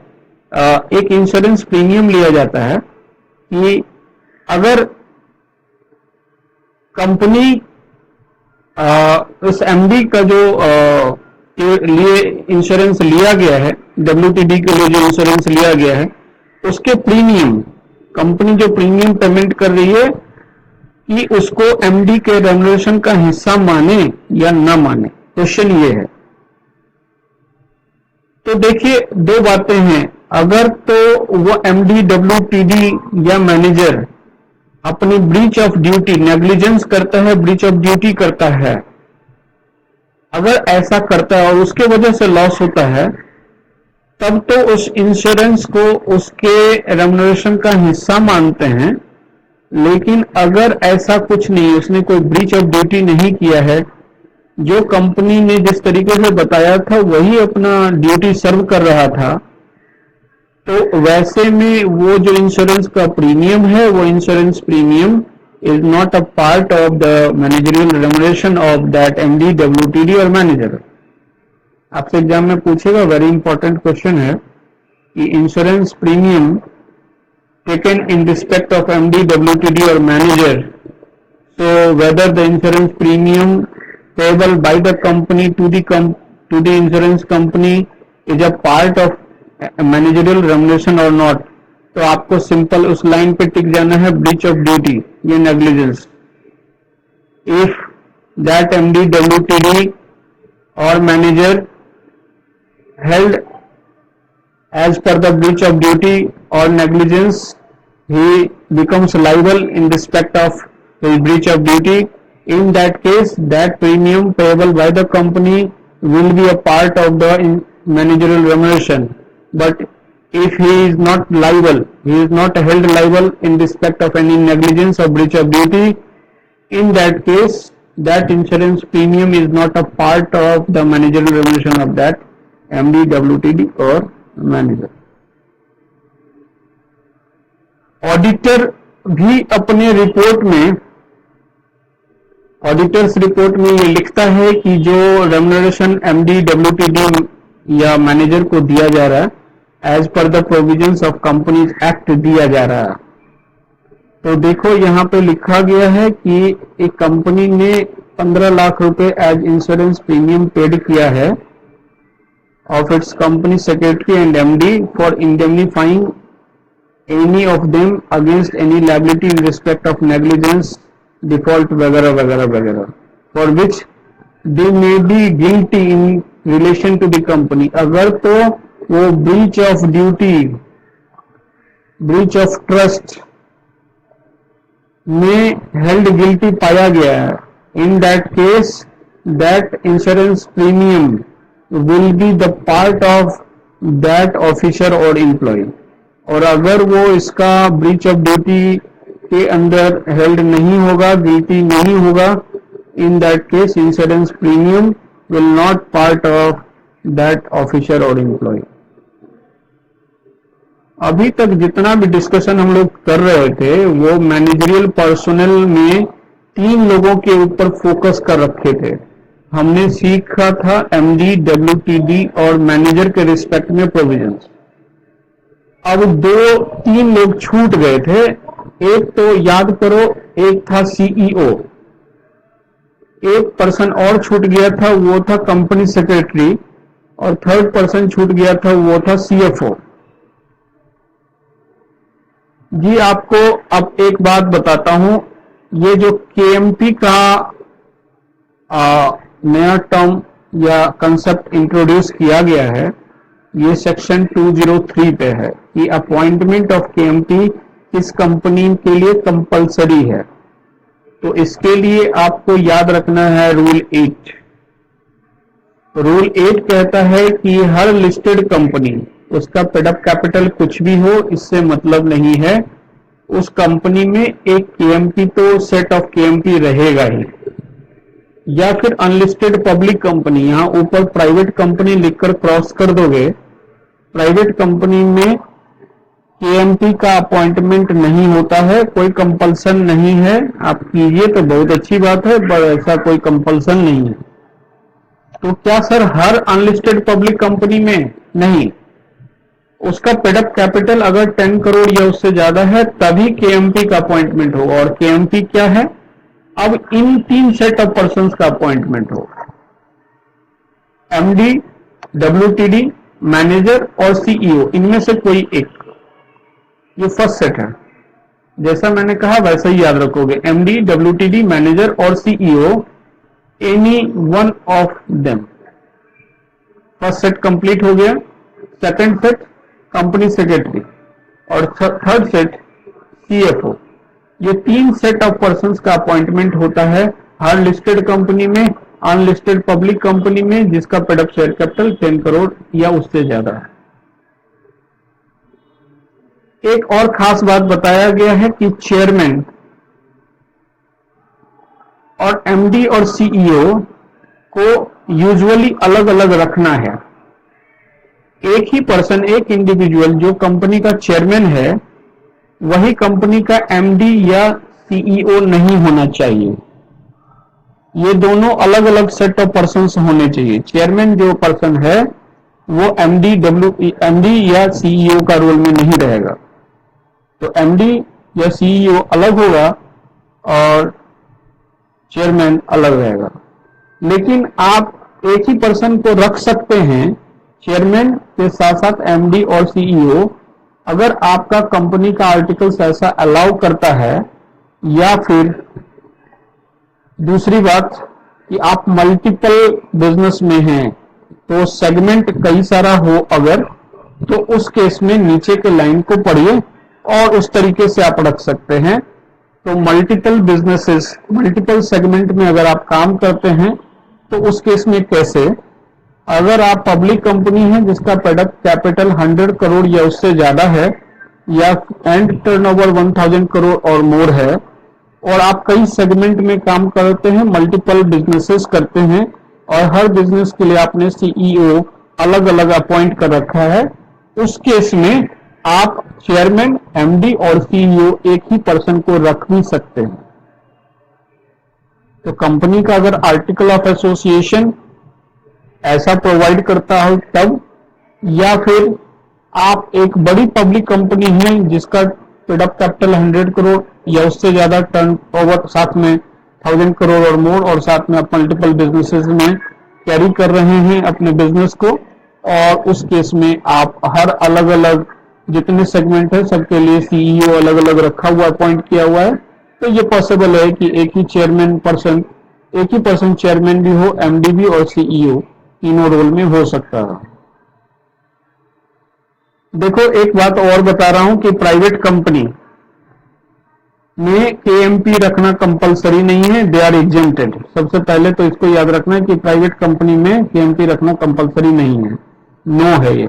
Speaker 1: एक इंश्योरेंस प्रीमियम लिया जाता है कि अगर कंपनी उस एमडी का जो लिए इंश्योरेंस लिया गया है, डब्ल्यूटीडी के लिए जो इंश्योरेंस लिया गया है, उसके प्रीमियम, कंपनी जो प्रीमियम पेमेंट कर रही है कि उसको एमडी के रेम्युनरेशन का हिस्सा माने या ना माने, क्वेश्चन ये है। तो देखिए 2 बातें हैं। अगर तो वो एमडी डब्ल्यूटीडी या मैनेजर अपनी ब्रीच ऑफ ड्यूटी, नेग्लिजेंस करता है, ब्रीच ऑफ ड्यूटी करता है, अगर ऐसा करता है और उसके वजह से लॉस होता है, तब तो उस इंश्योरेंस को उसके रेम्युनरेशन का हिस्सा मानते हैं। लेकिन अगर ऐसा कुछ नहीं, उसने कोई ब्रीच ऑफ ड्यूटी नहीं किया है, जो कंपनी ने जिस तरीके से बताया था वही अपना ड्यूटी सर्व कर रहा था, तो वैसे में वो जो इंश्योरेंस का प्रीमियम है वो insurance premium is not a part of the managerial remuneration of that MD WTD और मैनेजर। आपसे एग्जाम में पूछेगा, वेरी इंपॉर्टेंट क्वेश्चन है कि insurance premium taken in respect of MD, WTD और manager. So whether the insurance premium payable by the company to the insurance company is a part of managerial remuneration or not. तो आपको simple उस line पे टिक जाना है, breach of duty या negligence. If that MD, WTD और manager held as per the breach of duty or negligence, he becomes liable in respect of his breach of duty. In that case, that premium payable by the company will be a part of the managerial remuneration. But if he is not liable, he is not held liable in respect of any negligence or breach of duty, in that case, that insurance premium is not a part of the managerial remuneration of that MD, WTD और manager. Auditor भी अपने report में, auditors report में ये लिखता है कि जो रेम्यूनरेशन एमडी, डब्ल्यूटीडी या मैनेजर को दिया जा रहा है as per the provisions of companies act दिया जा रहा है. तो देखो यहां पे लिखा गया है कि एक कंपनी ने 15 लाख रुपए एज इंश्योरेंस प्रीमियम पेड किया है of its company secretary and MD for indemnifying any of them against any liability in respect of negligence, default वगैरह वगैरह वगैरह, for which they may be guilty in relation to the company. अगर तो वो breach of duty, breach of trust में held guilty पाया गया है, in that case that insurance premium will be the part of that officer or employee. और अगर वो इसका breach of duty के अंदर held नहीं होगा, guilty नहीं होगा, in that case insurance premium will not part of that officer or employee. अभी तक जितना भी डिस्कशन हम लोग कर रहे थे वो मैनेजरियल पर्सोनल में 3 लोगों के ऊपर फोकस कर रखे थे. हमने सीखा था एमडी, डब्ल्यूटीडी और मैनेजर के रिस्पेक्ट में प्रोविजंस. अब 2-3 लोग छूट गए थे. एक तो याद करो, एक था सीईओ, एक पर्सन और छूट गया था, वो था कंपनी सेक्रेटरी, और थर्ड पर्सन छूट गया था, वो था सीएफओ. जी आपको अब एक बात बताता हूं, ये जो केएमपी का नया टर्म या कंसेप्ट इंट्रोड्यूस किया गया है, ये सेक्शन 203 पे है कि अपॉइंटमेंट ऑफ केएमपी इस कंपनी के लिए कंपलसरी है. तो इसके लिए आपको याद रखना है रूल 8. रूल 8 कहता है कि हर लिस्टेड कंपनी, उसका पेडअप कैपिटल कुछ भी हो, इससे मतलब नहीं है, उस कंपनी में एक केएमपी तो सेट ऑफ केएमपी रहेगा ही. या फिर अनलिस्टेड पब्लिक कंपनी, यहां ऊपर प्राइवेट कंपनी लिखकर क्रॉस कर दोगे, प्राइवेट कंपनी में केएमपी का अपॉइंटमेंट नहीं होता है, कोई कंपल्सन नहीं है. आप कीजिए तो बहुत अच्छी बात है, पर ऐसा कोई कंपल्सन नहीं है. तो क्या सर हर अनलिस्टेड पब्लिक कंपनी में? नहीं. उसका पेडअप कैपिटल अगर 10 करोड़ या उससे ज्यादा है तभी केएमपी का अपॉइंटमेंट हो. और केएमपी क्या है? अब इन 3 सेट ऑफ पर्संस का अपॉइंटमेंट हो, एमडी, डब्ल्यूटीडी, मैनेजर और सीईओ, इनमें से कोई एक. ये फर्स्ट सेट है. जैसा मैंने कहा वैसा ही याद रखोगे, एमडी, डब्ल्यूटीडी, मैनेजर और CEO, any one of them. First set complete हो गया. सेकंड सेट कंपनी सेक्रेटरी और थर्ड सेट सीएफओ. ये 3 सेट ऑफ पर्संस का अपॉइंटमेंट होता है हर लिस्टेड कंपनी में, अनलिस्टेड पब्लिक कंपनी में जिसका पेडअप शेयर कैपिटल 10 करोड़ या उससे ज्यादा है. एक और खास बात बताया गया है कि चेयरमैन और एमडी और सीईओ को यूजुअली अलग अलग रखना है. एक ही पर्सन, एक इंडिविजुअल जो कंपनी का चेयरमैन है, वही कंपनी का एमडी या सीईओ नहीं होना चाहिए. ये दोनों अलग अलग सेट ऑफ पर्सन्स होने चाहिए। चेयरमैन जो पर्सन है वो एमडी या सीईओ का रोल में नहीं रहेगा, तो एमडी या सीईओ अलग होगा और चेयरमैन अलग रहेगा। लेकिन आप एक ही पर्सन को रख सकते हैं चेयरमैन के साथ साथ एमडी और सीईओ, अगर आपका कंपनी का आर्टिकल्स ऐसा अलाउ करता है, या फिर दूसरी बात कि आप मल्टीपल बिजनेस में हैं, तो सेगमेंट कई सारा हो अगर, तो उस केस में नीचे के लाइन को पढ़िए और उस तरीके से आप रख सकते हैं। तो मल्टीपल बिजनेसेस, मल्टीपल सेगमेंट में अगर आप काम करते हैं तो उस केस में कैसे, अगर आप पब्लिक कंपनी है जिसका प्रोडक्ट कैपिटल 100 करोड़ या उससे ज्यादा है, या एंड टर्नओवर 1000 करोड़ और मोर है, और आप कई सेगमेंट में काम करते हैं, मल्टीपल बिजनेसेस करते हैं, और हर बिजनेस के लिए आपने सीईओ अलग अलग अपॉइंट कर रखा है, उस केस में आप चेयरमैन, एमडी और सीईओ एक ही पर्सन को रख भी सकते हैं। तो कंपनी का अगर आर्टिकल ऑफ एसोसिएशन ऐसा प्रोवाइड करता हो तब, या फिर आप एक बड़ी पब्लिक कंपनी है जिसका प्रोडक्ट कैपिटल 100 करोड़ या उससे ज्यादा टर्नओवर, साथ में 1000 करोड़ और मोर, और साथ में आप मल्टीपल बिजनेसेस में कैरी कर रहे हैं अपने बिजनेस को, और उस केस में आप हर अलग अलग जितने सेगमेंट है सबके लिए सीईओ अलग अलग रखा हुआ, अपॉइंट किया हुआ है, तो ये पॉसिबल है कि एक ही पर्सन चेयरमैन भी हो, एमडी भी और सीईओ तीनों रोल में हो सकता है। देखो एक बात और बता रहा हूं कि प्राइवेट कंपनी में केएमपी रखना कंपलसरी नहीं है, दे आर एग्जेम्प्टेड। सबसे पहले तो इसको याद रखना है कि प्राइवेट कंपनी में केएमपी रखना कंपलसरी नहीं है, नो है ये।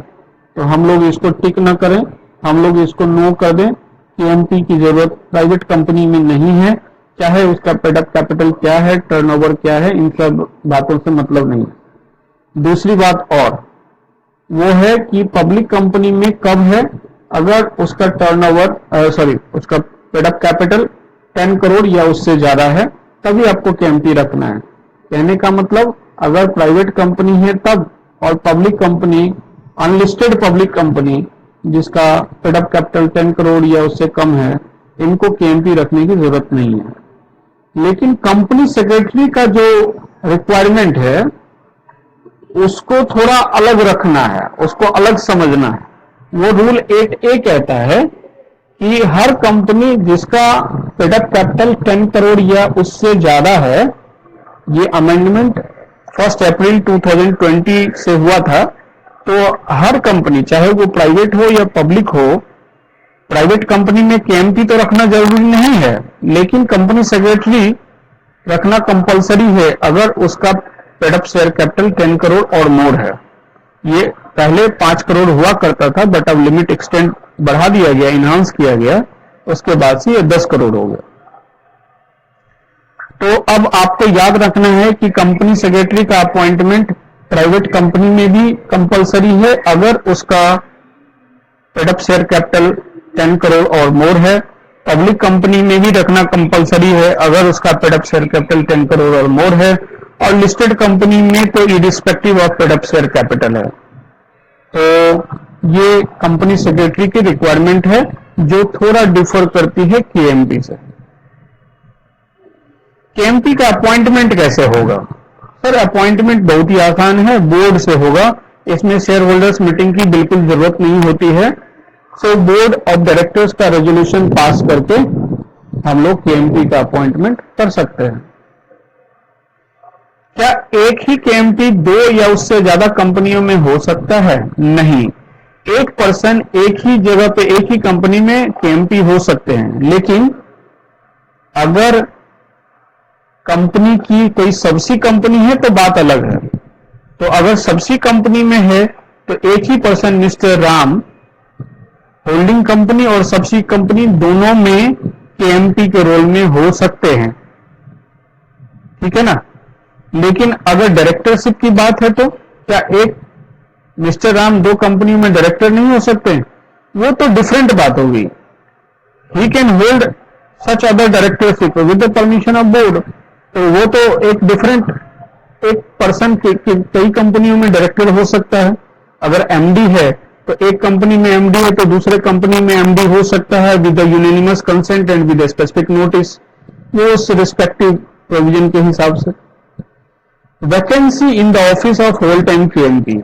Speaker 1: तो हम लोग इसको टिक ना करें, हम लोग इसको नो कर दें, केएमपी की जरूरत प्राइवेट कंपनी में नहीं है, चाहे उसका प्रोडक्ट कैपिटल क्या है, टर्नओवर क्या है, इन सब बातों से मतलब नहीं है। दूसरी बात और वो है कि पब्लिक कंपनी में कब है, अगर उसका उसका प्रोडक्ट कैपिटल 10 करोड़ या उससे ज्यादा है, तभी आपको केएमपी रखना है। कहने का मतलब अगर प्राइवेट कंपनी है तब, और public company, unlisted public company जिसका प्रोडक्ट कैपिटल 10 करोड़ या उससे कम है, इनको केएमपी रखने की जरूरत नहीं है। लेकिन कंपनी सेक्रेटरी का जो रिक्वायरमेंट है उसको थोड़ा अलग रखना है, उसको अलग समझना है। वो रूल 8A कहता है कि हर कंपनी जिसका प्रोडक्ट कैपिटल 10 करोड़ या उससे ज्यादा है, ये अमेंडमेंट 1 अप्रैल 2020 से हुआ था, तो हर कंपनी चाहे वो प्राइवेट हो या पब्लिक हो, प्राइवेट कंपनी में केएमपी तो रखना जरूरी नहीं है, लेकिन कंपनी सेक्रेटरी रखना कंपलसरी है अगर उसका paid up share capital 10 crore और मोर है। ये पहले 5 करोड़ हुआ करता था, बट अब लिमिट एक्सटेंड बढ़ा दिया गया, इनहांस किया गया, उसके बाद से ये 10 करोड़ हो गया। तो अब आपको याद रखना है कि कंपनी सेक्रेटरी का अपॉइंटमेंट प्राइवेट कंपनी में भी कंपलसरी है अगर उसका paid up share capital 10 crore और मोर है। पब्लिक कंपनी में भी रखना कंपलसरी है अगर उसका paid up share capital 10 crore और मोर है, और लिस्टेड कंपनी में तो irrespective of paid up share capital है। तो ये कंपनी सेक्रेटरी की रिक्वायरमेंट है जो थोड़ा डिफर करती है केएमपी से। केएमपी का अपॉइंटमेंट कैसे होगा? सर अपॉइंटमेंट बहुत ही आसान है, बोर्ड से होगा, इसमें शेयर होल्डर्स मीटिंग की बिल्कुल जरूरत नहीं होती है। सो बोर्ड ऑफ डायरेक्टर्स का रेजोल्यूशन पास करके हम लोग केएमपी का अपॉइंटमेंट कर सकते हैं। क्या एक ही केएमपी 2 या उससे ज्यादा कंपनियों में हो सकता है? नहीं, एक पर्सन एक ही जगह पे एक ही कंपनी में केएमपी हो सकते हैं, लेकिन अगर कंपनी की कोई सबसी कंपनी है तो बात अलग है। तो अगर सबसी कंपनी में है तो एक ही person mister Ram holding company और सबसी कंपनी दोनों में केएमपी के रोल में हो सकते हैं, ठीक है ना। लेकिन अगर डायरेक्टरशिप की बात है तो क्या एक मिस्टर राम 2 कंपनी में डायरेक्टर नहीं हो सकते? वो तो डिफरेंट बात होगी। He can hold such other directorship with the permission of board. तो वो तो एक डिफरेंट, एक पर्सन कई कंपनियों में डायरेक्टर हो सकता है। अगर एमडी है तो एक कंपनी में एमडी है तो दूसरे कंपनी में एमडी हो सकता है with unanimous consent and with specific notice, वो उस रिस्पेक्टिव प्रोविजन के हिसाब से। Vacancy in the office of whole time KMP,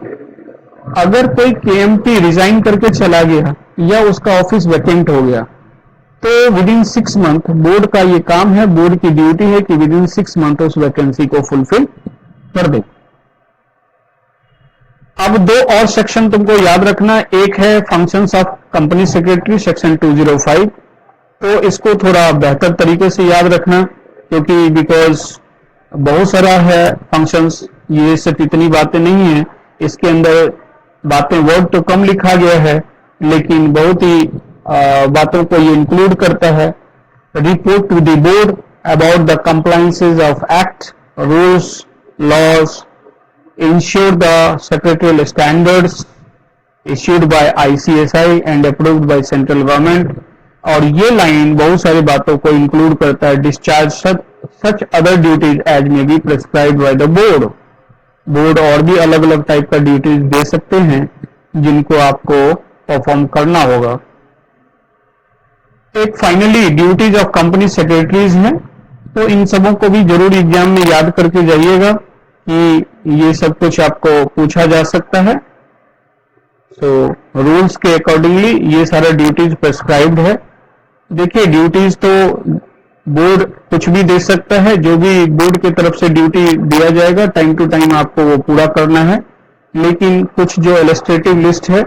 Speaker 1: अगर कोई केएमपी रिजाइन करके चला गया या उसका ऑफिस वैकेंट हो गया तो विद इन 6 मंथ बोर्ड का ये काम है, बोर्ड की ड्यूटी है कि विद इन 6 मंथ उस वैकेंसी को फुलफिल कर दे। अब 2 और सेक्शन तुमको याद रखना, एक है functions of company secretary section 205, तो इसको थोड़ा बेहतर तरीके से याद रखना क्योंकि बिकॉज बहुत सारा है फंक्शंस, ये सिर्फ इतनी बातें नहीं है, इसके अंदर बातें वर्ड तो कम लिखा गया है लेकिन बहुत ही बातों को ये इंक्लूड करता है। Report to the board about the compliances of act, rules, laws, ensure the secretarial standards issued by ICSI and approved by central government, और ये लाइन बहुत सारी बातों को इंक्लूड करता है। Discharge such other duties as may be prescribed by the board, board और भी अलग अलग टाइप का ड्यूटीज दे सकते हैं जिनको आपको परफॉर्म करना होगा। एक finally duties of company secretaries हैं, तो इन सबों को भी जरूर एग्जाम में याद करके जाइएगा कि ये सब कुछ आपको पूछा जा सकता है। सो रूल्स के अकॉर्डिंगली ये सारा ड्यूटीज प्रेस्क्राइब्ड है। देखिए ड्यूटीज तो बोर्ड कुछ भी दे सकता है, जो भी बोर्ड की तरफ से ड्यूटी दिया जाएगा टाइम टू टाइम आपको वो पूरा करना है, लेकिन कुछ जो इलस्ट्रेटिव लिस्ट है,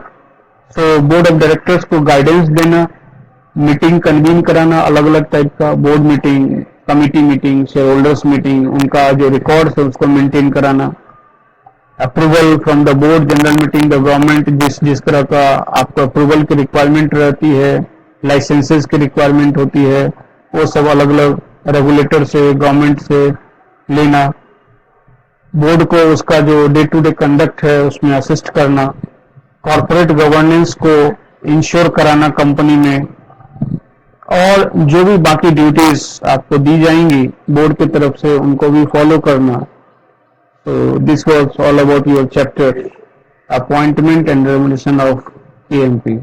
Speaker 1: सो बोर्ड ऑफ डायरेक्टर्स को गाइडेंस देना, मीटिंग कन्वीन कराना, अलग अलग टाइप का board meeting, committee meeting, share holders meeting, उनका जो रिकॉर्ड्स है उसको मेंटेन कराना, approval from the board, general meeting the government, जिस तरह का आपको अप्रूवल की रिक्वायरमेंट रहती है, लाइसेंसेस की रिक्वायरमेंट होती है, वो सब अलग अलग रेगुलेटर से, गवर्नमेंट से लेना, बोर्ड को उसका जो डे टू डे कंडक्ट है उसमें असिस्ट करना, कॉर्पोरेट गवर्नेंस को इंश्योर कराना कंपनी में, और जो भी बाकी ड्यूटीज आपको दी जाएंगी बोर्ड की तरफ से उनको भी फॉलो करना। So this was all about your chapter appointment and remuneration of KMP.